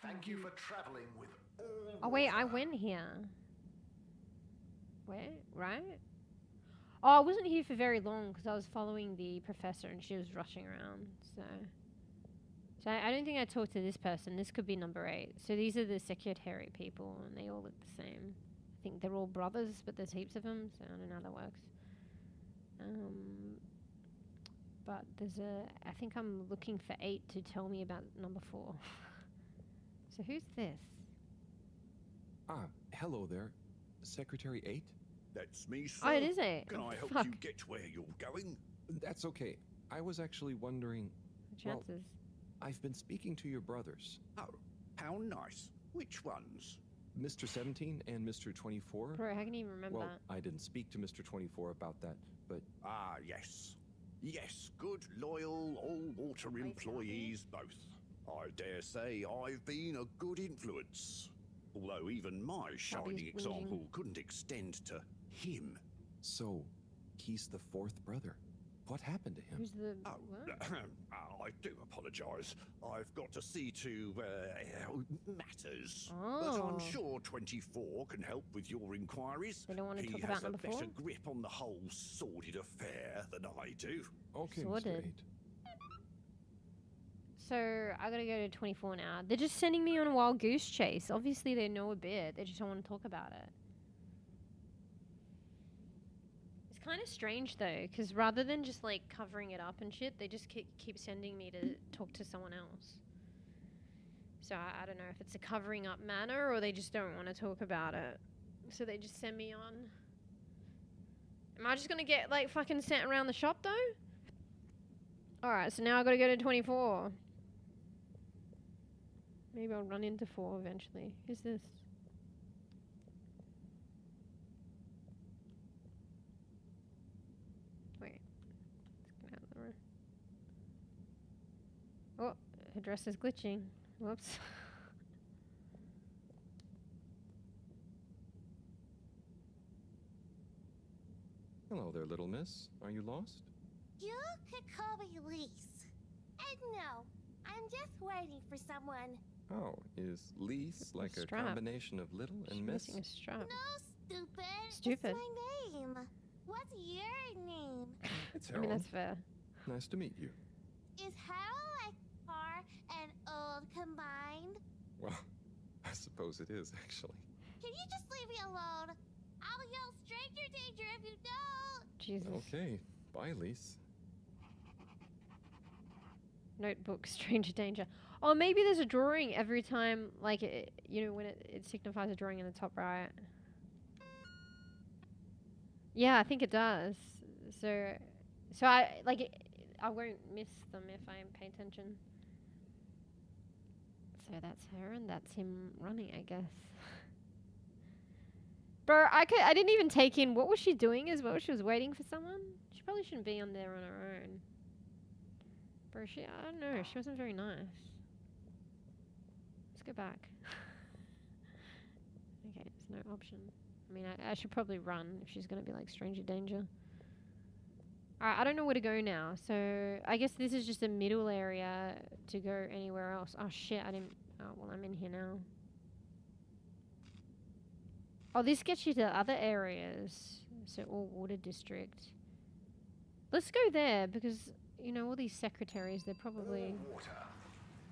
Thank you for traveling with all Oh wait, I water. went here. Wait, right? Oh, I wasn't here for very long because I was following the professor and she was rushing around. So I don't think I talked to this person. This could be number 8. So these are the secretary people and they all look the same. I think they're all brothers, but there's heaps of them, so I don't know how that works. But there's I think I'm looking for 8 to tell me about number 4. So who's this? Ah, hello there. Secretary 8? That's me, sir. Oh, it is 8. Can I help Fuck. you get where you're going? That's okay. I was actually wondering... Well, Chances. I've been speaking to your brothers. Oh, how nice. Which ones? Mr. 17 and Mr. 24. Bro, how can you remember Well, that? I didn't speak to Mr. 24 about that, but Ah, yes. Yes, good, loyal, all-water employees both. I dare say I've been a good influence. Although even my shining whinging. example couldn't extend to him. so he's the fourth brother. What happened to him? Who's the Oh, what? I do apologise. I've got to see to matters. But Oh. I'm sure 24 can help with your inquiries. They don't want to He talk has about a number better 4? grip on the whole sordid affair than I do. Okay, Mr. Sorted. 8. So I gotta go to 24 now. They're just sending me on a wild goose chase. Obviously they know a bit. They just don't want to talk about it. It's kind of strange though, because rather than just like covering it up and shit, they just keep sending me to talk to someone else. So I don't know if it's a covering up manner or they just don't want to talk about it. So they just send me on. Am I just gonna get like fucking sent around the shop though? Alright, so now I gotta go to 24. Maybe I'll run into 4 eventually. Who's this? Wait. Let's get out of the room. Oh, her dress is glitching. Whoops. Hello there, little miss. Are you lost? You could call me Lise. And no, I'm just waiting for someone. Oh, is Lise like a Strap. combination of little She's and miss? missing a strap. No, stupid. Stupid. It's my name. What's your name? It's I mean, Harold. that's fair. Nice to meet you. Is hArrold like hAr and old combined? Well, I suppose it is, actually. Can you just leave me alone? I'll yell stranger danger if you don't. Jesus. Okay. Bye, Lise. Notebook, stranger danger. Oh, maybe there's a drawing every time, like, you know, when it signifies a drawing in the top right. Yeah, I think it does. So I, like, I won't miss them if I pay attention. So that's her and that's him running, I guess. Bro, I didn't even take in, what was she doing as well? She was waiting for someone? She probably shouldn't be on there on her own. Bro, I don't know, she wasn't very nice. Let's go back. Okay, there's no option. I mean, I should probably run if she's going to be like stranger danger. Alright, I don't know where to go now. So, I guess this is just a middle area to go anywhere else. Oh shit, I didn't... Oh, well, I'm in here now. Oh, this gets you to other areas. So, all water district. Let's go there because, you know, all these secretaries, they're probably... All water.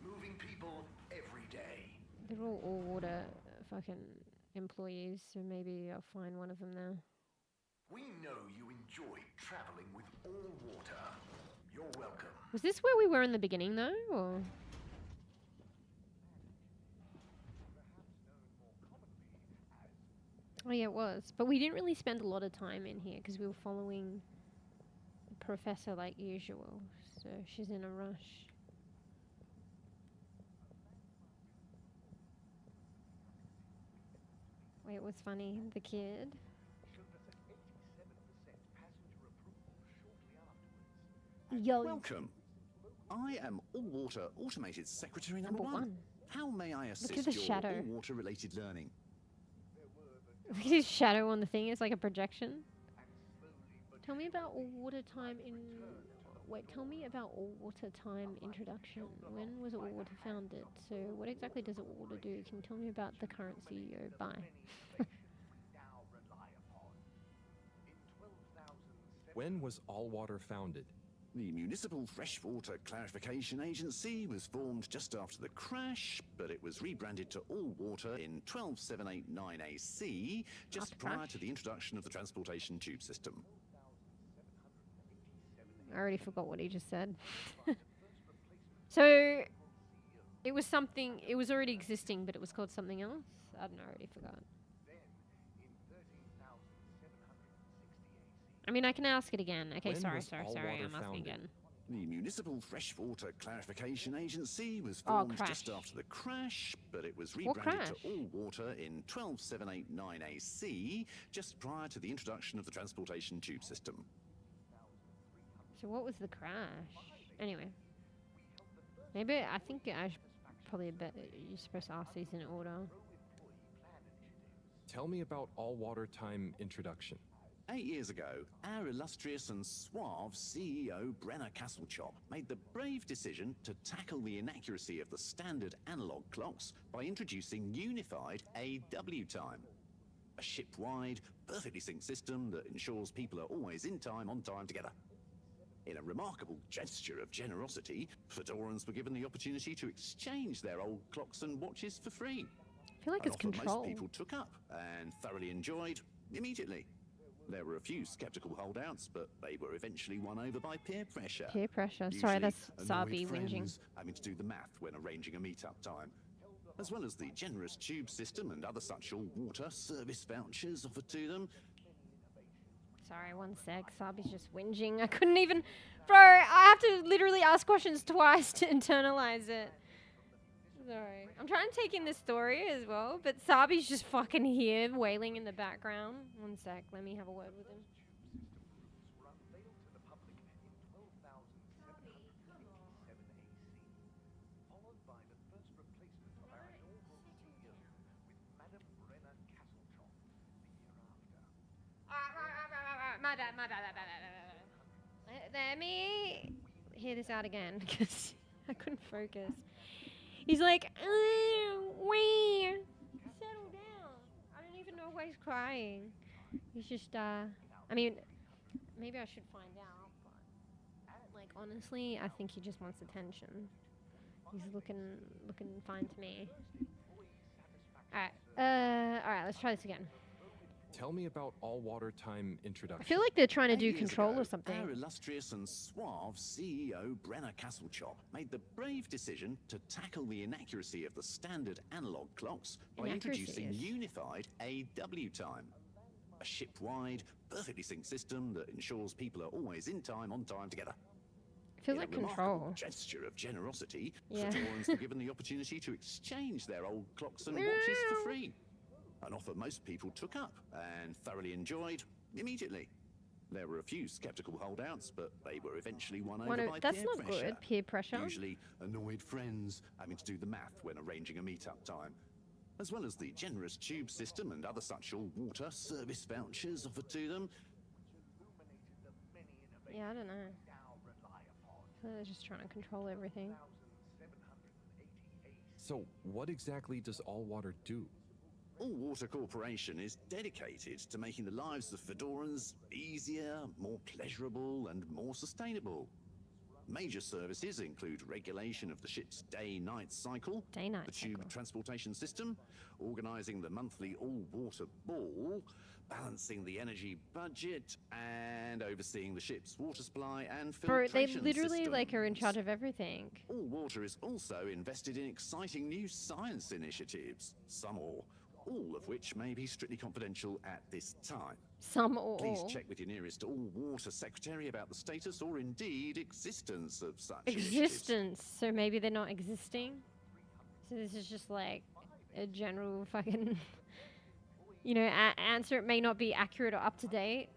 Moving people every day. They're all water fucking employees, so maybe I'll find one of them there. We know you enjoy traveling with all water. You're welcome. Was this where we were in the beginning, though, or...? Oh, yeah, it was. But we didn't really spend a lot of time in here, because we were following the professor like usual, so she's in a rush. Wait, what's funny? The kid? Yo, Welcome. I am All-Water Automated Secretary number one. How may I assist the your shadow. all-water related learning? Look at his shadow on the thing. It's like a projection. Tell me about all water time in... Wait, tell me about all water time introduction. When was all water founded? So what exactly does all water do? Can you tell me about the current CEO? Bye. When was All Water founded? The Municipal Freshwater Clarification Agency was formed just after the crash, but it was rebranded to All Water in 12789 AC, just After prior crash? to the introduction of the transportation tube system. I already forgot what he just said. So it was something... It was already existing, but it was called something else? I don't know. I already forgot. I mean, I can ask it again. Okay, When sorry. was All I'm Water asking founded? again. The Municipal Freshwater Clarification Agency was Oh, formed crash. just after the crash, but it was What rebranded to crash? All Water in 12789 AC, just prior to the introduction of the transportation tube system. So what was the crash? Anyway. Maybe, I think I should probably bet you're supposed to ask these in order. Tell me about all water time introduction. 8 years ago, our illustrious and suave CEO Brenner Castlechop made the brave decision to tackle the inaccuracy of the standard analog clocks by introducing unified AW time. A ship-wide, perfectly synced system that ensures people are always in time, on time together. In a remarkable gesture of generosity, Fedorans were given the opportunity to exchange their old clocks and watches for free. I feel like An it's offer control. most people took up and thoroughly enjoyed immediately. There were a few skeptical holdouts, but they were eventually won over by peer pressure. Peer pressure. Sorry, Usually that's annoyed Sabi whinging. friends having to do the math when arranging a meet-up time. As well as the generous tube system and other such all-water service vouchers offered to them. Sorry, one sec. Sabi's just whinging. I couldn't even... Bro, I have to literally ask questions twice to internalize it. Sorry. I'm trying to take in this story as well, but Sabi's just fucking here wailing in the background. One sec. Let me have a word with him. My bad. Let me hear this out again because I couldn't focus. He's like, wee, settle down. I don't even know why he's crying. He's just, I mean, maybe I should find out, but like honestly, I think he just wants attention. He's looking fine to me. Alright, let's try this again. Tell me about all water time introduction. I feel like they're trying to 8 do years control ago, or something. Our illustrious and suave CEO Brenner Castlechop made the brave decision to tackle the inaccuracy of the standard analog clocks by introducing Inaccuracies. unified AW time. A ship-wide, perfectly synced system that ensures people are always in time, on time together. Feels In like a remarkable control. gesture of generosity, Yeah. Fedorans were given the opportunity to exchange their old clocks and watches for free. An offer most people took up and thoroughly enjoyed immediately. There were a few skeptical holdouts, but they were eventually won over by That's peer not pressure. good. Peer pressure. Usually annoyed friends having to do the math when arranging a meet-up time. As well as the generous tube system and other such all-water service vouchers offered to them. Yeah, I don't know. They're just trying to control everything. So, what exactly does all water do? All Water Corporation is dedicated to making the lives of Fedorans easier, more pleasurable, and more sustainable. Major services include regulation of the ship's day-night cycle, Day-night the tube cycle. transportation system, organising the monthly all-water ball, balancing the energy budget, and overseeing the ship's water supply and Bro, they filtration literally like are in systems. charge of everything. All Water is also invested in exciting new science initiatives, some or all of which may be strictly confidential at this time. Some or Please all. check with your nearest All Water secretary about the status or indeed existence of such initiatives. Existence. So maybe they're not existing. So this is just like a general fucking, you know, answer. It may not be accurate or up to date.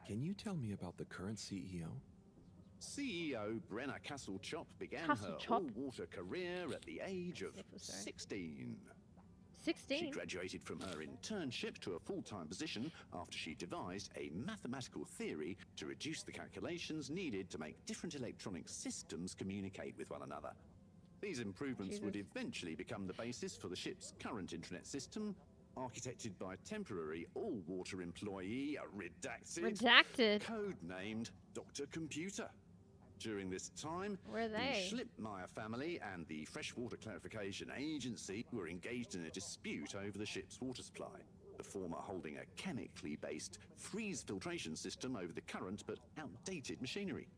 Can you tell me about the current CEO? CEO Brenner Castlechop began her Castlechop? all-water career at the age of Sorry. 16. She 16. graduated from her internship to a full-time position after she devised a mathematical theory to reduce the calculations needed to make different electronic systems communicate with one another. These improvements would Jesus. eventually become the basis for the ship's current intranet system, architected by temporary all-water employee, Redacted. codenamed Dr. Computer. During this time, Where are they? the Schlippmeyer family and the Freshwater Clarification Agency were engaged in a dispute over the ship's water supply, the former holding a chemically based freeze filtration system over the current but outdated machinery.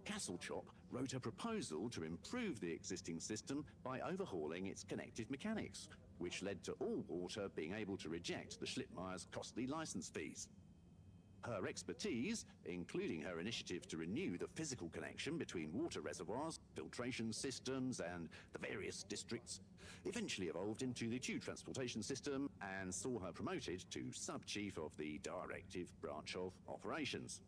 Castlechop wrote a proposal to improve the existing system by overhauling its connective mechanics, which led to All Water being able to reject the Schlippmeyer's costly license fees. Her expertise, including her initiative to renew the physical connection between water reservoirs, filtration systems, and the various districts, eventually evolved into the tube transportation system and saw her promoted to sub-chief of the directive branch of operations.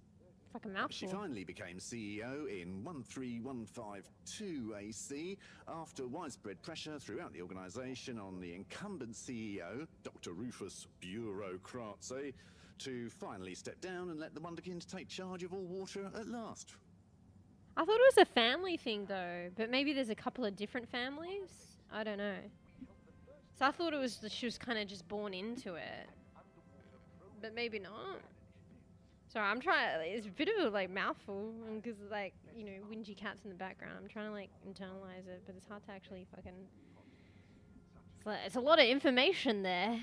Fucking She mouthful. finally became CEO in 13152 AC after widespread pressure throughout the organization on the incumbent CEO, Dr. Rufus Bureaucracy, to finally step down and let the Wonderkind take charge of all water at last. I thought it was a family thing though, but maybe there's a couple of different families. I don't know. So I thought it was that she was kind of just born into it, but maybe not. Sorry, I'm trying. It's a bit of a like mouthful because like whingy cats in the background. I'm trying to like internalize it, but it's hard to actually fucking. It's a lot of information there.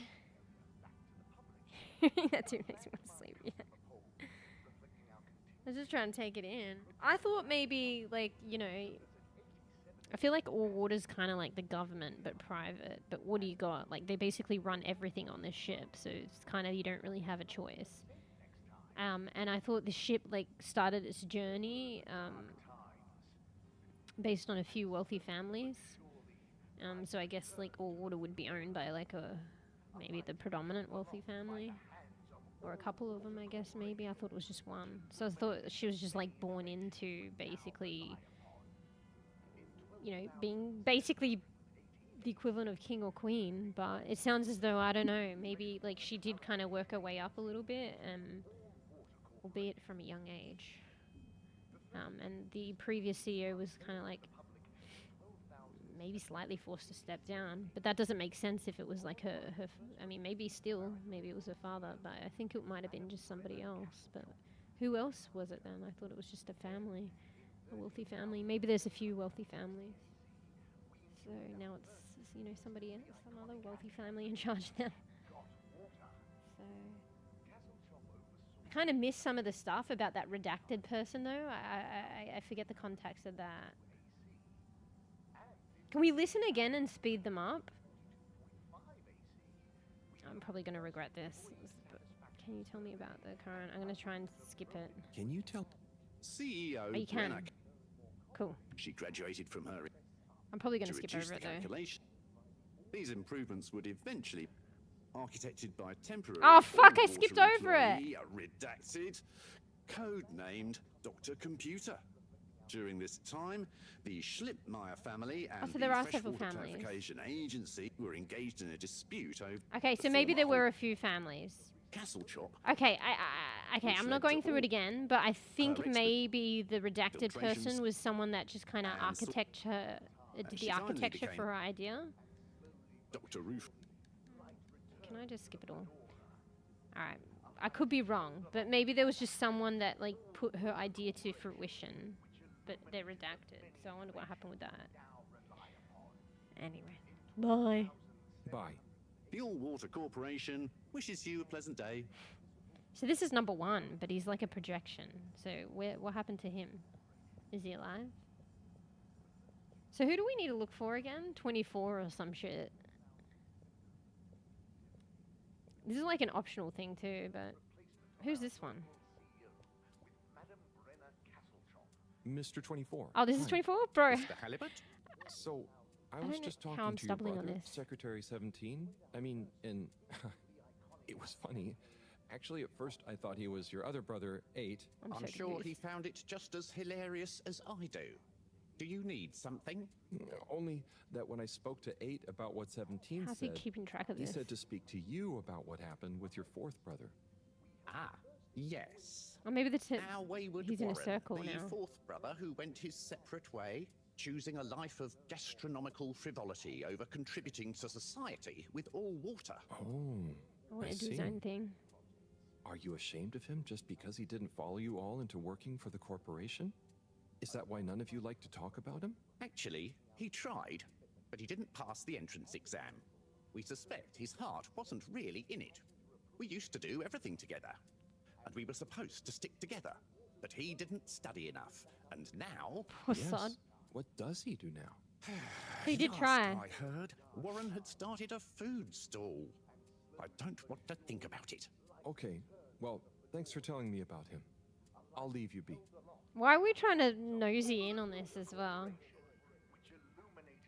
That too makes me want to sleep. Yeah. I was just trying to take it in. I thought maybe like I feel like all water's kind of like the government but private. But what do you got? Like they basically run everything on this ship, so it's kind of you don't really have a choice. And I thought the ship like started its journey based on a few wealthy families. So I guess like all water would be owned by like maybe the predominant wealthy family, or a couple of them. I guess maybe I thought it was just one. So I thought she was just like born into basically, being basically the equivalent of king or queen. But it sounds as though I don't know. Maybe like she did kind of work her way up a little bit. Albeit from a young age. And the previous CEO was kind of like maybe slightly forced to step down, but that doesn't make sense if it was like her I mean, maybe it was her father, but I think it might have been just somebody else. But who else was it then? I thought it was just a family, a wealthy family. Maybe there's a few wealthy families. So now it's somebody else, some other wealthy family in charge now. So I kind of miss some of the stuff about that redacted person, though. I forget the context of that. Can we listen again and speed them up? I'm probably going to regret this. But can you tell me about the current? I'm going to try and skip it. Can you tell? CEO Oh, you can. Cool. She graduated from her I'm probably going to to skip reduce over the it, though. calculation. These improvements would eventually architected by temporary. Oh, fuck, I water skipped over it. employee, redacted, code-named Dr. Computer. During this time, the Schlippmeyer family and so there are the several Freshwater families. Clarification Agency were engaged in a dispute over Okay, so the maybe there former were a few families. Castle Chop. Okay, okay, Which I'm led not going to through it all again, but I think expert maybe the redacted filtrations person was someone that just kind of and so- did she the finally architecture became- for her idea. Dr. Roof. Can I just skip it all? Alright, I could be wrong, but maybe there was just someone that like put her idea to fruition, but they're redacted, so I wonder what happened with that. Anyway. Bye. Bye. The All Water Corporation wishes you a pleasant day. So this is number 1, but he's like a projection. So what happened to him? Is he alive? So who do we need to look for again? 24 or some shit. This is like an optional thing too, but who's this one? Mr. 24. Oh, this is Hi. 24? Bro. Mr. Halibut? So, I don't was know just how talking I'm to your stumbling on brother, this. Secretary 17. I mean, and it was funny. Actually, at first, I thought he was your other brother, 8. I'm I'm so sure he confused. found it just as hilarious as I do. Do you need something? Only that when I spoke to 8 about what 17 How's he said, keeping track of he this? said to speak to you about what happened with your 4th brother. Ah, yes. Or maybe Our wayward he's in a Warren, circle the now. 4th brother who went his separate way, choosing a life of gastronomical frivolity over contributing to society with all water. Oh, I want I to do his see. own thing. Are you ashamed of him just because he didn't follow you all into working for the corporation? Is that why none of you like to talk about him? Actually, he tried, but he didn't pass the entrance exam. We suspect his heart wasn't really in it. We used to do everything together, and we were supposed to stick together. But he didn't study enough, and now... Poor son. What does he do now? He did Last try. I heard, Warren had started a food stall. I don't want to think about it. Okay, well, Thanks for telling me about him. I'll leave you be. Why are we trying to nosy in on this as well?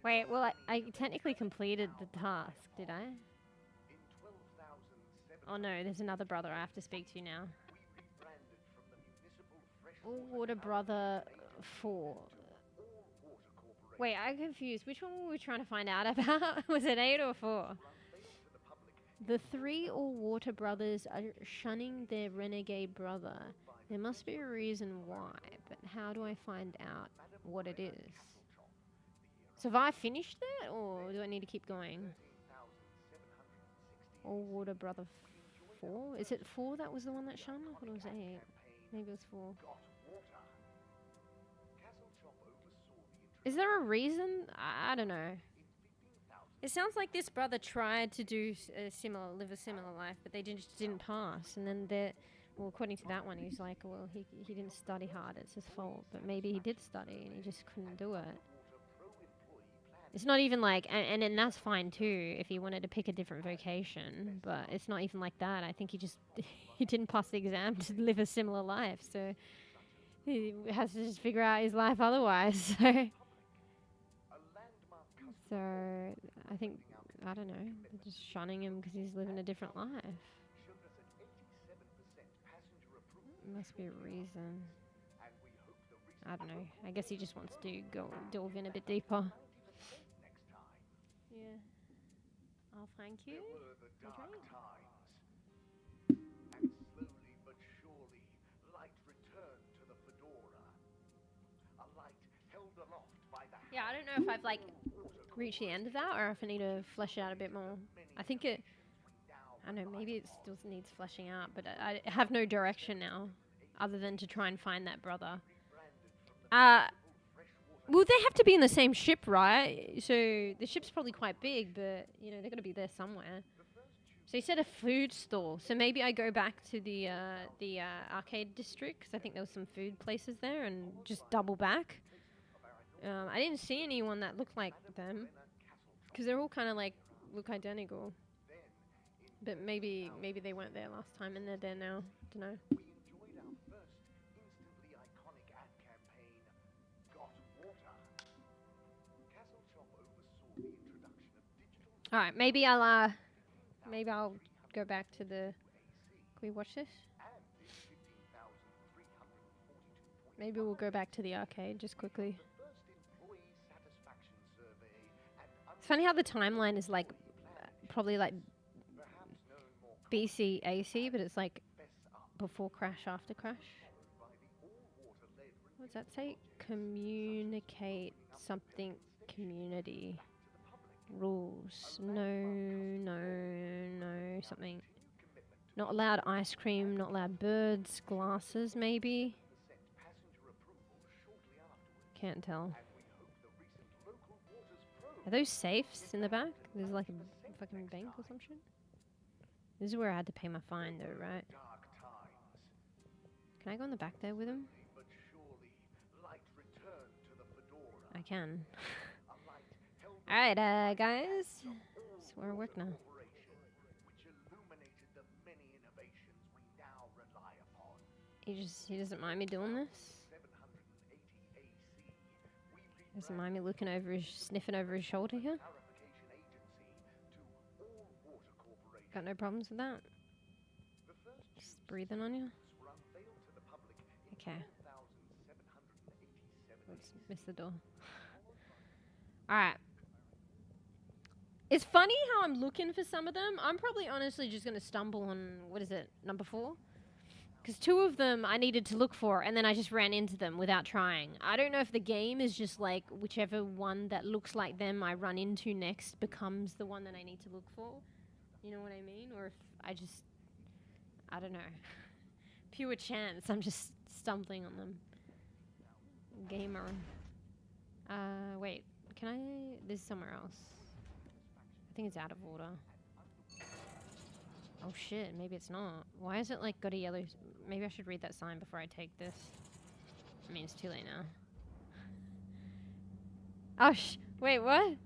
Wait, well, I technically completed the task, did I? Oh no, there's another brother I have to speak to now. All Water Brother 4. Wait, I'm confused. Which one were we trying to find out about? Was it 8 or 4? The 3 All Water Brothers are shunning their renegade brother. There must be a reason why, but how do I find out what it is? So have I finished that, or do I need to keep going? All Water Brother 4? Is it 4 that was the one that shone? I thought it was 8. Maybe it was 4. Is there a reason? I don't know. It sounds like this brother tried to do live a similar life, but they just didn't pass. And then well, according to that one, he's like, well, he didn't study hard. It's his fault. But maybe he did study and he just couldn't do it. It's not even like, and that's fine too if he wanted to pick a different vocation. But it's not even like that. I think he didn't pass the exam to live a similar life. So he has to just figure out his life otherwise. So I think, I don't know, they're just shunning him because he's living a different life. Must be a reason. I don't know. I guess he just wants to delve in a bit deeper. Yeah. Oh, thank you. Okay. And slowly but surely, light returned to the fedora. A light held aloft by the Yeah, I don't know if I've like reached the end of that or if I need to flesh it out a bit more. I think I don't know, maybe it still needs fleshing out, but I have no direction now other than to try and find that brother. Well, they have to be in the same ship, right? So the ship's probably quite big, but you know, they're going to be there somewhere. So he said a food stall. So maybe I go back to the arcade district because I think there was some food places there and just double back. I didn't see anyone that looked like them because they're all kind of like look identical. But maybe they weren't there last time and they're there now. Don't know. We enjoyed our first instantly iconic ad campaign, Got Water. Castle Chop oversaw the introduction of digital. All right, maybe I'll go back to the. Can we watch this? Maybe we'll go back to the arcade just quickly. It's funny how the timeline is like probably like BC AC, but it's like before crash, after crash. What does that say? Communicate something. Community rules. No, something. Not allowed ice cream, not allowed birds, glasses maybe. Can't tell. Are those safes in the back? There's like a fucking bank or some shit. This is where I had to pay my fine though, right? Can I go in the back there with him? I can. Alright, guys. It's where I work now. He doesn't mind me doing this. Doesn't mind me looking over sniffing over his shoulder here. Got no problems with that. Just breathing on you. Okay. Let's miss the door. Alright. It's funny how I'm looking for some of them. I'm probably honestly just going to stumble on, what is it, number 4? Because 2 of them I needed to look for, and then I just ran into them without trying. I don't know if the game is just like whichever one that looks like them I run into next becomes the one that I need to look for. You know what I mean? Or if I don't know. Pure chance. I'm just stumbling on them. Gamer. Wait. Can I? This is somewhere else. I think it's out of order. Oh shit, maybe it's not. Why is it like got a yellow... Maybe I should read that sign before I take this. I mean, it's too late now. Oh wait, what?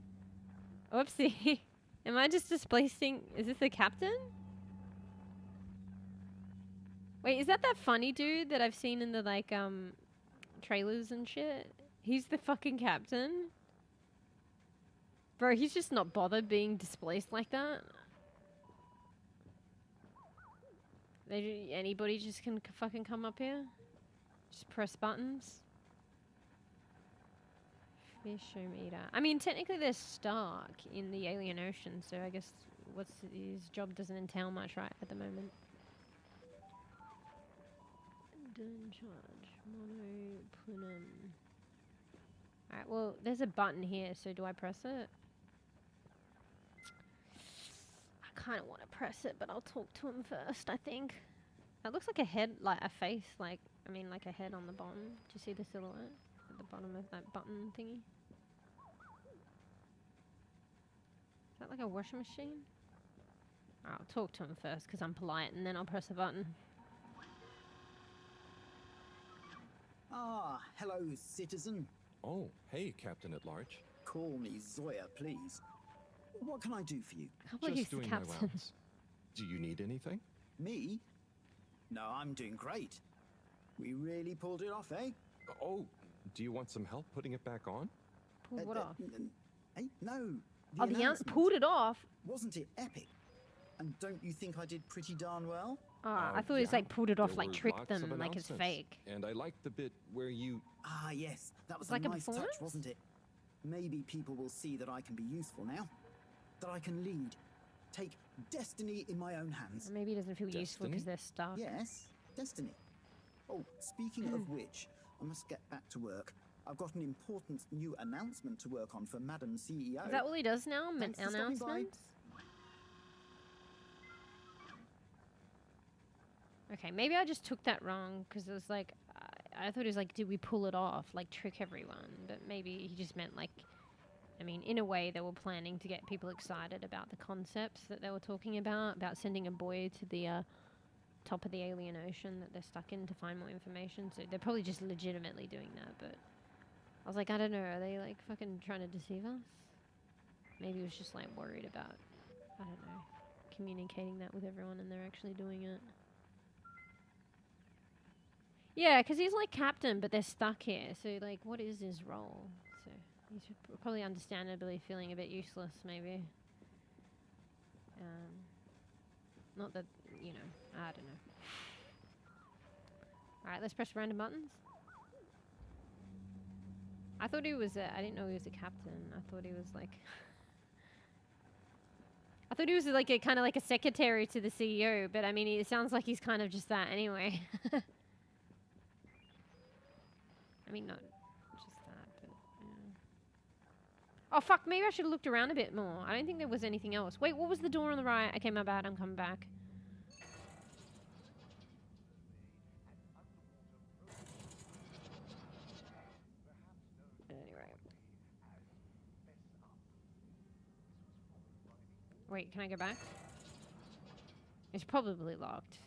Whoopsie. Am I just displacing... Is this the captain? Wait, is that funny dude that I've seen in the like trailers and shit? He's the fucking captain. Bro, he's just not bothered being displaced like that. Anybody just can fucking come up here? Just press buttons? Fish meter. I mean, technically they're stuck in the alien ocean, so I guess his job doesn't entail much right at the moment. Don't charge. Mono punum. Alright, well, there's a button here, so do I press it? I kind of want to press it, but I'll talk to him first, I think. That looks like a head, like a face, like a head on the bottom. Do you see the silhouette at the bottom of that button thingy? Is that like a washing machine? I'll talk to him first because I'm polite, and then I'll press a button. Ah, hello, citizen. Oh, hey, Captain at Large. Call me Zoya, please. What can I do for you? I can't believe he's Just the doing my captain. rounds. Do you need anything? Me? No, I'm doing great. We really pulled it off, eh? Oh, do you want some help putting it back on? Pulled what off? Hey, no. Oh, the announcement. pulled it off. Wasn't it epic? And don't you think I did pretty darn well? I thought it was like pulled it off, There like were tricked lots them, of like it's announcements. fake. And I liked the bit where you... Ah, yes. That was Like a a nice touch, performance? wasn't it? Maybe people will see that I can be useful now. That I can lead. Take destiny in my own hands. Or maybe he doesn't feel useful because Destiny? they're stuck. Yes, destiny. Oh, speaking of which, I must get back to work. I've got an important new announcement to work on for Madam CEO. Is that all he does now? Thanks for stopping by. Announcements? Okay, maybe I just took that wrong because it was like, I thought it was like, did we pull it off? Like, trick everyone. But maybe he just meant like, I mean, in a way they were planning to get people excited about the concepts that they were talking about sending a boy to the top of the alien ocean that they're stuck in to find more information. So they're probably just legitimately doing that, but I was like, I don't know, are they like fucking trying to deceive us? Maybe he was just like worried about, I don't know, communicating that with everyone and they're actually doing it. Yeah, because he's like captain, but they're stuck here. So like, what is his role? So he's probably understandably feeling a bit useless, maybe. Not that, you know, I don't know. Alright, let's press random buttons. I thought he was I didn't know he was a captain. I thought he was like... I thought he was like a kind of like a secretary to the CEO, but I mean, it sounds like he's kind of just that anyway. I mean, not just that, but yeah. Oh fuck, maybe I should have looked around a bit more. I don't think there was anything else. Wait, what was the door on the right? Okay, my bad, I'm coming back. Anyway. Wait, can I go back? It's probably locked.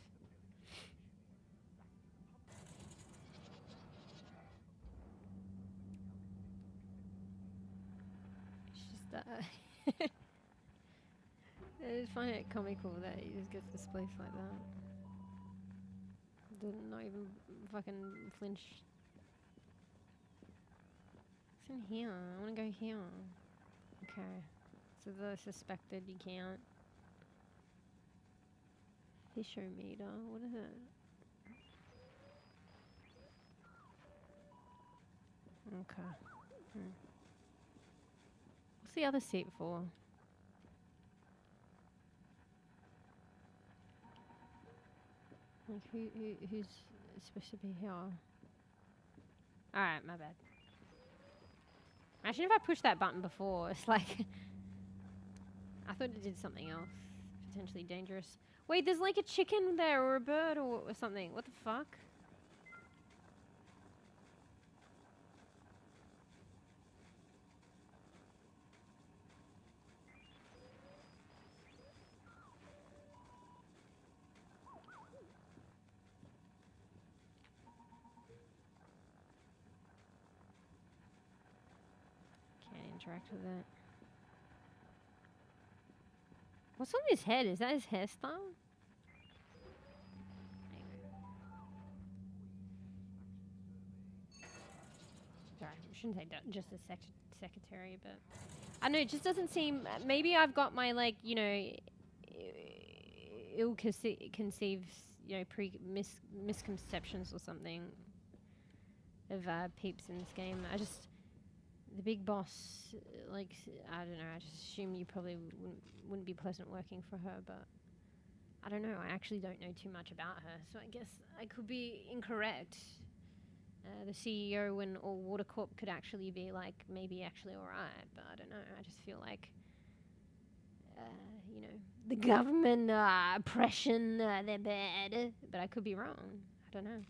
I just find it comical that he just gets displaced like that. Didn't not even fucking flinch. What's in here? I want to go here. Okay. So the suspected, you can't. Fishometer, what is it? Okay. What's the other seat for? Like who's supposed to be here? Alright, my bad. Imagine if I pushed that button before. It's like I thought it did something else. Potentially dangerous. Wait, there's like a chicken there or a bird or something. What the fuck? Interact with it. What's on his head? Is that his hairstyle? Anyway. shouldn't say just a secretary, but I don't know. It just doesn't seem. Maybe I've got my like ill-conceived misconceptions or something of peeps in this game. The big boss, like, I don't know, I just assume you probably wouldn't be pleasant working for her, but I don't know, I actually don't know too much about her, so I guess I could be incorrect. The CEO and All Water Corp could actually be, like, maybe actually alright, but I don't know, I just feel like, the government, oppression, they're bad, but I could be wrong, I don't know.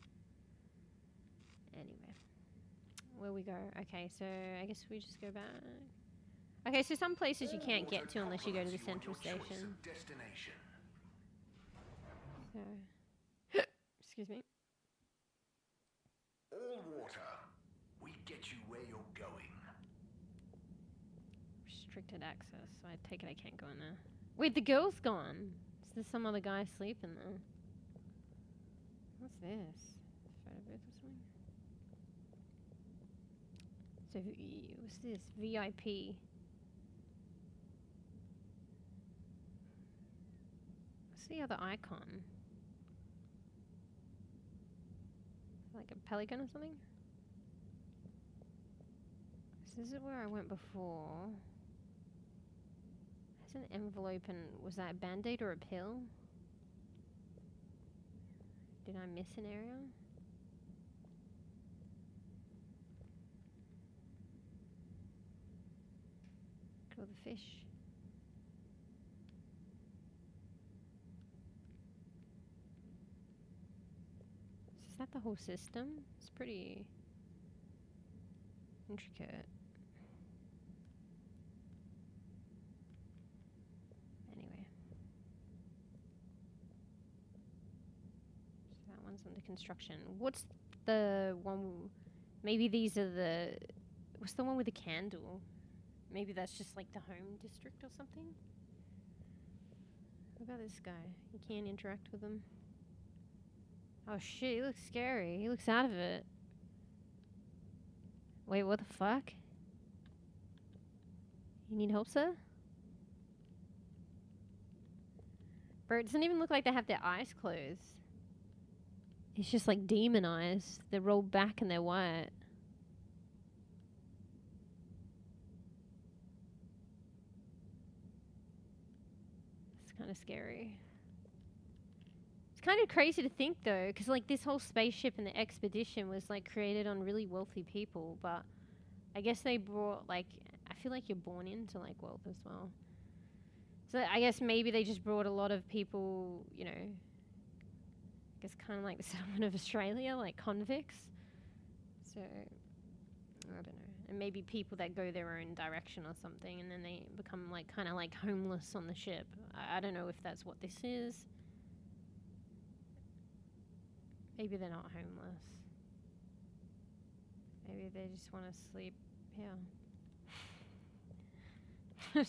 Anyway. Where we go? Okay, so I guess we just go back. Okay, so some places you can't get to unless you go to the central station. So, excuse me. All water. We get you where you're going. Restricted access, so I take it I can't go in there. Wait, the girl's gone. Is there some other guy sleeping there? What's this? Photo booth or something? So what's this? VIP. What's the other icon? Like a pelican or something? So this is where I went before. There's an envelope and was that a band-aid or a pill? Did I miss an area? Kill the fish. Is that the whole system? It's pretty intricate. Anyway. So that one's under construction. What's the one? Maybe these are the... What's the one with the candle? Maybe that's just like the home district or something? What about this guy? You can't interact with him. Oh shit, he looks scary. He looks out of it. Wait, what the fuck? You need help, sir? Bro, it doesn't even look like they have their eyes closed. It's just like demon eyes. They're rolled back and they're white. It's kind of scary. Kind of crazy to think though, because like this whole spaceship and the expedition was like created on really wealthy people, but I guess they brought like, I feel like you're born into like wealth as well. So I guess maybe they just brought a lot of people, you know, I guess kind of like the settlement of Australia, like convicts. So I don't know, and maybe people that go their own direction or something, and then they become like kind of like homeless on the ship. I don't know if that's what this is. Maybe they're not homeless. Maybe they just want to sleep here. Don't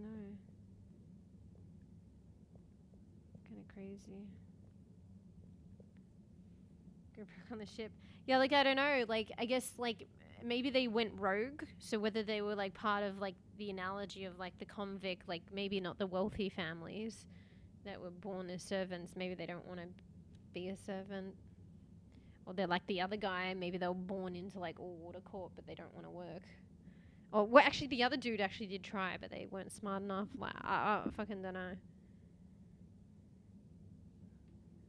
know. Kind of crazy. Go back on the ship. Yeah, like I don't know. Like I guess like maybe they went rogue. So whether they were like part of like the analogy of like the convict, like maybe not the wealthy families that were born as servants. Maybe they don't want to be a servant, or they're like the other guy. Maybe they were born into like All Water Corp, but they don't want to work. Or well, actually, the other dude actually did try, but they weren't smart enough. Like I fucking don't know.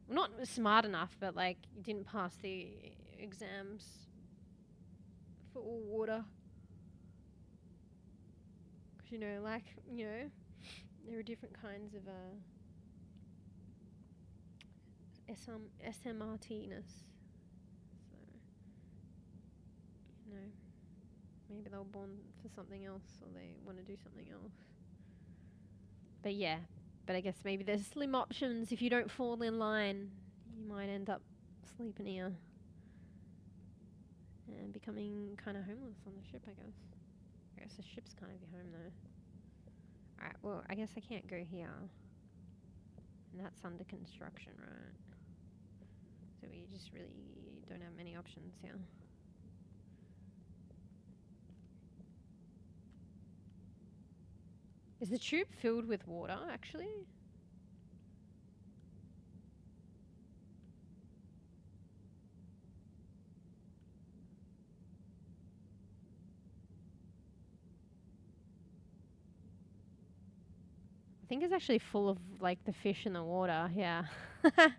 Well, not smart enough, but like didn't pass the exams for All Water. 'Cause you know, like you know, there are different kinds of SMRT-ness. So, you know, maybe they were born for something else, or they want to do something else. But yeah, but I guess maybe there's slim options. If you don't fall in line, you might end up sleeping here and becoming kind of homeless on the ship, I guess. I guess the ship's kind of your home, though. Alright, well, I guess I can't go here. And that's under construction, right? So we just really don't have many options here. Is the tube filled with water, actually? I think it's actually full of, like, the fish in the water. Yeah. Did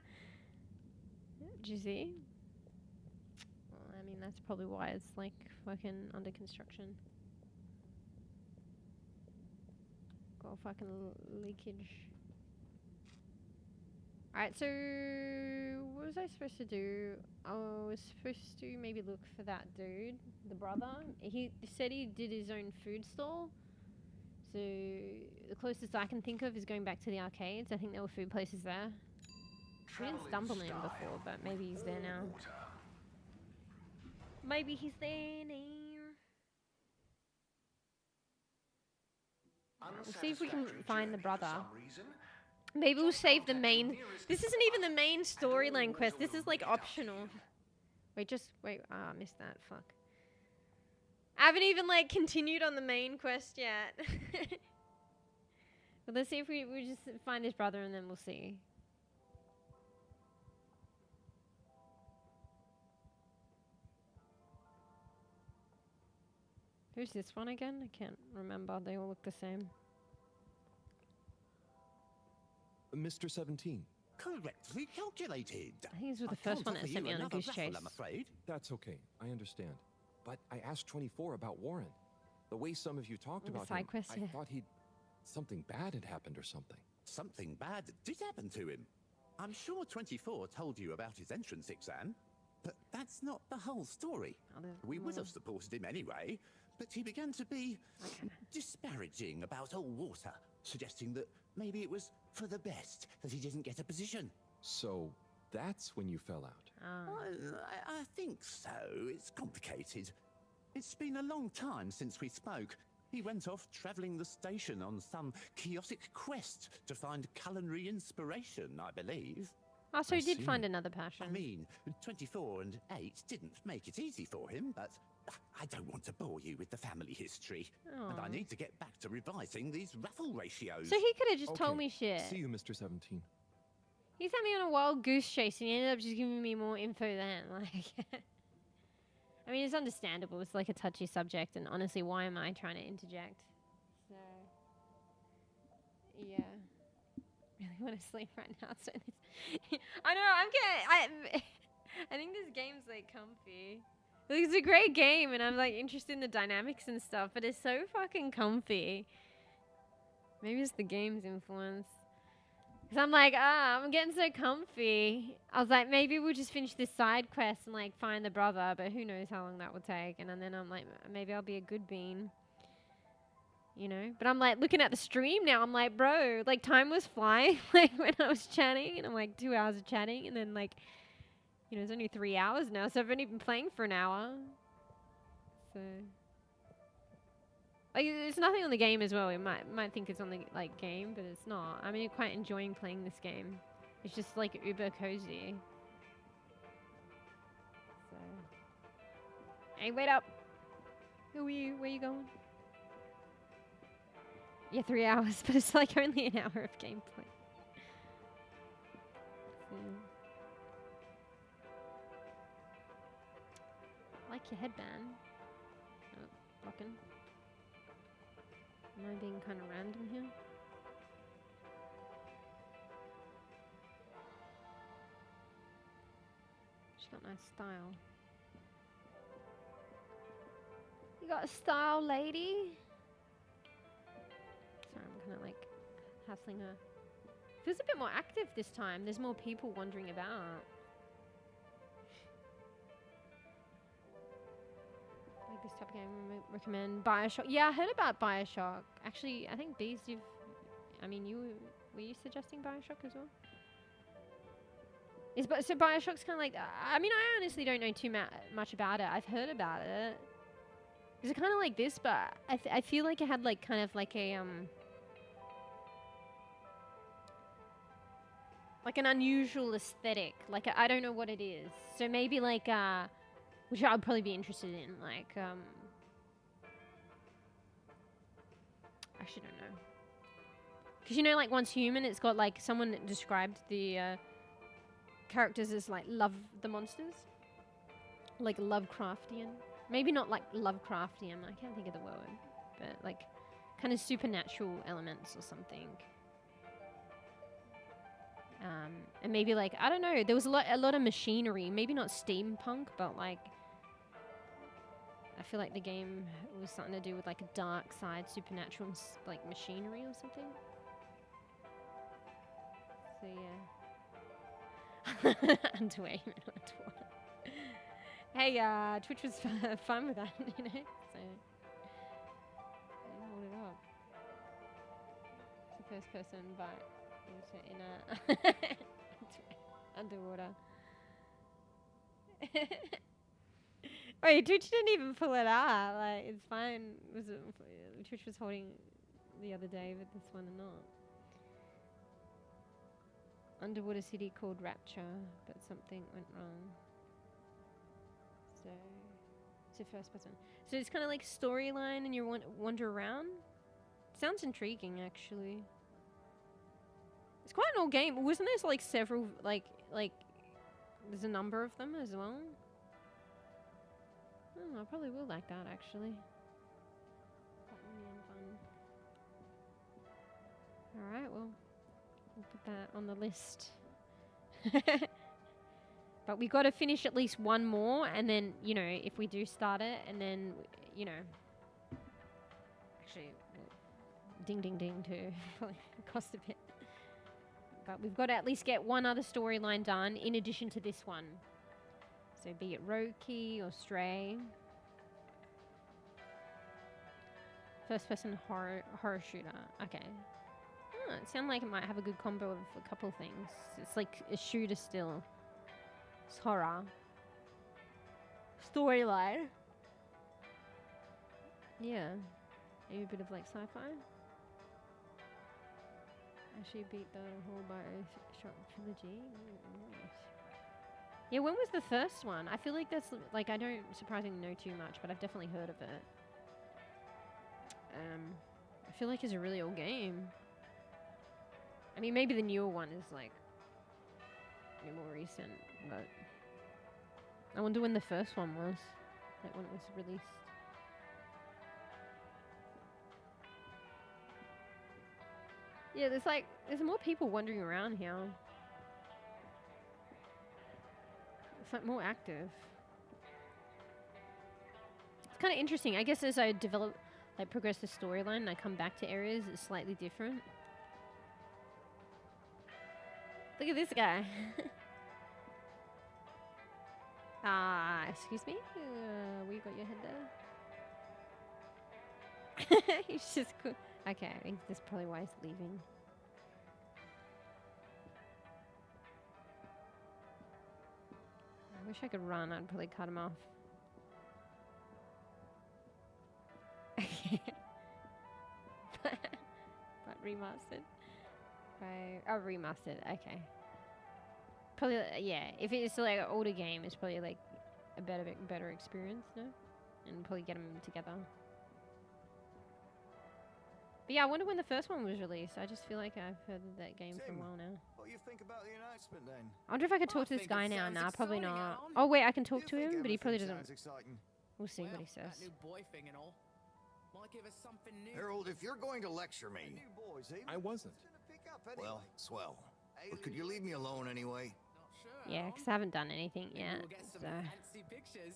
you see? Well, I mean, that's probably why it's, like, fucking under construction. Got fucking leakage. Alright, so what was I supposed to do? I was supposed to maybe look for that dude, the brother. He said he did his own food stall. So the closest I can think of is going back to the arcades. I think there were food places there. We didn't stumble in before, but maybe he's there now. Maybe he's there now. We'll see if we can find the brother. Maybe we'll save the main. This isn't even the main storyline quest. This is like optional. Wait, wait. Ah, I missed that. Fuck. I haven't even like continued on the main quest yet. But let's see if we just find his brother and then we'll see. Who's this one again? I can't remember. They all look the same. Mr. 17. Correctly calculated. I think these were the first one that sent me on a goose chase. I'm afraid. That's okay. I understand. But I asked 24 about Warren. The way some of you talked about him, quest, I thought something bad had happened or something. Something bad did happen to him. I'm sure 24 told you about his entrance exam, but that's not the whole story. We would have supported him anyway, but he began to be disparaging about old Walther, suggesting that maybe it was for the best that he didn't get a position. So that's when you fell out. I think so. It's complicated. It's been a long time since we spoke. He went off travelling the station on some chaotic quest to find culinary inspiration, I believe. Oh, so he did find another passion. I mean, 24 and 8 didn't make it easy for him, but I don't want to bore you with the family history. And I need to get back to revising these raffle ratios. So he could have just told me shit. See you, Mr. 17. He sent me on a wild goose chase and he ended up just giving me more info then. Like, I mean, it's understandable. It's like a touchy subject, and honestly, why am I trying to interject? So, yeah. Really want to sleep right now. So I know, I think this game's like comfy. Like, it's a great game, and I'm like interested in the dynamics and stuff, but it's so fucking comfy. Maybe it's the game's influence. Because I'm like, I'm getting so comfy. I was like, maybe we'll just finish this side quest and like find the brother, but who knows how long that will take. And then I'm like, maybe I'll be a good bean. You know? But I'm like looking at the stream now. I'm like, bro, like time was flying like when I was chatting. And I'm like 2 hours of chatting. And then like, you know, it's only 3 hours now. So I've only been playing for an hour. So... like, there's nothing on the game as well. You might think it's on the like game, but it's not. I mean, I'm quite enjoying playing this game. It's just like uber cozy. So, hey, wait up. Who are you? Where you going? Yeah, 3 hours, but it's like only an hour of gameplay. So. I like your headband. Oh, blocking. Am I being kind of random here? She's got nice style. You got a style, lady? Sorry, I'm kind of like hassling her. Feels a bit more active this time. There's more people wandering about. This type of game, recommend Bioshock. Yeah, I heard about Bioshock. Actually, I think Bees, were you suggesting Bioshock as well? So Bioshock's kind of like, I mean, I honestly don't know too much about it. I've heard about it. Is it kind of like this, but I feel like it had like kind of like a, like an unusual aesthetic. Like, I don't know what it is. So maybe like, which I'd probably be interested in, like, I actually don't know. Because you know, like once human, it's got like someone described the characters as like love the monsters, like Lovecraftian. Maybe not like Lovecraftian. I can't think of the word, but like kind of supernatural elements or something. And maybe like I don't know. There was a lot of machinery. Maybe not steampunk, but like I feel like the game was something to do with like a dark side, supernatural, like machinery or something. So yeah. Underwear. Hey, Twitch was fun with that, you know. So hold it up. It's the first person, but also in a underwater. Wait, Twitch didn't even pull it out. Like, it's fine. Twitch was holding the other day, but this one not. Underwater city called Rapture, but something went wrong. So, it's a first person. So it's kind of like storyline, and you wander around. Sounds intriguing, actually. It's quite an old game. Wasn't there like several, like there's a number of them as well? Oh, I probably will like that, actually. That would be fun. Alright, well, we'll put that on the list. But we got to finish at least one more, and then, you know, if we do start it, and then, you know, actually, ding, ding, ding, too. Probably cost a bit. But we've got to at least get one other storyline done in addition to this one. So be it Roki or Stray. First person horror shooter. Okay. Oh, it sounds like it might have a good combo of a couple things. It's like a shooter still. It's horror. Storyline. Yeah. Maybe a bit of like sci-fi. Actually beat the whole shot trilogy. Nice. Yeah, when was the first one? I feel like that's like I don't surprisingly know too much, but I've definitely heard of it. I feel like it's a really old game. I mean, maybe the newer one is like more recent, but I wonder when the first one was, like when it was released. Yeah, there's more people wandering around here. It's like more active. It's kind of interesting. I guess as I progress the storyline and I come back to areas, it's slightly different. Look at this guy. Excuse me? Where you got your head there? He's just cool. Okay, I think that's probably why he's leaving. I wish I could run. I'd probably cut him off. But remastered. Right. Oh, remastered. Okay. Probably, yeah. If it's like an older game, it's probably like a better experience, no? And probably get them together. But yeah, I wonder when the first one was released. I just feel like I've heard of that game for a while now. What do you think about the announcement then? I wonder if I could talk to this guy now. Nah, probably not. Oh wait, I can talk to him, but he probably doesn't. We'll see what he says. That new boy thing and all. Might give us something new. hAr0ld, if you're going to lecture me... I wasn't. Well, swell. But could you leave me alone anyway? Not sure. Yeah, because I haven't done anything yet. We'll get some So. fancy pictures.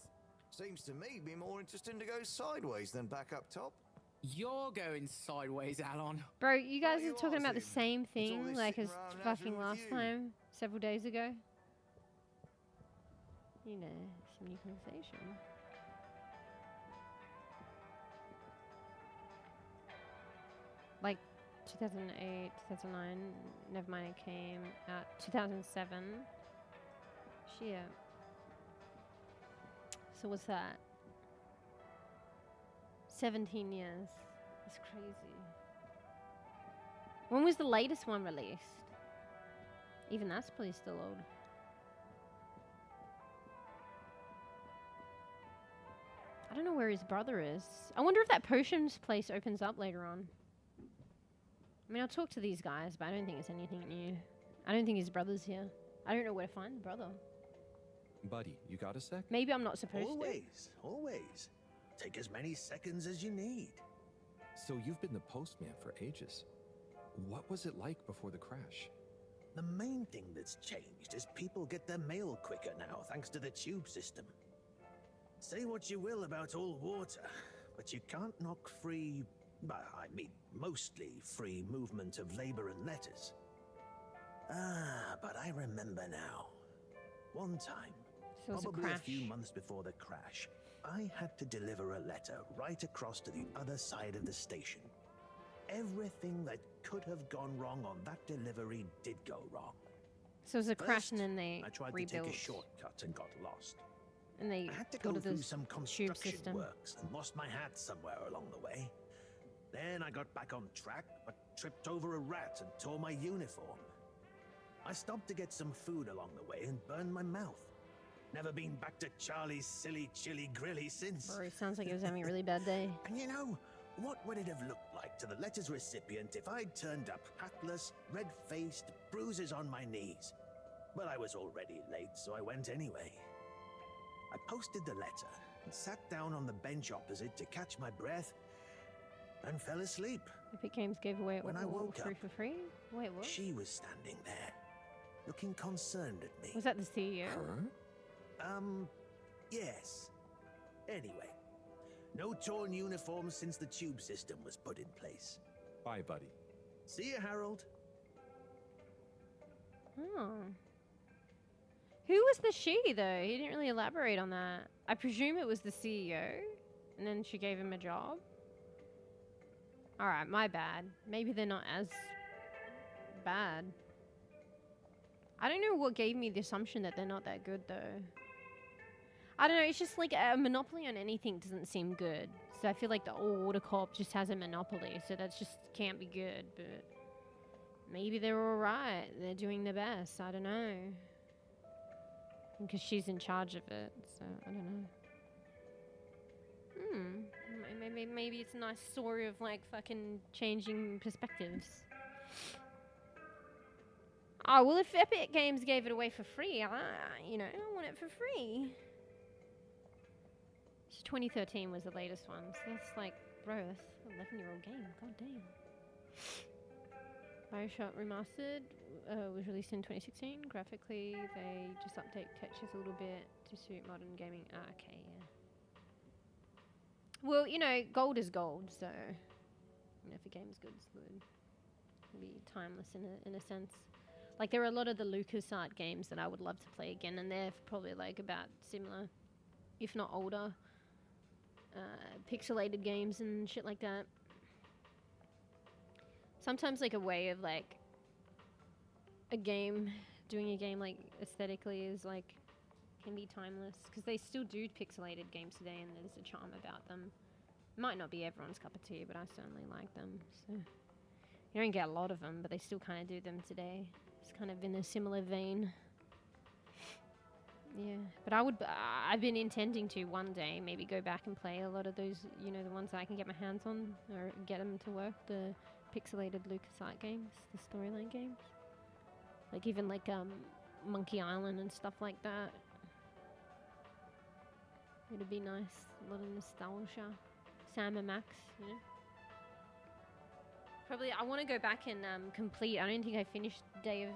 Seems to me be more interesting to go sideways than back up top. You're going sideways, Allem. Bro, you guys you are talking are, about the Zim. same It's all thing this like as sitting around and fucking having a last review. time, several days ago. You know, some new conversation. Like 2008, 2009, never mind, it came out 2007. Shit. So what's that? 17 years. It's crazy. When was the latest one released? Even that's probably still old. I don't know where his brother is. I wonder if that potions place opens up later on. I mean, I'll talk to these guys, but I don't think it's anything new. I don't think his brother's here. I don't know where to find the brother. Buddy, you got a sec? Maybe I'm not supposed to. Always. Take as many seconds as you need. So you've been the postman for ages. What was it like before the crash? The main thing that's changed is people get their mail quicker now, thanks to the tube system. Say what you will about all water, but you can't knock free, I mean, mostly free movement of labor and letters. But I remember now. One time, So it was a probably a crash. few months before the crash, I had to deliver a letter right across to the other side of the station. Everything that could have gone wrong on that delivery did go wrong. So it was a crash First, and then they I tried rebuilt. to take a shortcut and got lost. And they I had to got go to through the some tube construction system. works and lost my hat somewhere along the way. Then I got back on track, but tripped over a rat and tore my uniform. I stopped to get some food along the way and burned my mouth. Never been back to Charlie's silly chili grilly since. Bro, it sounds like he was having a really bad day. And you know, what would it have looked like to the letter's recipient if I'd turned up hatless, red-faced, bruises on my knees? But I was already late, so I went anyway. I posted the letter and sat down on the bench opposite to catch my breath and fell asleep. Epic Games gave away When I all woke free up, for free? Wait, what? She was standing there, looking concerned at me. Was that the CEO? Her? Yes. Anyway, no torn uniforms since the tube system was put in place. Bye, buddy. See you, hAr0ld. Oh. Who was the she, though? He didn't really elaborate on that. I presume it was the CEO, and then she gave him a job. Alright, my bad. Maybe they're not as bad. I don't know what gave me the assumption that they're not that good, though. I don't know, it's just like a monopoly on anything doesn't seem good. So I feel like the All Water Corp just has a monopoly, so that's just can't be good, but maybe they're alright. They're doing their best. I don't know. Because she's in charge of it, so I don't know. Maybe it's a nice story of like fucking changing perspectives. Oh, well, if Epic Games gave it away for free, I want it for free. 2013 was the latest one, so that's like, bro, that's an 11-year-old game. God damn. BioShock Remastered was released in 2016. Graphically, they just update textures a little bit to suit modern gaming. Okay, yeah. Well, gold is gold, so if a game's good, it's good. It'll be timeless in a sense. Like, there are a lot of the LucasArts games that I would love to play again, and they're probably like about similar, if not older, pixelated games and shit like that. Sometimes like a way of like doing a game like aesthetically is like can be timeless, because they still do pixelated games today and there's a charm about them. Might not be everyone's cup of tea, but I certainly like them. So you don't get a lot of them, but they still kind of do them today. It's kind of in a similar vein. Yeah, but I've been intending to one day maybe go back and play a lot of those, the ones that I can get my hands on or get them to work, the pixelated LucasArts games, the storyline games. Like even like Monkey Island and stuff like that. It'd be nice, a lot of nostalgia. Sam and Max, Probably, I want to go back and complete. I don't think I finished I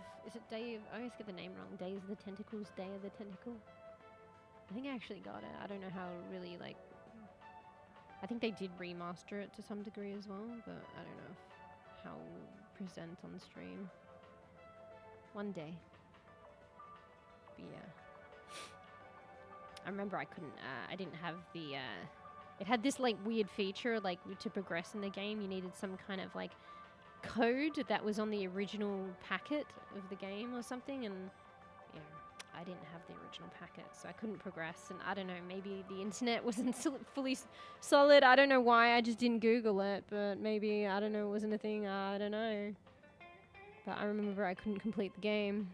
always get the name wrong. Day of the Tentacle. I think I actually got it. I don't know how really, like, I think they did remaster it to some degree as well, but I don't know how present on stream. One day. But yeah. I remember I didn't have the, it had this like weird feature, like to progress in the game you needed some kind of like code that was on the original packet of the game or something, and I didn't have the original packet, so I couldn't progress. And I don't know, maybe the internet wasn't fully solid. I don't know why, I just didn't Google it, but maybe, I don't know, it wasn't a thing, I don't know. But I remember I couldn't complete the game,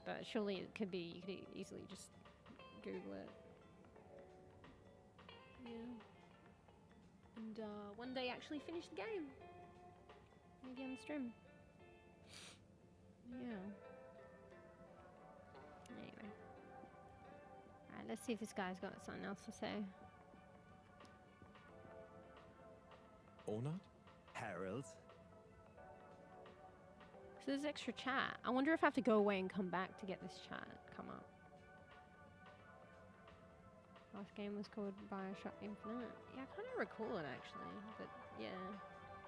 but surely it could be, you could easily just Google it. Yeah. And one day actually finish the game. Maybe on stream. Yeah. Anyway. Alright, let's see if this guy's got something else to say. Onat? hAr0ld? So there's extra chat. I wonder if I have to go away and come back to get this chat come up. Last game was called Bioshock Infinite. Yeah, I kind of recall it actually, but yeah.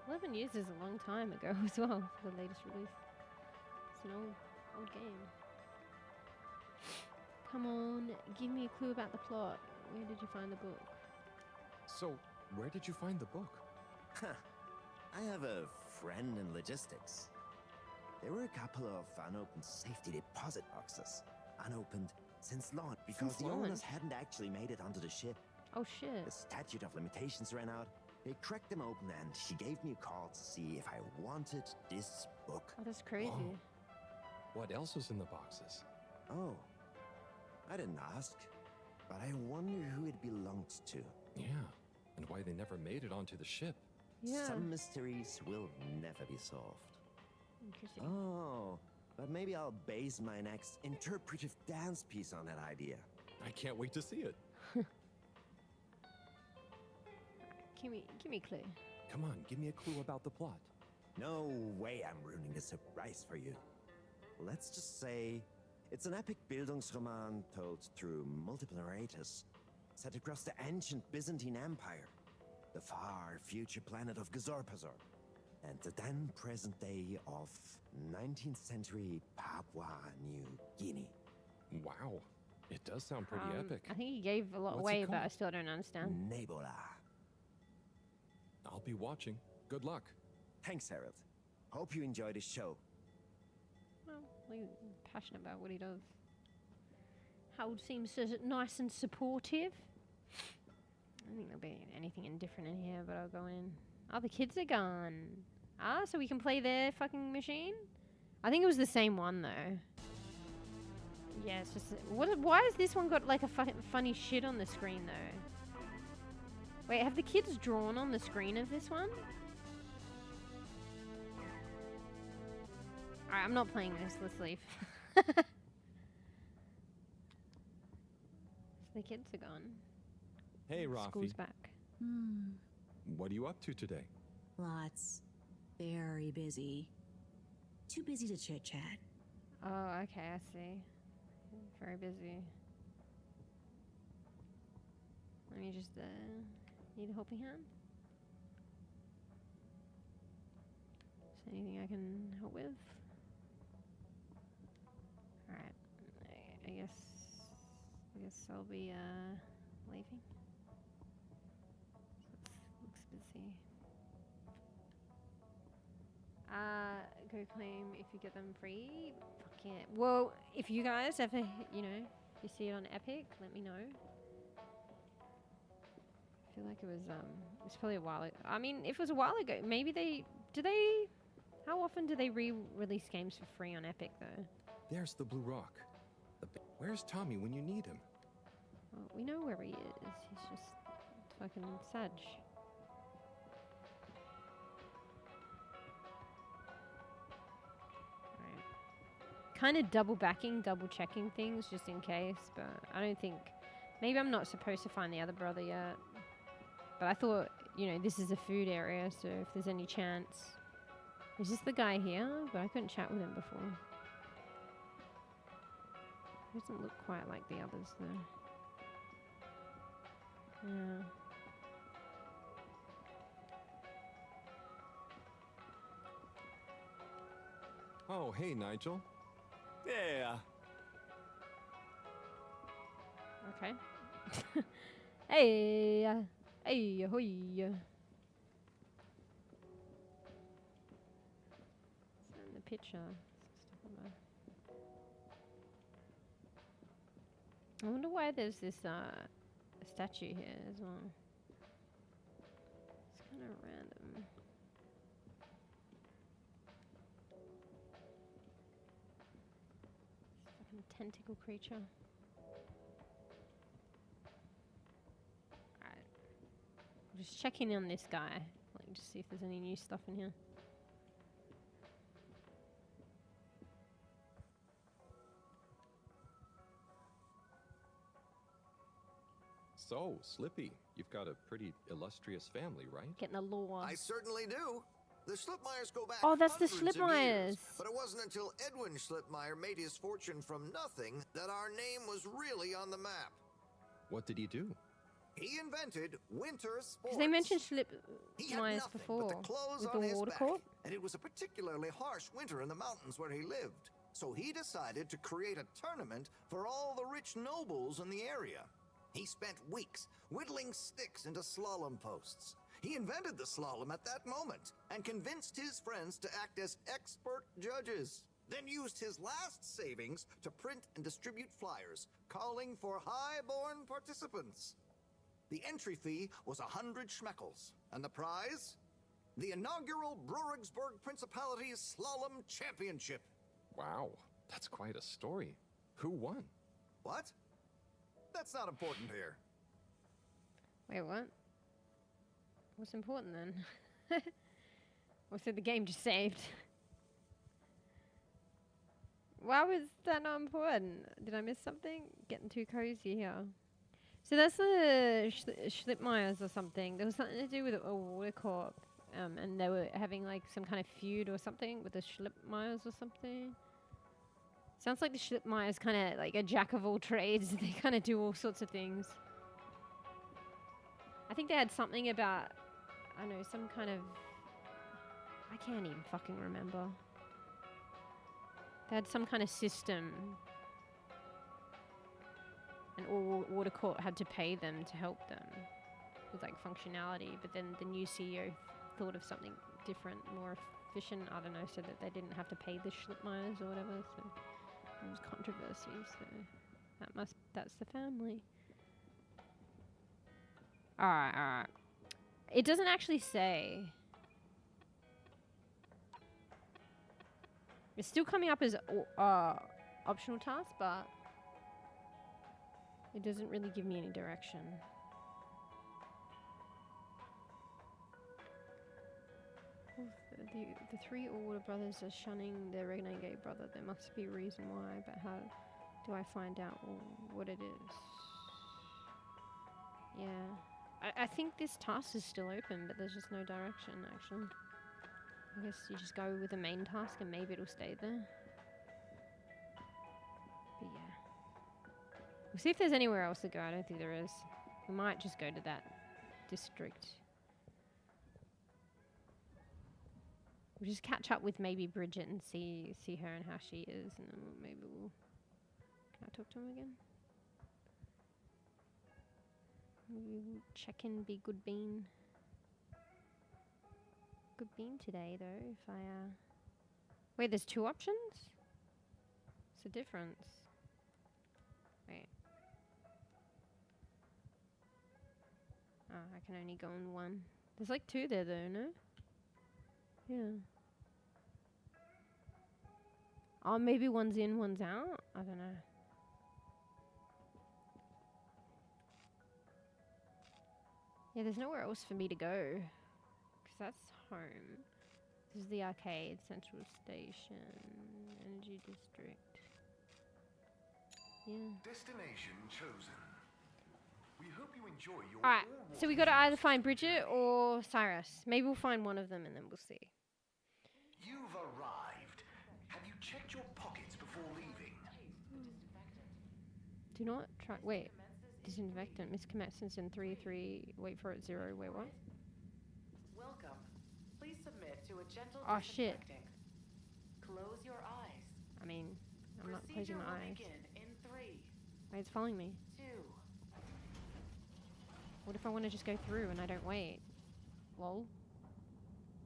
11 years is a long time ago as well for the latest release. It's an old game. Come on, give me a clue about the plot. Where did you find the book? So, where did you find the book? I have a friend in logistics. There were a couple of unopened safety deposit boxes. Unopened since launch because Since the launch? owners hadn't actually made it onto the ship. Oh shit. The statute of limitations ran out. They cracked them open and she gave me a call to see if I wanted this book. Oh, that's crazy. Whoa. What else was in the boxes? Oh, I didn't ask, but I wonder who it belonged to. Yeah, and why they never made it onto the ship. Yeah. Some mysteries will never be solved. Interesting. Oh, but maybe I'll base my next interpretive dance piece on that idea. I can't wait to see it. Give me a clue. Come on, give me a clue about the plot. No way I'm ruining the surprise for you. Let's just say it's an epic Bildungsroman told through multiple narrators, set across the ancient Byzantine Empire, the far future planet of Gazorpazor, and the then present day of 19th century Papua New Guinea. Wow, it does sound pretty epic. I think he gave a lot What's it away, but I called? still don't understand. Nebola. I'll be watching. Good luck. Thanks, hAr0ld. Hope you enjoy the show. Well, he's passionate about what he does. hAlibut seems so nice and supportive. I don't think there'll be anything indifferent in here, but I'll go in. Oh, the kids are gone. Ah, so we can play their fucking machine? I think it was the same one, though. Yeah, it's just... why has this one got, like, a funny shit on the screen, though? Wait, have the kids drawn on the screen of this one? Alright, I'm not playing this. Let's leave. So the kids are gone. Hey, School's Rafi. back. What are you up to today? Lots. Very busy. Too busy to chit-chat. Oh, okay, I see. Very busy. Let me just, need a helping hand? Is there anything I can help with? Alright. I guess I'll be, leaving. Looks busy. Go claim if you get them free. Fuck yeah. Well, if you guys ever, you know, if you see it on Epic, let me know. I feel like it was probably a while ago. I mean, if it was a while ago, maybe how often do they re-release games for free on Epic, though? There's the Blue Rock. Where's Tommy when you need him? Well, we know where he is. He's just fucking Sag. Kind of double checking things just in case, but I don't think, maybe I'm not supposed to find the other brother yet. But I thought, you know, this is a food area, so if there's any chance. Is this the guy here? But I couldn't chat with him before. He doesn't look quite like the others though. Yeah. Oh, hey, Nigel. Yeah. Okay. Hey, hey, ahoy. It's in the picture. I wonder why there's this statue here as well. It's kind of random. Fucking tentacle creature. Alright. I'm just checking on this guy. Like, just see if there's any new stuff in here. So, Slippy, you've got a pretty illustrious family, right? Getting the lore. I certainly do. The Schlipmeyers go back Oh, that's the hundreds of Schlipmeyers. years, but it wasn't until Edwin Schlipmeyer made his fortune from nothing that our name was really on the map. What did he do? He invented winter sports. Because they mentioned He had Schlipmeyers nothing before. but the clothes With on the his water back, court. and it was a particularly harsh winter in the mountains where he lived. So he decided to create a tournament for all the rich nobles in the area. He spent weeks whittling sticks into slalom posts. He invented the slalom at that moment and convinced his friends to act as expert judges. Then used his last savings to print and distribute flyers calling for high-born participants. The entry fee was 100 schmeckles, and the prize? The inaugural Brurigsburg Principality's Slalom Championship. Wow, that's quite a story. Who won? What? That's not important here. Wait, what? What's important then? Or so the game just saved? Why was that not important? Did I miss something? Getting too cozy here. So that's the Schlipmeyers or something. There was something to do with a water corp. And they were having like some kind of feud or something with the Schlipmeyers or something. Sounds like the Schlipmeyers kind of like a jack of all trades. They kind of do all sorts of things. I think they had something about, I don't know, some kind of, I can't even fucking remember. They had some kind of system. And all water court had to pay them to help them with like functionality. But then the new CEO thought of something different, more efficient, I don't know, so that they didn't have to pay the Schlipmeyers or whatever. So there was controversy. So that's the family. Alright. It doesn't actually say. It's still coming up as optional task, but it doesn't really give me any direction. The three older brothers are shunning their renegade brother. There must be a reason why, but how do I find out what it is? Yeah. I think this task is still open, but there's just no direction, actually. I guess you just go with the main task and maybe it'll stay there. But yeah. We'll see if there's anywhere else to go. I don't think there is. We might just go to that district. We'll just catch up with maybe Bridget and see her and how she is, and then maybe we'll... Can I talk to him again? Maybe we'll check in, be good bean. Good bean today, though, if I, Wait, there's two options? What's the difference? Wait. Oh, I can only go on one. There's like two there, though, no? Yeah. Oh, maybe one's in, one's out? I don't know. Yeah, there's nowhere else for me to go. Because that's home. This is the arcade, central station, energy district. Yeah. Destination chosen. We hope you enjoy your Alright, so we got to either find Bridget or Cyrus. Maybe we'll find one of them and then we'll see. You've arrived. Have you checked your pockets before leaving? Do not try. Wait. Disinfectant. Misconnections in 3-3. Wait for it. 0. Wait, what? Welcome. Please submit to a gentle Oh, shit. Close your eyes. I mean, I'm not closing my eyes. Begin in 3, Wait, it's following me. 2. What if I want to just go through and I don't wait? Lol.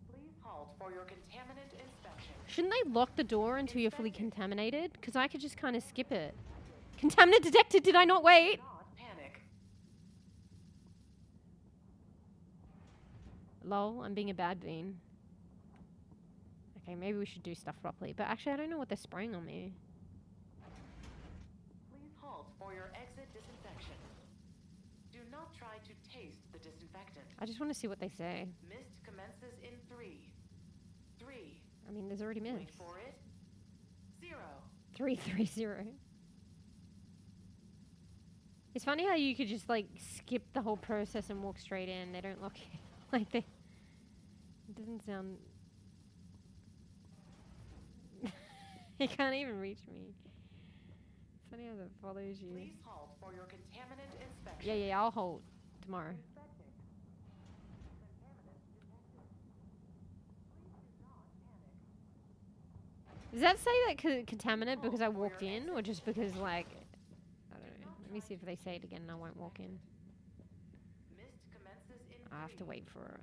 Please halt for your contaminant inspection. Shouldn't they lock the door until you're fully contaminated? Because I could just kind of skip it. Contaminant detected. Did I not wait? Not panic. Lol, I'm being a bad bean. Okay, maybe we should do stuff properly. But actually, I don't know what they're spraying on me. Please halt for your exit disinfection. Do not try to taste the disinfectant. I just want to see what they say. Mist commences in 3, 3. I mean, there's already mist. Wait for it. 0. 330. It's funny how you could just like skip the whole process and walk straight in. They don't lock you. Like they. It doesn't sound. He can't even reach me. It's funny how that follows you. Please halt for your contaminant inspection. Yeah, I'll hold tomorrow. Does that say that contaminant because I walked in, or just because like I don't know? Let me see if they say it again and I won't walk in. Mist commences in I have to wait for it.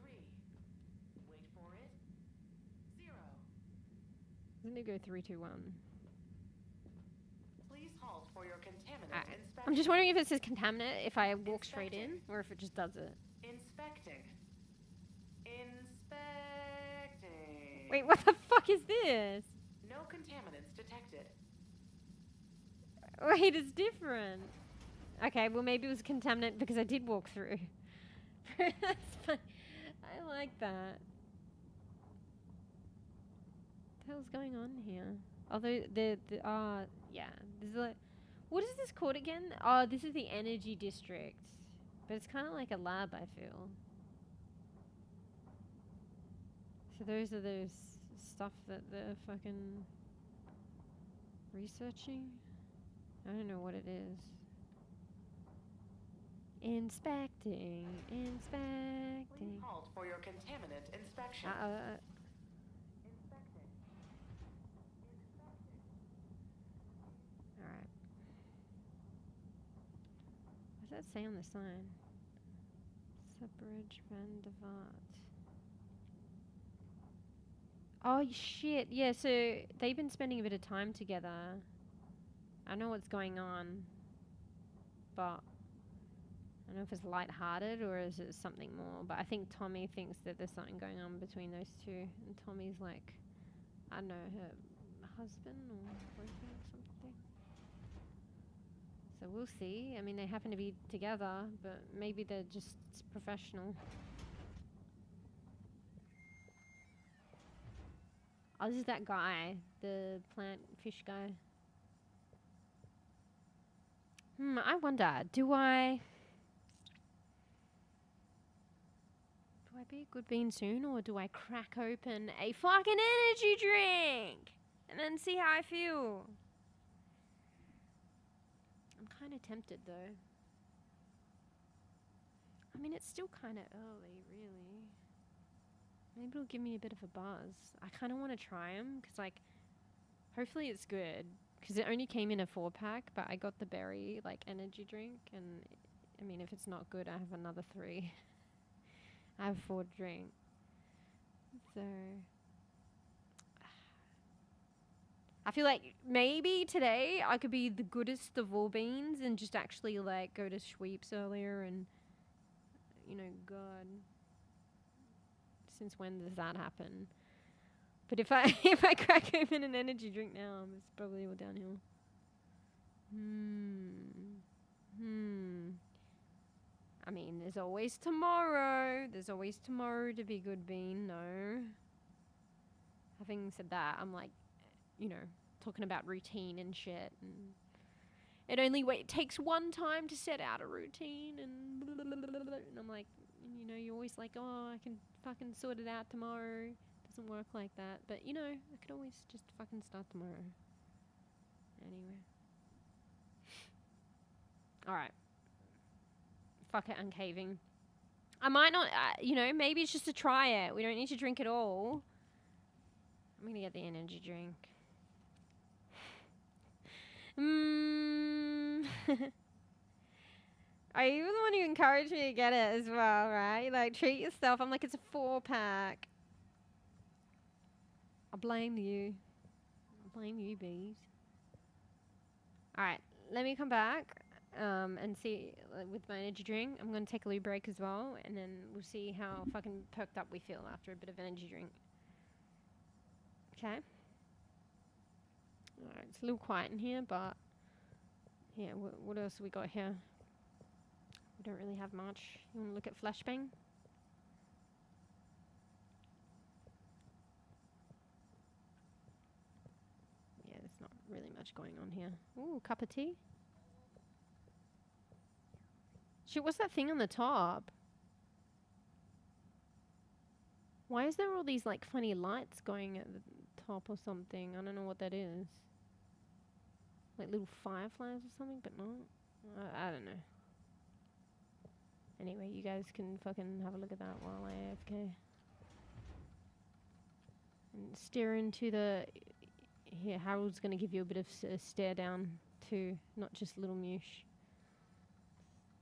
3. Wait for it. 0. Doesn't it go 3, 2, 1? Please halt for your contaminant inspection. I'm just wondering if it says contaminant if I walk straight in, or if it just does it. Inspecting. Inspecting. Wait, what the fuck is this? No contaminants detected. Wait, it's different. Okay, well maybe it was contaminant because I did walk through. That's fun. I like that. What the hell's going on here? Although yeah, this is like, what is this called again? Oh, this is the energy district, but it's kind of like a lab, I feel. So those are those stuff that they're fucking researching. I don't know what it is. Inspecting. Please halt for your contaminant inspection. Inspecting. Alright. What does that say on the sign? Subrage van de Vaart. Oh shit, yeah, so they've been spending a bit of time together. I know what's going on, but I don't know if it's lighthearted or is it something more, but I think Tommy thinks that there's something going on between those two, and Tommy's like, I don't know, her husband or boyfriend or something. So we'll see. I mean, they happen to be together, but maybe they're just professional. Oh, this is that guy, the plant fish guy. I wonder, do I be a good bean soon, or do I crack open a fucking energy drink and then see how I feel? I'm kind of tempted though. I mean, it's still kind of early, really. Maybe it'll give me a bit of a buzz. I kind of want to try them because, like, hopefully it's good. Because it only came in a 4-pack, but I got the berry, like, energy drink. And, I mean, if it's not good, I have another 3. I have 4 to drink. So, I feel like maybe today I could be the goodest of all beans and just actually, like, go to sweeps earlier and, you know, God. Since when does that happen? But if I crack open an energy drink now, it's probably all downhill. I mean, there's always tomorrow. There's always tomorrow to be good bean, no. Having said that, I'm like, you know, talking about routine and shit. And it only takes one time to set out a routine and blah, blah, blah, blah, blah, and I'm like, you know, you're always like, oh, I can fucking sort it out tomorrow. Doesn't work like that. But, you know, I could always just fucking start tomorrow. Anyway. Alright. Fuck it, I'm caving. I might not, you know, maybe it's just to try it. We don't need to drink it all. I'm gonna get the energy drink. Are you the one who encouraged me to get it as well, right? Like, treat yourself. I'm like, it's a 4-pack. I blame you. I blame you, bees. Alright, let me come back and see with my energy drink. I'm going to take a little break as well, and then we'll see how fucking perked up we feel after a bit of energy drink. Okay? Alright, it's a little quiet in here, but yeah, what else have we got here? We don't really have much. You want to look at Flashbang? Yeah, there's not really much going on here. Ooh, cup of tea. Shit, what's that thing on the top? Why is there all these like funny lights going at the top or something? I don't know what that is. Like little fireflies or something, but not. I don't know. Anyway, you guys can fucking have a look at that while I AFK. And stare into the... Here, hAr0ld's going to give you a bit of stare down too, not just little Mewsh.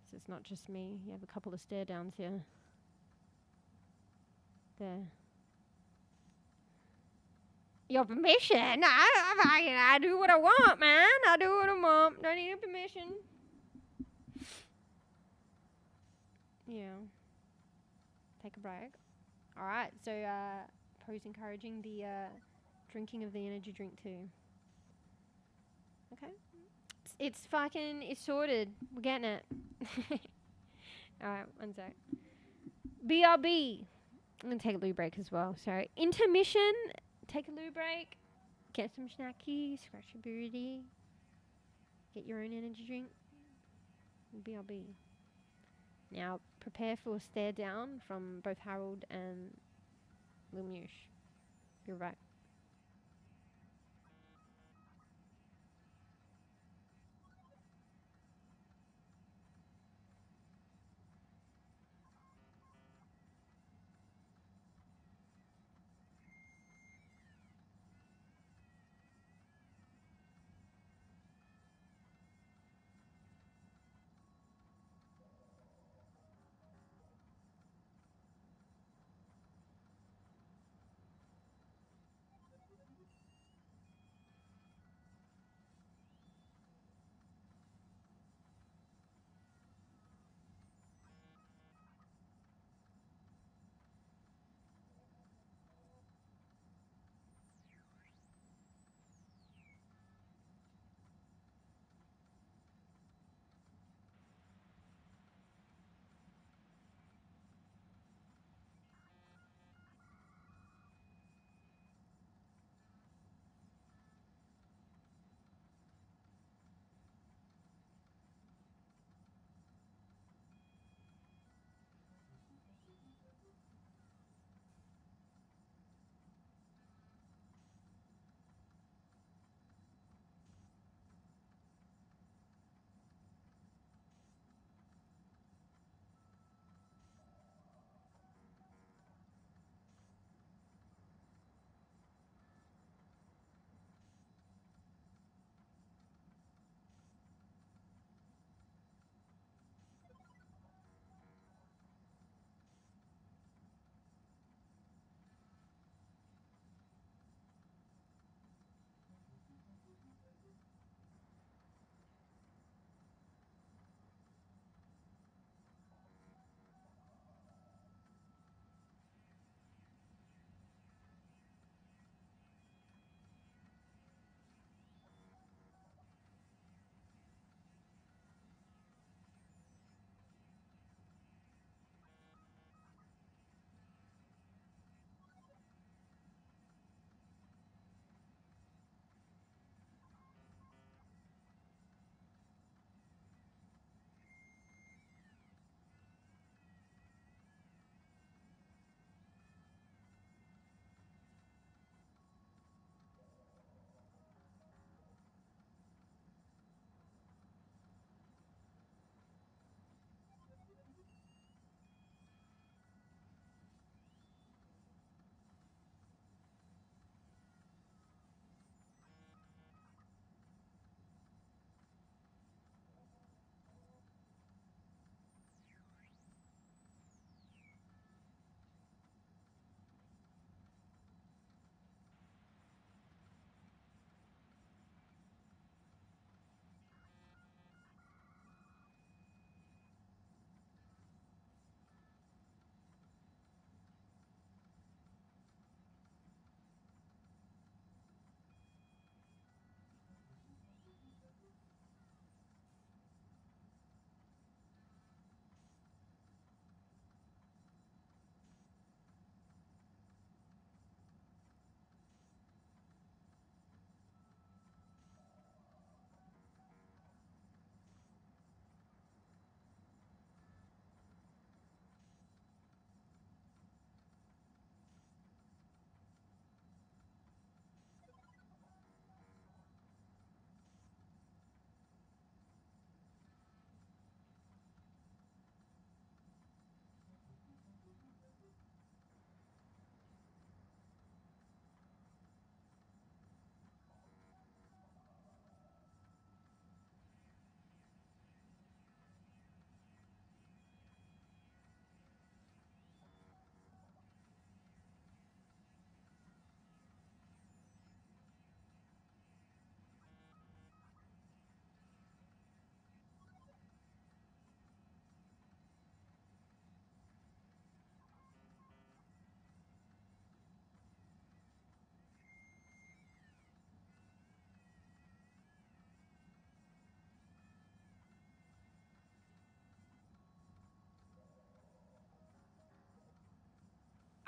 So it's not just me. You have a couple of stare downs here. There. Your permission? I do what I want, man. I do what I want. Don't need your permission. Yeah. Take a break. Alright, so Pro's encouraging the drinking of the energy drink too. Okay. It's sorted. We're getting it. Alright, one sec. BRB. I'm going to take a loo break as well. Sorry. Intermission. Take a loo break. Get some snacky. Scratch your booty. Get your own energy drink. BRB. Now, prepare for a stare down from both hAr0ld and Lil Mewsh. Be right back.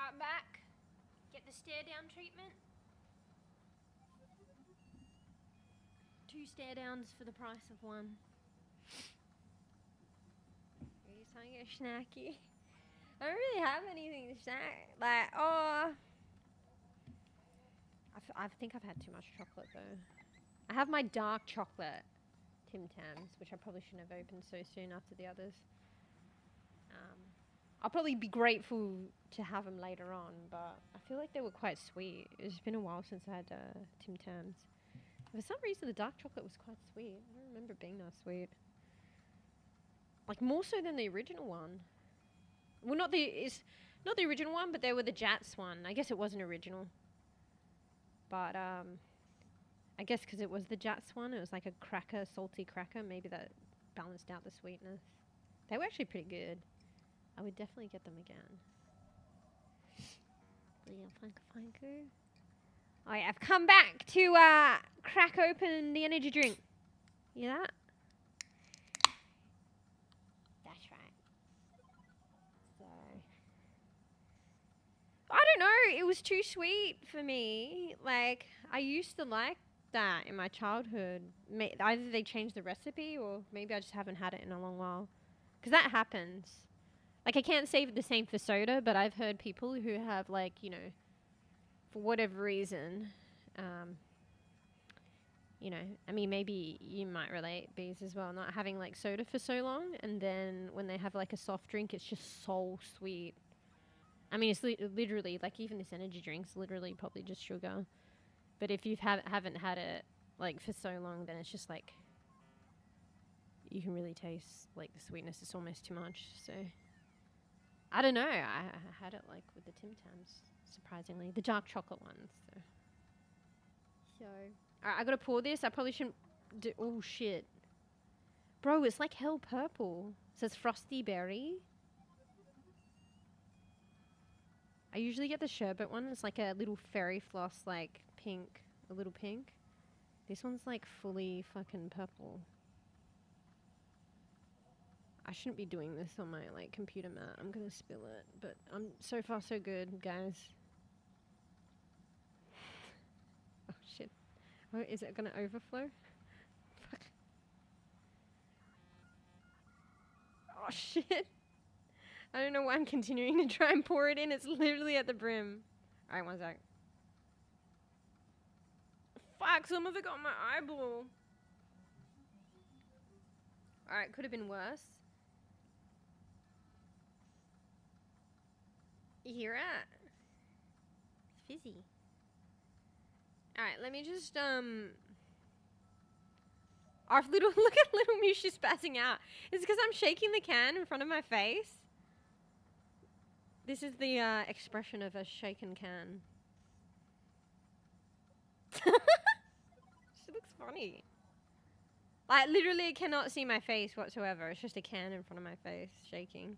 right back. Get the stare down treatment. 2 stare downs for the price of 1. Are you trying to get snacky? I don't really have anything to snack. Like, oh. I think I've had too much chocolate though. I have my dark chocolate Tim Tams, which I probably shouldn't have opened so soon after the others. I'll probably be grateful to have them later on, but I feel like they were quite sweet. It's been a while since I had Tim Tams. For some reason, the dark chocolate was quite sweet. I don't remember it being that sweet. Like, more so than the original one. Well, not the original one, but they were the Jats one. I guess it wasn't original. But, I guess because it was the Jats one, it was like a cracker, salty cracker. Maybe that balanced out the sweetness. They were actually pretty good. I would definitely get them again. Alright, I've come back to crack open the energy drink. You hear that? That's right. So, I don't know. It was too sweet for me. Like, I used to like that in my childhood. Either they changed the recipe or maybe I just haven't had it in a long while. Because that happens. Like, I can't say the same for soda, but I've heard people who have, like, you know, for whatever reason, you know, I mean, maybe you might relate, Bees, as well, not having, like, soda for so long, and then when they have, like, a soft drink, it's just so sweet. I mean, it's literally, like, even this energy drink's literally probably just sugar. But if you haven't had it, like, for so long, then it's just, like, you can really taste, like, the sweetness. It's almost too much, so... I don't know. I had it like with the Tim Tams, surprisingly. The dark chocolate ones. So, alright, I gotta pour this. I probably shouldn't do. Oh shit, bro! It's like hell purple. It says frosty berry. I usually get the sherbet one. It's like a little fairy floss, like pink, a little pink. This one's like fully fucking purple. I shouldn't be doing this on my, like, computer mat. I'm gonna spill it, but I'm so far so good, guys. Oh shit! Oh, is it gonna overflow? Fuck. Oh shit! I don't know why I'm continuing to try and pour it in. It's literally at the brim. All right, 1 sec. Fuck! Some of it got on my eyeball. All right, could have been worse. You hear it? It's fizzy. Alright, let me just, our little, look at little Mish just spazzing out. It's because I'm shaking the can in front of my face. This is the, expression of a shaken can. She looks funny. Like, literally cannot see my face whatsoever. It's just a can in front of my face, shaking.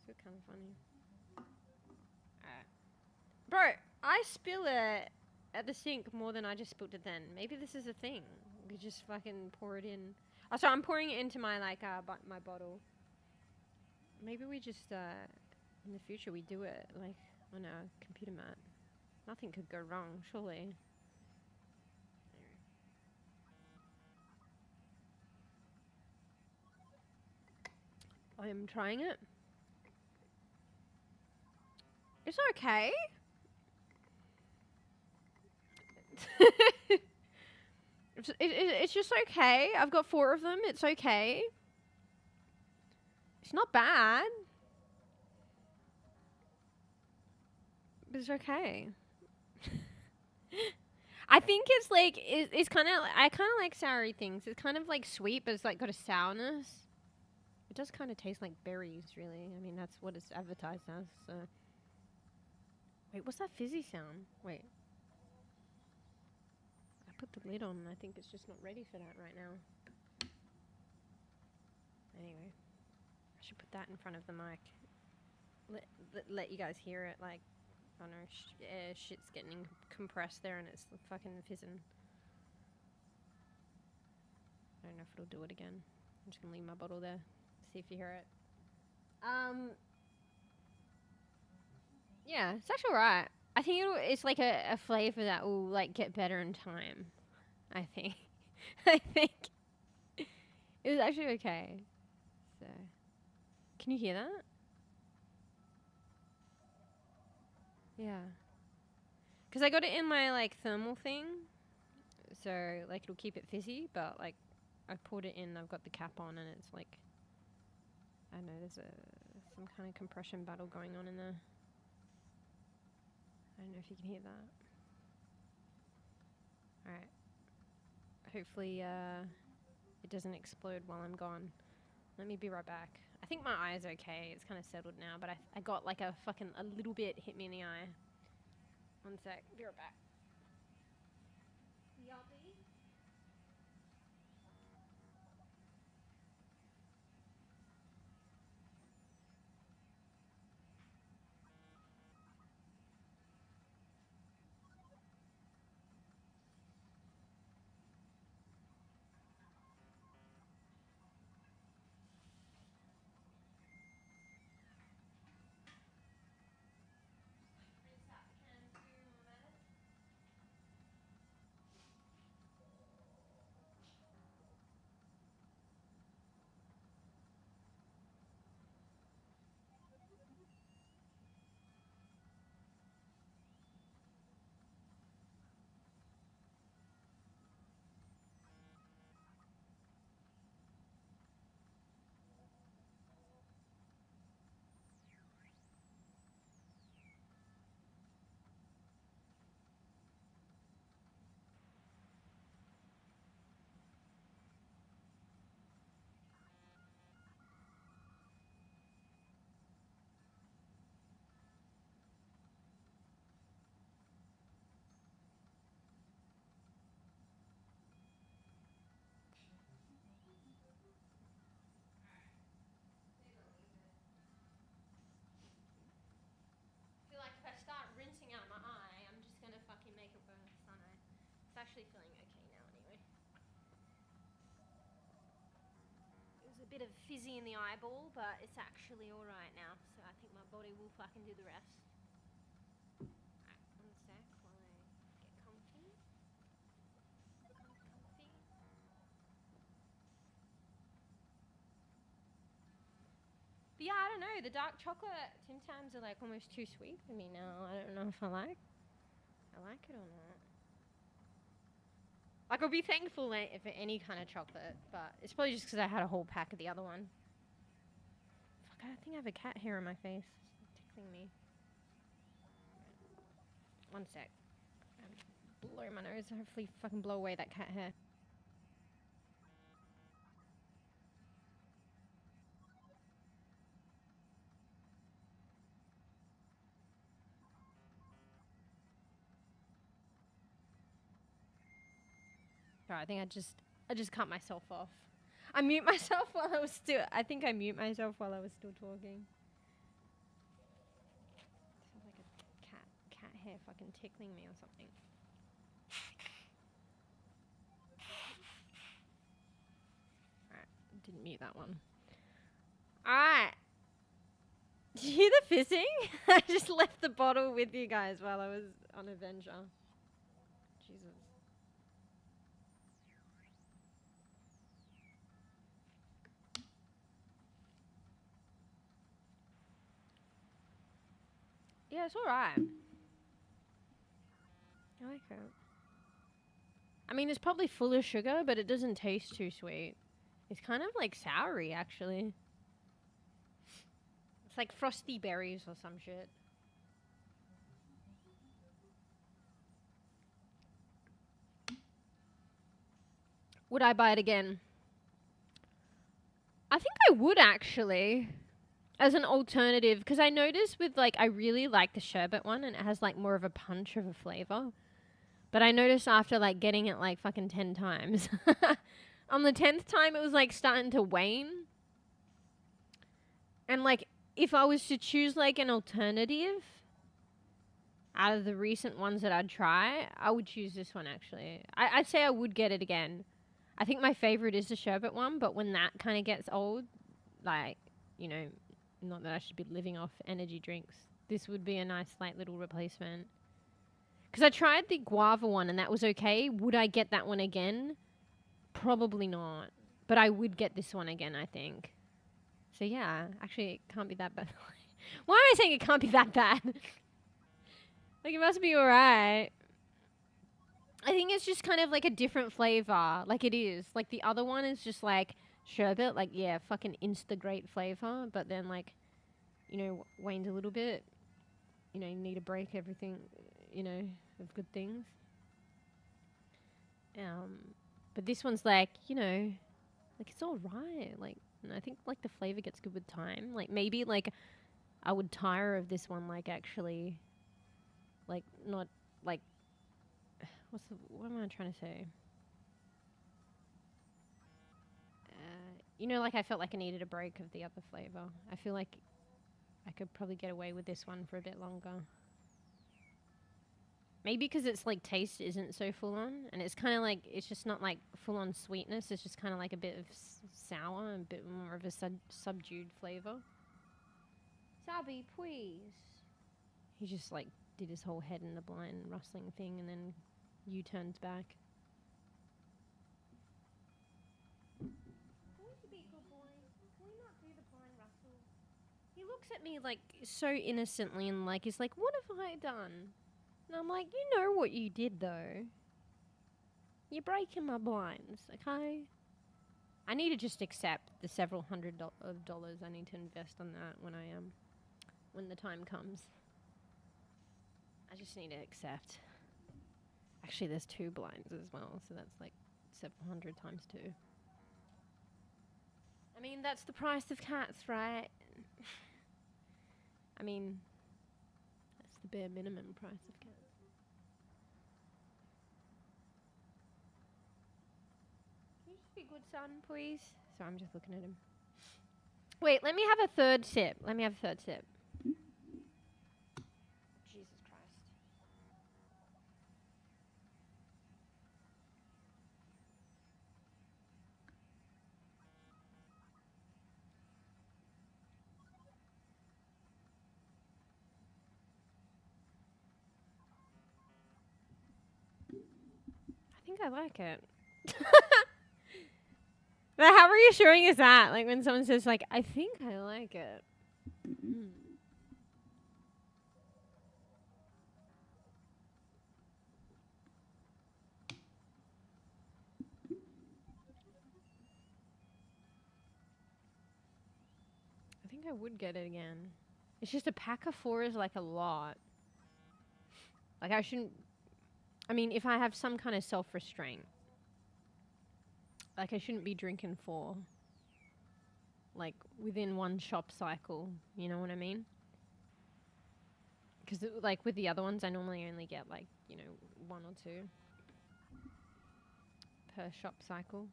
It's kind of funny. Bro, I spill it at the sink more than I just spilled it then. Maybe this is a thing. We could just fucking pour it in. Oh, so I'm pouring it into my, like, my bottle. Maybe we just, in the future we do it, like, on our computer mat. Nothing could go wrong, surely. I am trying it. It's okay. It's just okay. I've got 4 of them. It's okay. It's not bad. But it's okay. I think it's like, it's kind of, I kind of like soury things. It's kind of like sweet, but it's like got a sourness. It does kind of taste like berries, really. I mean, that's what it's advertised as, so. Wait, what's that fizzy sound? Wait. I put the lid on and I think it's just not ready for that right now. Anyway. I should put that in front of the mic. Let you guys hear it, like, I don't know, shit's getting compressed there and it's fucking fizzing. I don't know if it'll do it again. I'm just gonna leave my bottle there. See if you hear it. Yeah, it's actually alright. I think it's like a flavor that will like get better in time. I think. I think it was actually okay. So, can you hear that? Yeah. Because I got it in my like thermal thing, so like it'll keep it fizzy. But like I poured it in, I've got the cap on, and it's like I don't know. There's some kind of compression battle going on in there. I don't know if you can hear that. Alright. Hopefully it doesn't explode while I'm gone. Let me be right back. I think my eye's okay. It's kind of settled now, but I got like a little bit hit me in the eye. One sec. Be right back. Actually feeling okay now anyway. It was a bit of fizzy in the eyeball, but it's actually alright now, so I think my body will fucking do the rest. Alright, one sec while I get comfy. But yeah, I don't know, the dark chocolate Tim Tams are like almost too sweet for me now. I don't know if I like it or not. Like, I'll be thankful for any kind of chocolate, but it's probably just because I had a whole pack of the other one. Fuck, I think I have a cat hair on my face. It's tickling me. One sec. Blow my nose. Hopefully fucking blow away that cat hair. Sorry, I think I just cut myself off. I mute myself while I was still. I think I mute myself while I was still talking. Sounds like a cat hair fucking tickling me or something. Alright, didn't mute that one. Alright. Did you hear the fizzing? I just left the bottle with you guys while I was on Avenger. Jesus. Yeah, it's alright. I like it. I mean, it's probably full of sugar, but it doesn't taste too sweet. It's kind of like soury, actually. It's like frosty berries or some shit. Would I buy it again? I think I would, actually. As an alternative, because I noticed with like, I really like the sherbet one and it has like more of a punch of a flavor. But I noticed after like getting it like fucking 10 times, on the 10th time it was like starting to wane. And like, if I was to choose like an alternative out of the recent ones that I'd try, I would choose this one actually. I'd say I would get it again. I think my favorite is the sherbet one, but when that kind of gets old, like, you know, not that I should be living off energy drinks this would be a nice, like, little replacement. Because I tried the guava one and that was okay. Would I get that one again? Probably not. But I would get this one again, I think. So yeah, actually it can't be that bad. Why am I saying it can't be that bad? Like, it must be alright. I think it's just kind of like a different flavor. Like, it is. Like, the other one is just like sherbet. Like, yeah, fucking insta-great flavor. But then, like, you know, waned a little bit. You know, you need a break, everything, you know, of good things. But this one's like, you know, like, it's alright. Like, and I think, like, the flavor gets good with time. Like, maybe, like, I would tire of this one, like, actually, like, not, like, what am I trying to say? You know, like, I felt like I needed a break of the other flavor. I feel like I could probably get away with this one for a bit longer. Maybe because its, like, taste isn't so full on, and it's kind of like, it's just not, like, full on sweetness. It's just kind of like a bit of sour and a bit more of a subdued flavor. Sabi, please. He just, like, did his whole head in the blind rustling thing and then U-turned back. He looks at me, like, so innocently and, like, he's like, what have I done? And I'm like, you know what you did, though. You're breaking my blinds, okay? I need to just accept the several hundred of dollars I need to invest on that when the time comes. I just need to accept. Actually, there's 2 blinds as well, so that's like several hundred times 2. I mean, that's the price of cats, right? I mean, that's the bare minimum price of cats. Can you just be good, son, please? So I'm just looking at him. Wait, let me have a third sip. Jesus Christ. I think I like it. But how reassuring is that? Like, when someone says, like, I think I like it. Mm. I think I would get it again. It's just a pack of 4 is, like, a lot. Like, I shouldn't... I mean, if I have some kind of self-restraint, like, I shouldn't be drinking 4, like, within one shop cycle. You know what I mean? Because, like, with the other ones, I normally only get, like, you know, 1 or 2 per shop cycle.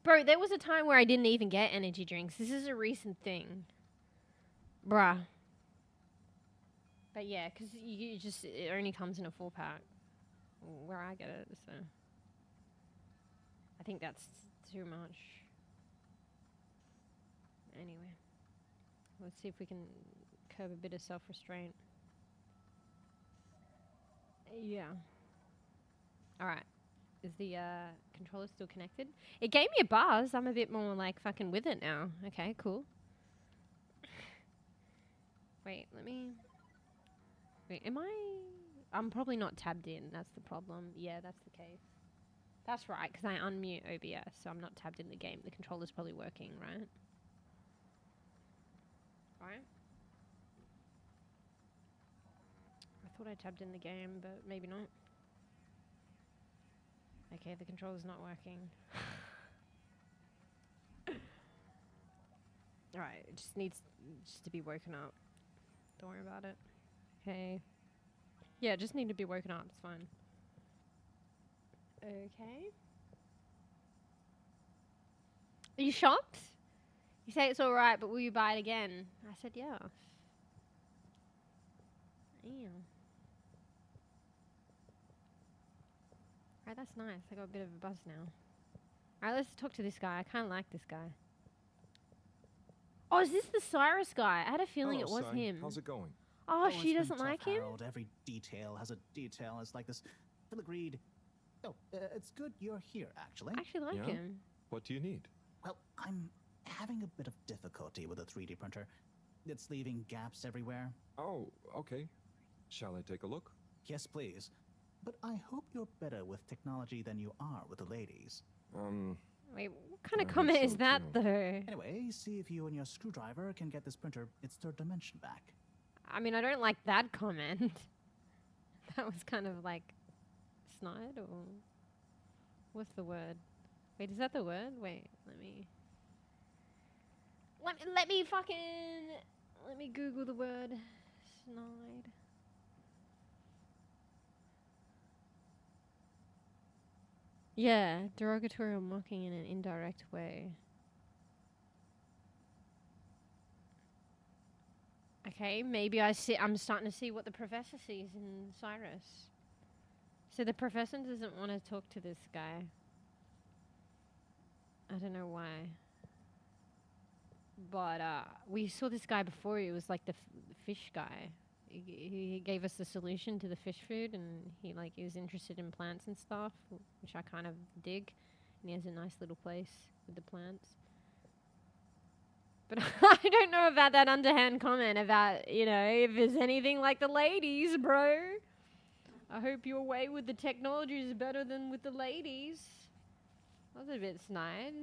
Bro, there was a time where I didn't even get energy drinks. This is a recent thing. Bruh. But yeah, because you just, it only comes in a 4-pack. Where I get it, so. I think that's too much. Anyway. Let's see if we can curb a bit of self-restraint. Yeah. Alright. Is the controller still connected? It gave me a buzz. I'm a bit more like fucking with it now. Okay, cool. Wait, let me... Wait, am I... I'm probably not tabbed in. That's the problem. Yeah, that's the case. That's right, because I unmute OBS, so I'm not tabbed in the game. The controller's probably working, right? Right? I thought I tabbed in the game, but maybe not. Okay, the controller's not working. Alright, it just needs to be woken up. Don't worry about it. Okay. Yeah, just need to be woken up. It's fine. Okay. Are you shocked? You say it's alright, but will you buy it again? I said yeah. Ew. Alright, that's nice. I got a bit of a buzz now. Alright, let's talk to this guy. I kind of like this guy. Oh, is this the Cyrus guy? I had a feeling Hello, it was son. him. How's it going? Oh, it's she been doesn't tough, like him? hAr0ld. Every detail has a detail. It's like this filigreed. Oh, it's good you're here, actually. I actually like Yeah? him. What do you need? Well, I'm having a bit of difficulty with a 3D printer. It's leaving gaps everywhere. Oh, okay. Shall I take a look? Yes, please. But I hope you're better with technology than you are with the ladies. Wait, what kind of I hope comment so, is that, too. though? Anyway, see if you and your screwdriver can get this printer its third dimension back. I mean, I don't like that comment. That was kind of like snide, or what's the word? Wait, is that the word? Wait, let me Google the word snide. Yeah, derogatory or mocking in an indirect way. Okay, maybe I'm starting to see what the professor sees in Cyrus. So the professor doesn't want to talk to this guy. I don't know why. But we saw this guy before. He was like the fish guy. He gave us the solution to the fish food, and he was interested in plants and stuff, which I kind of dig. And he has a nice little place with the plants. But I don't know about that underhand comment about, if there's anything like the ladies, bro. I hope your way with the technology is better than with the ladies. That was a bit snide.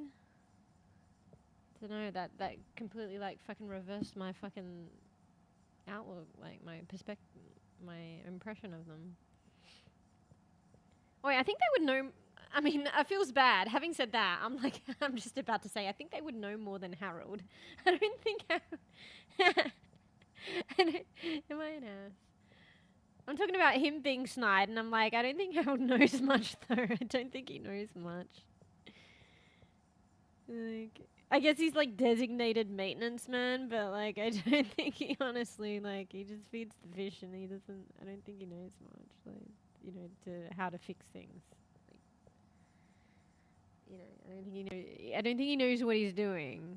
Don't know, that completely fucking reversed my fucking outlook, my perspective, my impression of them. Oh, yeah, I think they would know. I mean, it feels bad. Having said that, I'm just about to say, I think they would know more than hAr0ld. I don't think am I an ass? I'm talking about him being snide, and I'm like, I don't think hAr0ld knows much, though. I don't think he knows much. I guess he's designated maintenance man, but I don't think he honestly, he just feeds the fish, and I don't think he knows much, to how to fix things. I don't think he knows what he's doing.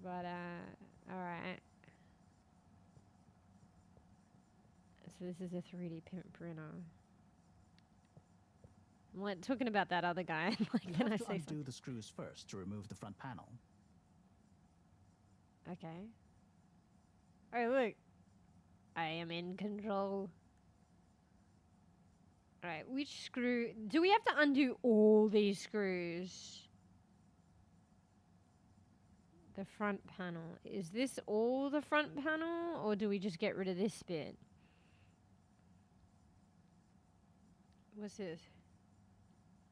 But alright. So this is a 3D printer. I'm talking about that other guy. You Then I have to say undo something. the screws first to remove the front panel. Okay. Oh, look. I am in control. Alright, which screw? Do we have to undo all these screws? The front panel. Is this all the front panel, or do we just get rid of this bit? What's this?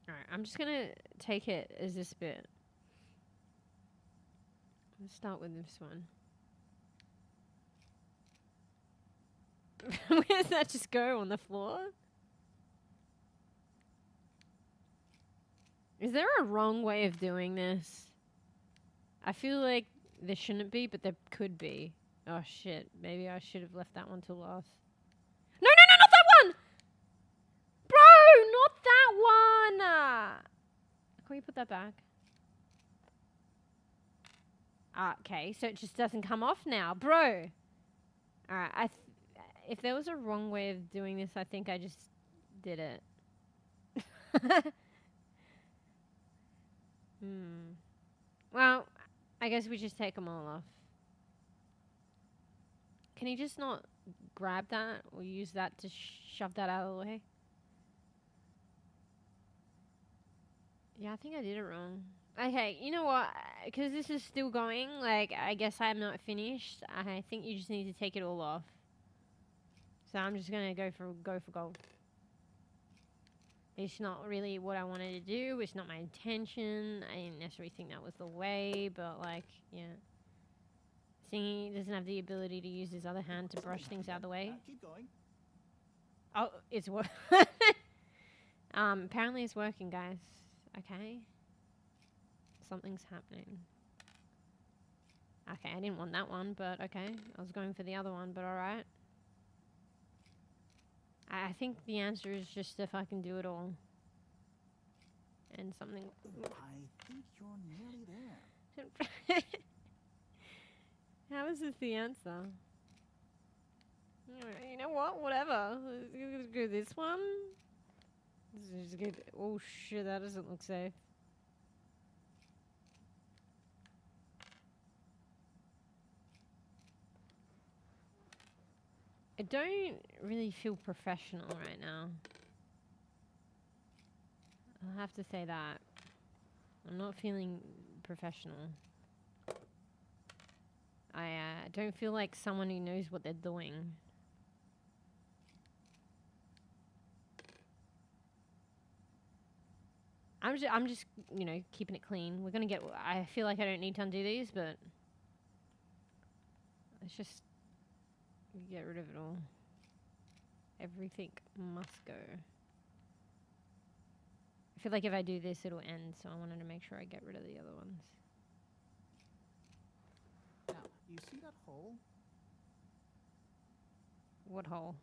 Alright, I'm just gonna take it as this bit. Let's start with this one. Where does that just go? On the floor? Is there a wrong way of doing this? I feel like there shouldn't be, but there could be. Oh shit, maybe I should have left that one till last. No, not that one! Bro, not that one! Can we put that back? Okay, so it just doesn't come off now. Bro! Alright, if there was a wrong way of doing this, I think I just did it. Well, I guess we just take them all off. Can you just not grab that or use that to shove that out of the way? Yeah, I think I did it wrong. Okay, you know what? Because this is still going, I guess I'm not finished. I think you just need to take it all off. So I'm just gonna go for gold. It's not really what I wanted to do. It's not my intention. I didn't necessarily think that was the way, but yeah. Seeing he doesn't have the ability to use his other hand to brush things out of the way. Keep going. Oh, it's apparently it's working, guys. Okay. Something's happening. Okay, I didn't want that one, but okay. I was going for the other one, but alright. I think the answer is just if I can do it all. And something... I think you're nearly there. How is this the answer? You know what? Whatever. Let's go this one. Let's just get. Oh shit! That doesn't look safe. I don't really feel professional right now. I'll have to say that. I'm not feeling professional. I don't feel like someone who knows what they're doing. I'm just, you know, keeping it clean. We're gonna get. I feel like I don't need to undo these, but let's just get rid of it all. Everything must go. I feel like if I do this, it'll end. So I wanted to make sure I get rid of the other ones. Now, you see that hole? What hole?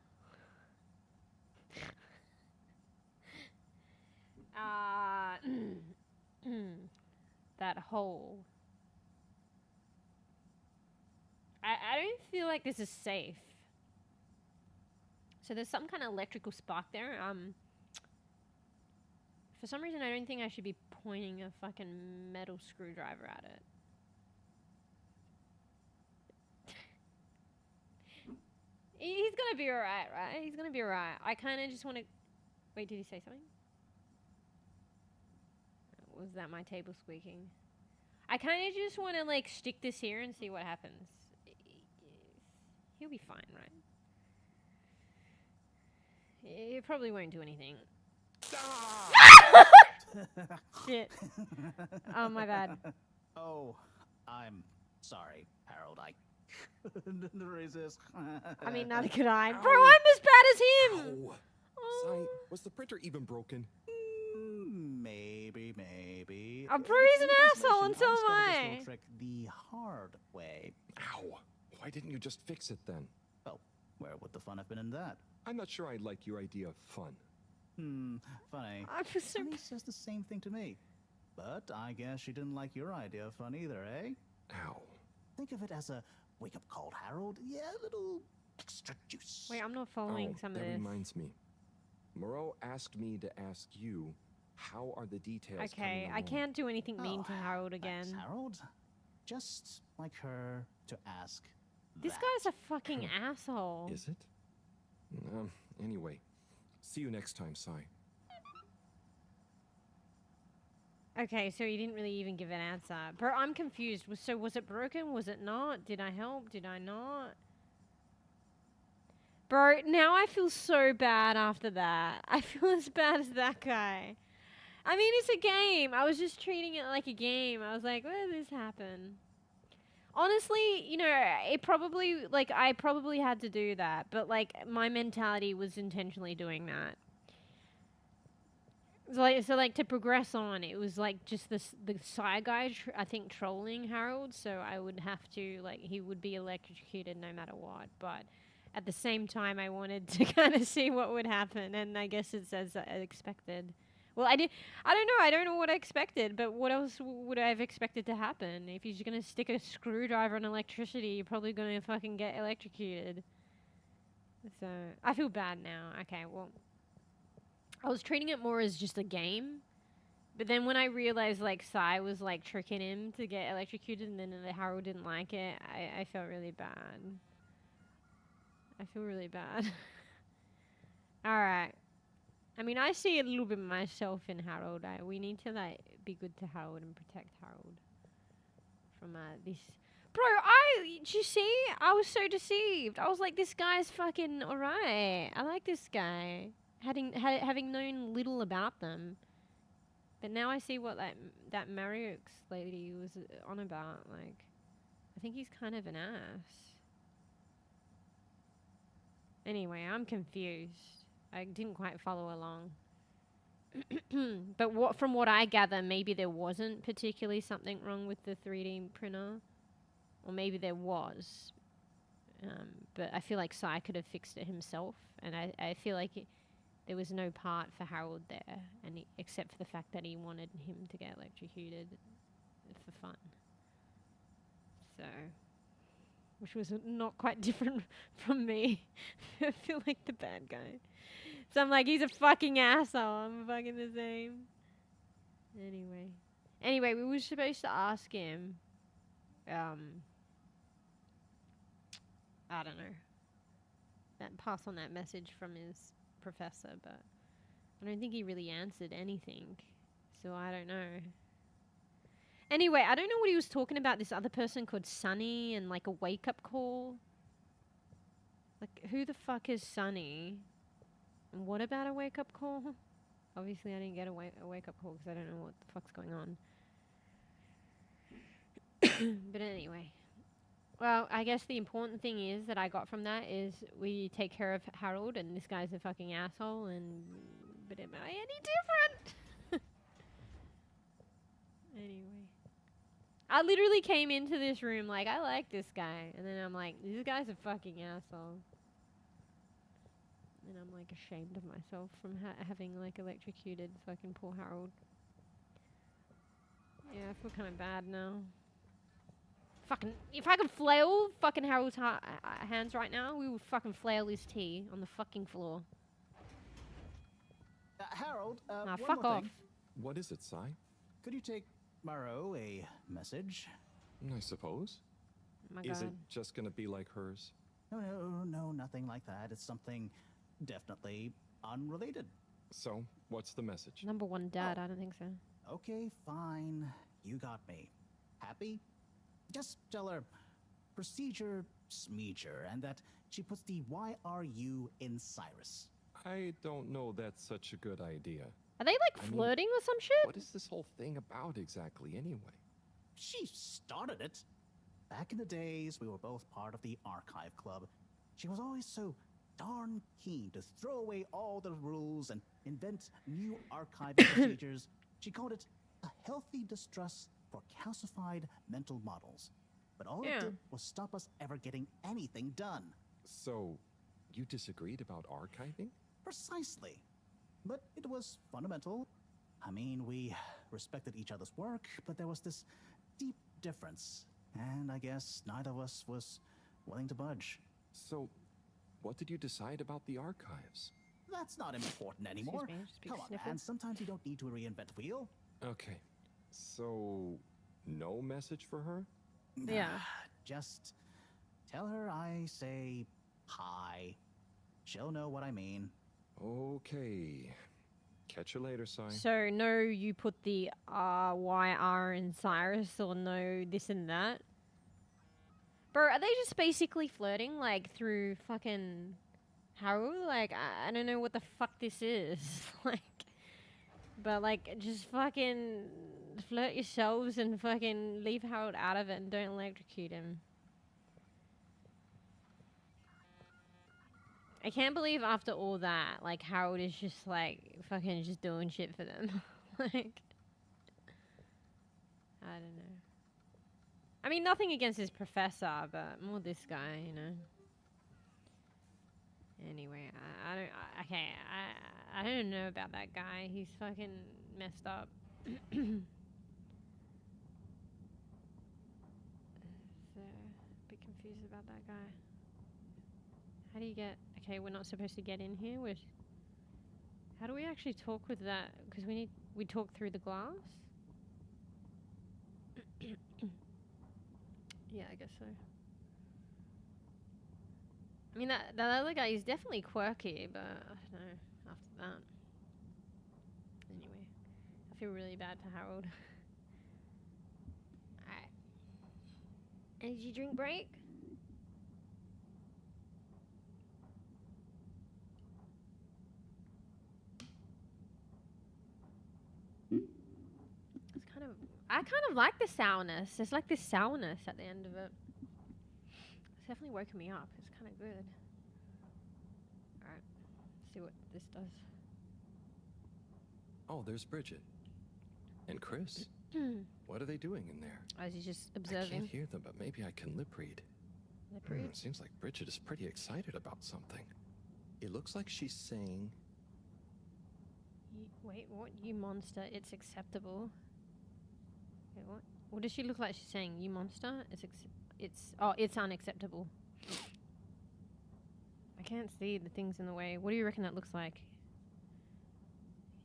That hole. I don't feel like this is safe. So there's some kind of electrical spark there. For some reason, I don't think I should be pointing a fucking metal screwdriver at it. He's gonna be alright, right? He's gonna be alright. I kind of just want to... Wait, did he say something? Was that my table squeaking? I kind of just want to, like, stick this here and see what happens. He'll be fine, right? It probably won't do anything. Shit. Oh, my bad. Oh, I'm sorry, Harold. I couldn't resist. I mean, neither could I. Bro, I'm as bad as him! Ow. Sai, was the printer even broken? Maybe. Oh, bro, he's an asshole, and so am I. Trick the hard way. Ow. Why didn't you just fix it then? Well, where would the fun have been in that? I'm not sure I like your idea of fun. Funny. I feel so... Sunny says the same thing to me. But I guess she didn't like your idea of fun either, eh? Ow. Think of it as a wake-up call, Harold. Yeah, a little extra juice. Wait, I'm not following some of this. That reminds me. mɛOw asked me to ask you, how are the details Okay, I can't do anything mean to Harold again. Thanks, Harold. Just like her to ask This that. guy's a fucking asshole. Is it? Anyway, see you next time, Sai. Okay, so he didn't really even give an answer. Bro, I'm confused. So was it broken? Was it not? Did I help? Did I not? Bro, now I feel so bad after that. I feel as bad as that guy. I mean, it's a game. I was just treating it like a game. I was like, where did this happen? Honestly, you know, it probably, like, I probably had to do that. But, like, my mentality was intentionally doing that. So like, to progress on, it was, like, just the Sai guy, I think, trolling Harold. So I would have to, like, he would be electrocuted no matter what. But at the same time, I wanted to kind of see what would happen. And I guess it's as expected. Well, I don't know. I don't know what I expected, but what else would I have expected to happen? If you're going to stick a screwdriver on electricity, you're probably going to fucking get electrocuted. So, I feel bad now. Okay, well, I was treating it more as just a game. But then when I realized, like, Sai was, like, tricking him to get electrocuted and then Harold didn't like it, I felt really bad. I feel really bad. Alright. I mean, I see a little bit myself in Ha'R0ld. We need to, like, be good to Ha'R0ld and protect Ha'R0ld from this. Bro, did you see? I was so deceived. I was like, this guy's fucking alright. I like this guy. Having known little about them. But now I see what that Mariox lady was on about. Like, I think he's kind of an ass. Anyway, I'm confused. I didn't quite follow along. But from what I gather, maybe there wasn't particularly something wrong with the 3D printer. Or maybe there was. But I feel like Sai could have fixed it himself. And I feel like there was no part for Ha'R0ld there. Except for the fact that he wanted him to get electrocuted for fun. So... which was not quite different from me. I feel like the bad guy. So I'm like, he's a fucking asshole. I'm fucking the same. Anyway, we were supposed to ask him, I don't know, pass on that message from his professor, but I don't think he really answered anything. So I don't know. Anyway, I don't know what he was talking about, this other person called Sunny and like a wake-up call. Like, who the fuck is Sunny? And what about a wake-up call? Obviously, I didn't get a wake-up call because I don't know what the fuck's going on. But anyway. Well, I guess the important thing is that I got from that is we take care of hAr0ld, and this guy's a fucking asshole, and... But am I any different? Anyway. I literally came into this room like, I like this guy. And then I'm like, this guy's a fucking asshole. And I'm like ashamed of myself from having like electrocuted fucking poor hAr0ld. Yeah, I feel kind of bad now. Fucking, if I could flail fucking hAr0ld's hands right now, we would fucking flail his tea on the fucking floor. hAr0ld, nah, one fuck more off. thing. What is it, Sai? Could you take mɛOw a message? I suppose. Oh my Is God. it just gonna be like hers? No, nothing like that. It's something definitely unrelated. So, what's the message? Number one dad, I don't think so. Okay, fine. You got me. Happy? Just tell her procedure smeeger and that she puts the YRU in Cyrus. I don't know that's such a good idea. Are they like flirting or some shit? What is this whole thing about exactly anyway? She started it. Back in the days, we were both part of the archive club. She was always so darn keen to throw away all the rules and invent new archiving procedures. She called it a healthy distrust for calcified mental models. But all it did was stop us ever getting anything done. So, you disagreed about archiving? Precisely. But it was fundamental. I mean, we respected each other's work, but there was this deep difference. And I guess neither of us was willing to budge. So, what did you decide about the archives? That's not important anymore. Excuse me, just Come on, sniffle. man. Sometimes you don't need to reinvent the wheel. Okay. So, no message for her? Yeah. Just tell her I say hi. She'll know what I mean. Okay. Catch you later, Sai. So, no, you put the YR in Cyrus, or no this and that? Bro, are they just basically flirting, like, through fucking hAr0ld? Like, I don't know what the fuck this is. Like, but, like, just fucking flirt yourselves and fucking leave hAr0ld out of it and don't electrocute him. I can't believe after all that, like, hAr0ld is just, like, fucking just doing shit for them. Like, I don't know. I mean, nothing against his professor, but more this guy, you know. Anyway, I don't know about that guy. He's fucking messed up. So, a bit confused about that guy. How do you get... Okay, we're not supposed to get in here. How do we actually talk with that? Because we talk through the glass? Yeah, I guess so. I mean, that other guy is definitely quirky, but I don't know, after that. Anyway, I feel really bad for hAr0ld. Alright. Energy drink break? I kind of like the sourness. There's like this sourness at the end of it. It's definitely woken me up. It's kind of good. Alright, see what this does. Oh, there's Bridget. And Chris. What are they doing in there? I was just I observing. can't hear them, but maybe I can lip read. Lip read? Seems like Bridget is pretty excited about something. It looks like she's saying... Wait, what? You monster. It's acceptable. Wait, what? What does she look like she's saying? You monster? it's unacceptable. I can't see the things in the way. What do you reckon that looks like?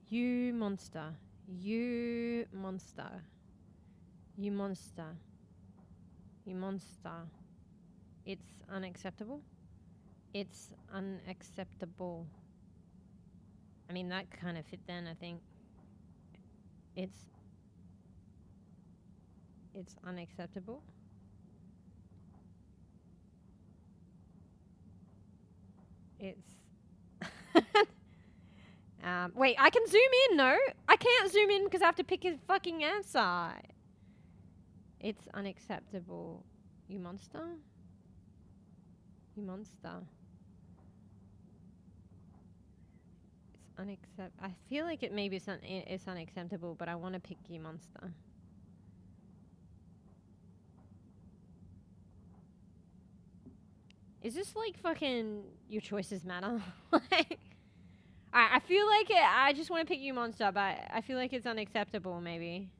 You monster. You monster. You monster. You monster. It's unacceptable. It's unacceptable. I mean, that kind of fit then, I think. It's unacceptable. It's... wait, I can zoom in, no? I can't zoom in because I have to pick a fucking answer. It's unacceptable. You monster? You monster. It's I feel like it maybe it's unacceptable, but I want to pick you monster. Is this like fucking your choices matter? Like, I feel like I just want to pick you monster, but I feel like it's unacceptable maybe.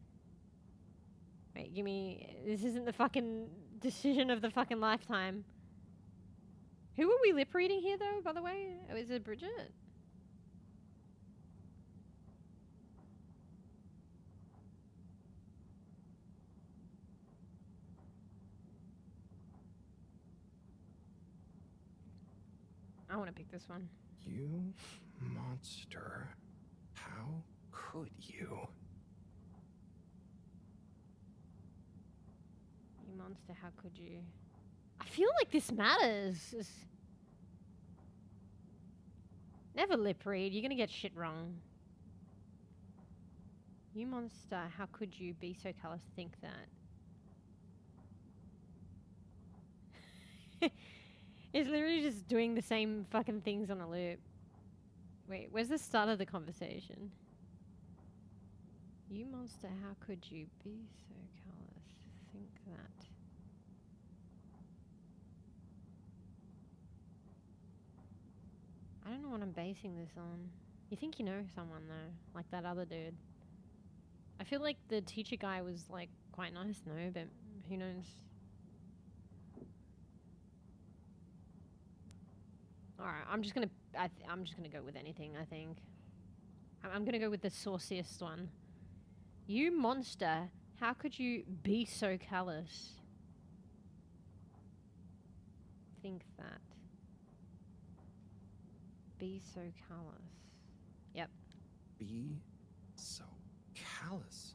Wait, give me... This isn't the fucking decision of the fucking lifetime. Who are we lip reading here though, by the way? Oh, is it Bridget? I want to pick this one. You monster. How could you? You monster, how could you? I feel like this matters. Never lip read, you're gonna get shit wrong. You monster, how could you be so callous to think that? It's literally just doing the same fucking things on a loop. Wait, where's the start of the conversation? You monster, how could you be so callous to think that? I don't know what I'm basing this on. You think you know someone though, like that other dude. I feel like the teacher guy was like quite nice, no, but who knows? Alright, I'm just gonna go with anything, I think. I'm gonna go with the sauciest one. You monster, how could you be so callous? Think that. Be so callous. Yep. Be so callous.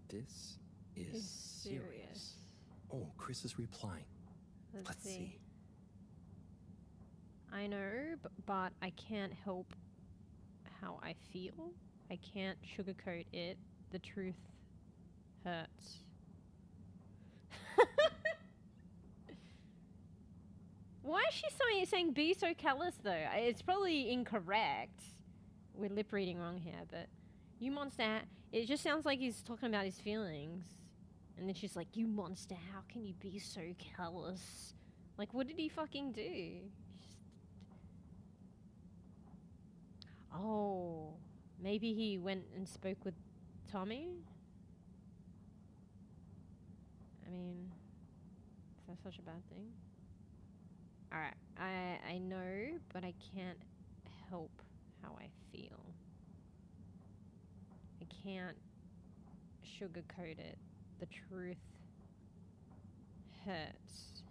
This is serious. Oh, Chris is replying. Let's see. I know, but I can't help how I feel. I can't sugarcoat it. The truth hurts. Why is she saying be so callous though? It's probably incorrect. We're lip reading wrong here, but you monster, it just sounds like he's talking about his feelings. And then she's like, you monster, how can you be so callous? Like, what did he fucking do? Oh, maybe he went and spoke with Tommy? I mean, is that such a bad thing? Alright, I know, but I can't help how I feel. I can't sugarcoat it. The truth hurts.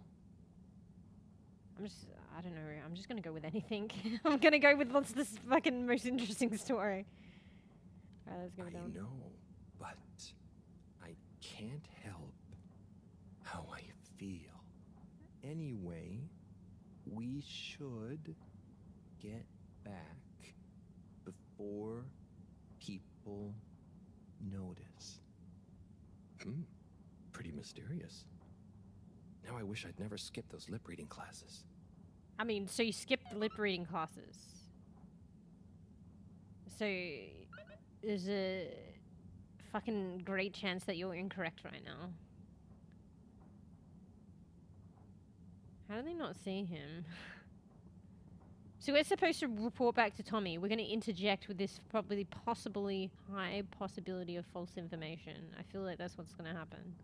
I don't know, I'm just gonna go with anything. I'm gonna go with what's this fucking most interesting story. Alright, let's go with that one. I know, but I can't help how I feel. Anyway, we should get back before people notice. Pretty mysterious. Now I wish I'd never skipped those lip reading classes. I mean, so you skipped the lip reading classes. So there's a fucking great chance that you're incorrect right now. How do they not see him? So we're supposed to report back to Tommy. We're going to interject with this possibly high possibility of false information. I feel like that's what's going to happen.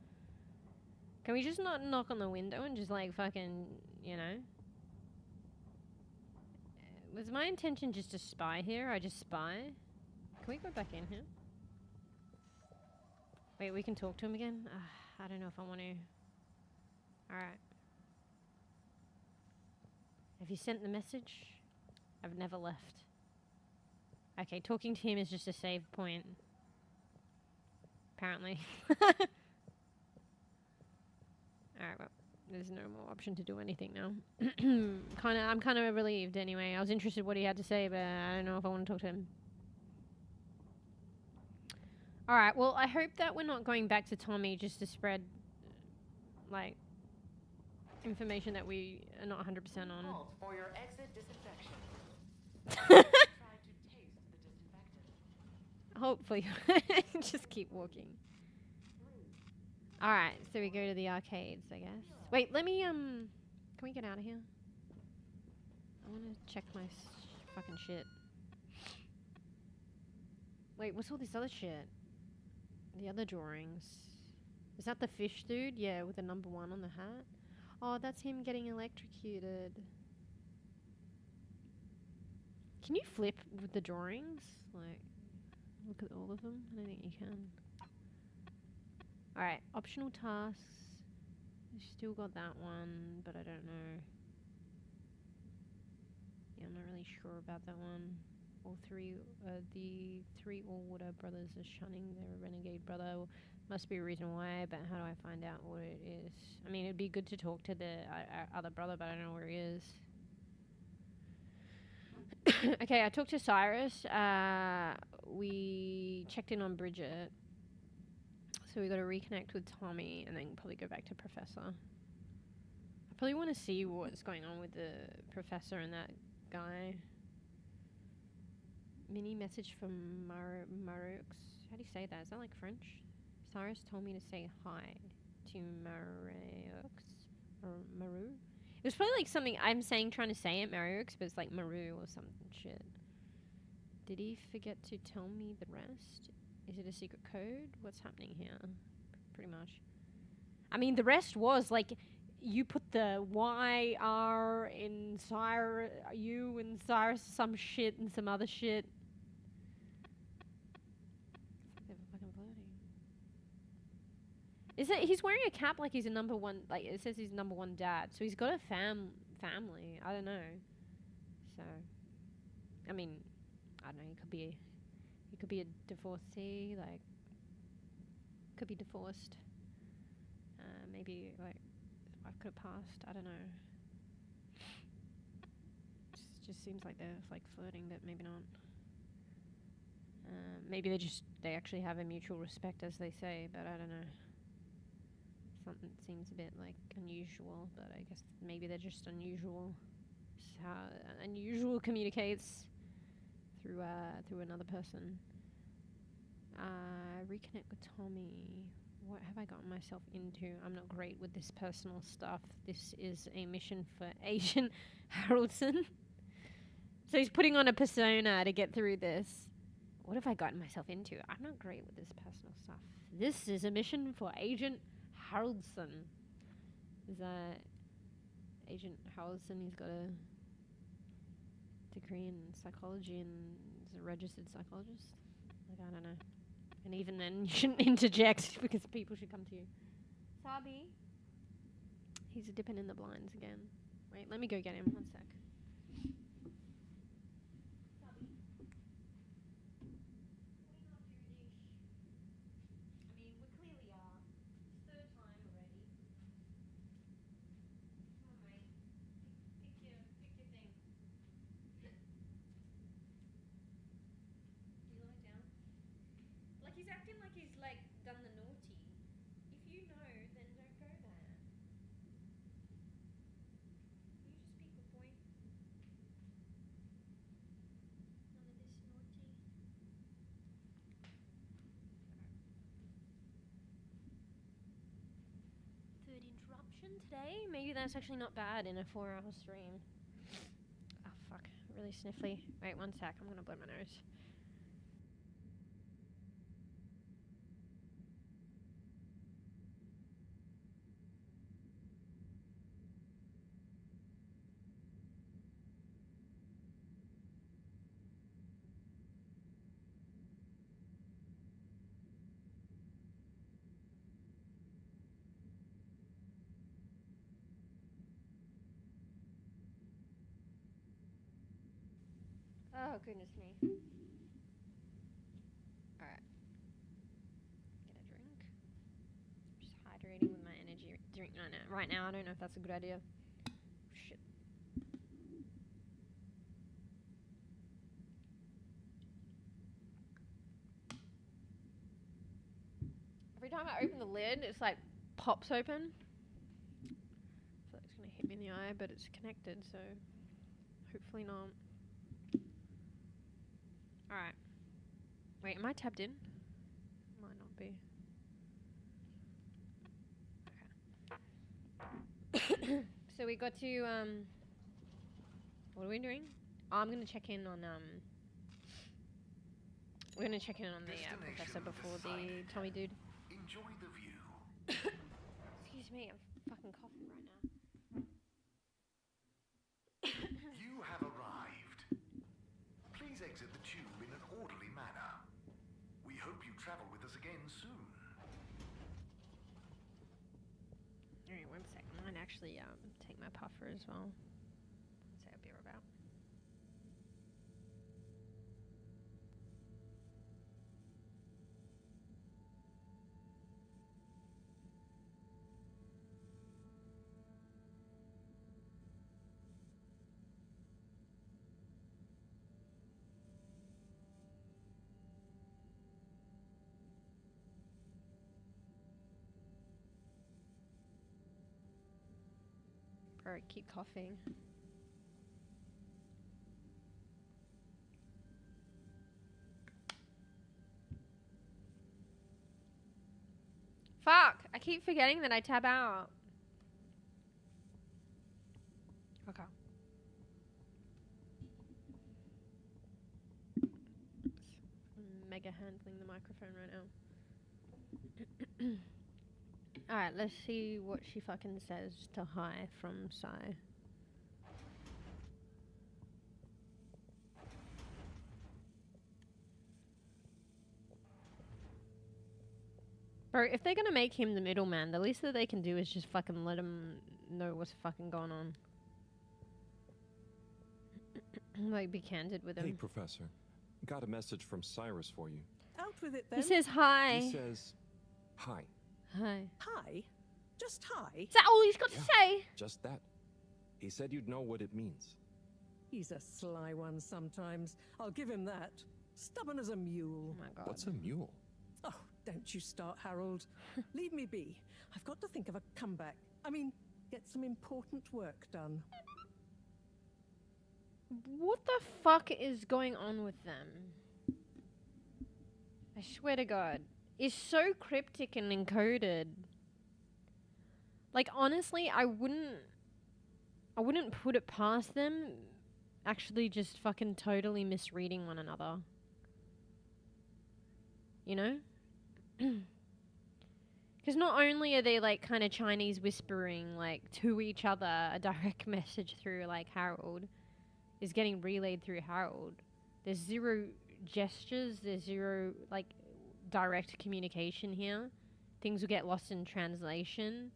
Can we just not knock on the window and just like fucking, you know? Was my intention just to spy here? I just spy? Can we go back in here? Wait, we can talk to him again? I don't know if I want to. Alright. Have you sent the message? I've never left. Okay, talking to him is just a save point. Apparently. Alright, well, there's no more option to do anything now. I'm kind of relieved anyway. I was interested what he had to say, but I don't know if I want to talk to him. Alright, well, I hope that we're not going back to Tommy just to spread, like, information that we are not 100% on. Halt for your exit disinfection. Try to taste the disinfectant. Hopefully. Just keep walking. Alright, so we go to the arcades, I guess. Wait, let me, can we get out of here? I want to check my fucking shit. Wait, what's all this other shit? The other drawings. Is that the fish dude? Yeah, with the number 1 on the hat. Oh, that's him getting electrocuted. Can you flip with the drawings? Like, look at all of them? I don't think you can. Alright, optional tasks. We've still got that one, but I don't know. Yeah, I'm not really sure about that one. The 3 all-water brothers are shunning their renegade brother. Must be a reason why, but how do I find out what it is? I mean, it'd be good to talk to the other brother, but I don't know where he is. Okay, I talked to Cyrus. We checked in on Bridget. So we got to reconnect with Tommy and then probably go back to Professor. I probably want to see what's going on with the Professor and that guy. Mini message from Marux. How do you say that? Is that like French? Cyrus told me to say hi to Marux. Or Maru? It was probably like something I'm saying, trying to say it, Marux, but it's like Maru or some shit. Did he forget to tell me the rest? Is it a secret code? What's happening here? Pretty much. I mean, the rest was like, you put the YR in Cyrus, you and Cyrus, some shit and some other shit. They're fucking flirting. Is it? He's wearing a cap like he's a number 1. Like it says he's number 1 dad, so he's got a family. I don't know. So, I mean, I don't know. He could be. He could be a divorcee, like, could be divorced. Maybe, like, wife could have passed, I don't know. Just seems like they're, like, flirting, but maybe not. Maybe they actually have a mutual respect, as they say, but I don't know. Something seems a bit, like, unusual, but I guess maybe they're just unusual. It's how unusual communicates through another person. Reconnect with Tommy. What have I gotten myself into? I'm not great with this personal stuff. This is a mission for Agent hAr0ld. So he's putting on a persona to get through this. What have I gotten myself into? I'm not great with this personal stuff. This is a mission for Agent hAr0ld. Is that Agent hAr0ld? He's got a degree in psychology and is a registered psychologist. Like, I don't know. And even then, you shouldn't interject because people should come to you. Sabi. He's dipping in the blinds again. Wait, let me go get him. 1 sec. Sabi. I mean, we clearly are. 3rd time already. Come on, mate. Pick your thing. You lie down. Like, he's acting like he's, like, done the naughty. If you know, then don't go there. Can you just be a good boy? None of this naughty. Third interruption today? Maybe that's actually not bad in a 4-hour stream. Oh, fuck. Really sniffly. Wait, 1 sec. I'm gonna blow my nose. Oh, goodness me. Alright. Get a drink. Just hydrating with my energy drink right now. I don't know if that's a good idea. Shit. Every time I open the lid, it's like pops open. I feel like it's gonna hit me in the eye, but it's connected, so hopefully not. Alright. Wait, am I tapped in? Might not be. Okay. So we got to, what are we doing? Oh, I'm gonna check in on, we're gonna check in on the professor before the Tommy dude. Enjoy the view. Excuse me, I'm fucking coughing right now. You have arrived. Please exit the tube in an orderly manner. We hope you travel with us again soon. Alright, 1 sec. I might actually take my puffer as well. Say I'll be right back. Or keep coughing. Fuck! I keep forgetting that I tab out. Okay. Mega handling the microphone right now. Alright, let's see what she fucking says to hi from Sai. Bro, if they're gonna make him the middleman, the least that they can do is just fucking let him know what's fucking going on. Like, be candid with him. Hey, Professor. Got a message from Cyrus for you. Out with it then. He says hi. He says, hi. Hi. Hi? Just hi? Is that all he's got to say? Just that. He said you'd know what it means. He's a sly one sometimes. I'll give him that. Stubborn as a mule. Oh my god. What's a mule? Oh, don't you start, hAr0ld. Leave me be. I've got to think of a comeback. I mean, get some important work done. What the fuck is going on with them? I swear to God. It's so cryptic and encoded. Like, honestly, I wouldn't put it past them actually just fucking totally misreading one another. You know? Because not only are they, like, kind of Chinese whispering, like, to each other, a direct message through, like, hAr0ld is getting relayed through hAr0ld. There's zero gestures, there's zero, like, direct communication here. Things will get lost in translation.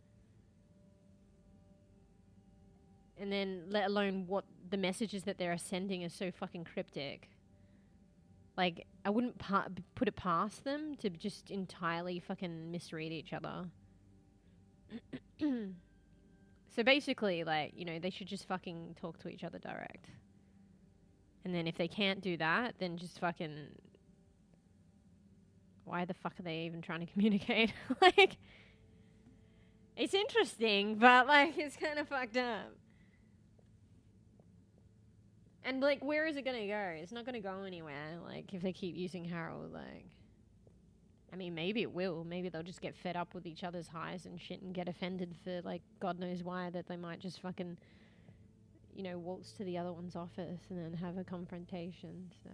And then, let alone what the messages that they're sending are so fucking cryptic. Like, I wouldn't put it past them to just entirely fucking misread each other. So basically, like, you know, they should just fucking talk to each other direct. And then if they can't do that, then just fucking... Why the fuck are they even trying to communicate? Like, it's interesting, but, like, it's kind of fucked up. And, like, where is it gonna go? It's not gonna go anywhere, like, if they keep using hAr0ld, like... I mean, maybe it will. Maybe they'll just get fed up with each other's highs and shit and get offended for, like, God knows why, that they might just fucking, you know, waltz to the other one's office and then have a confrontation, so...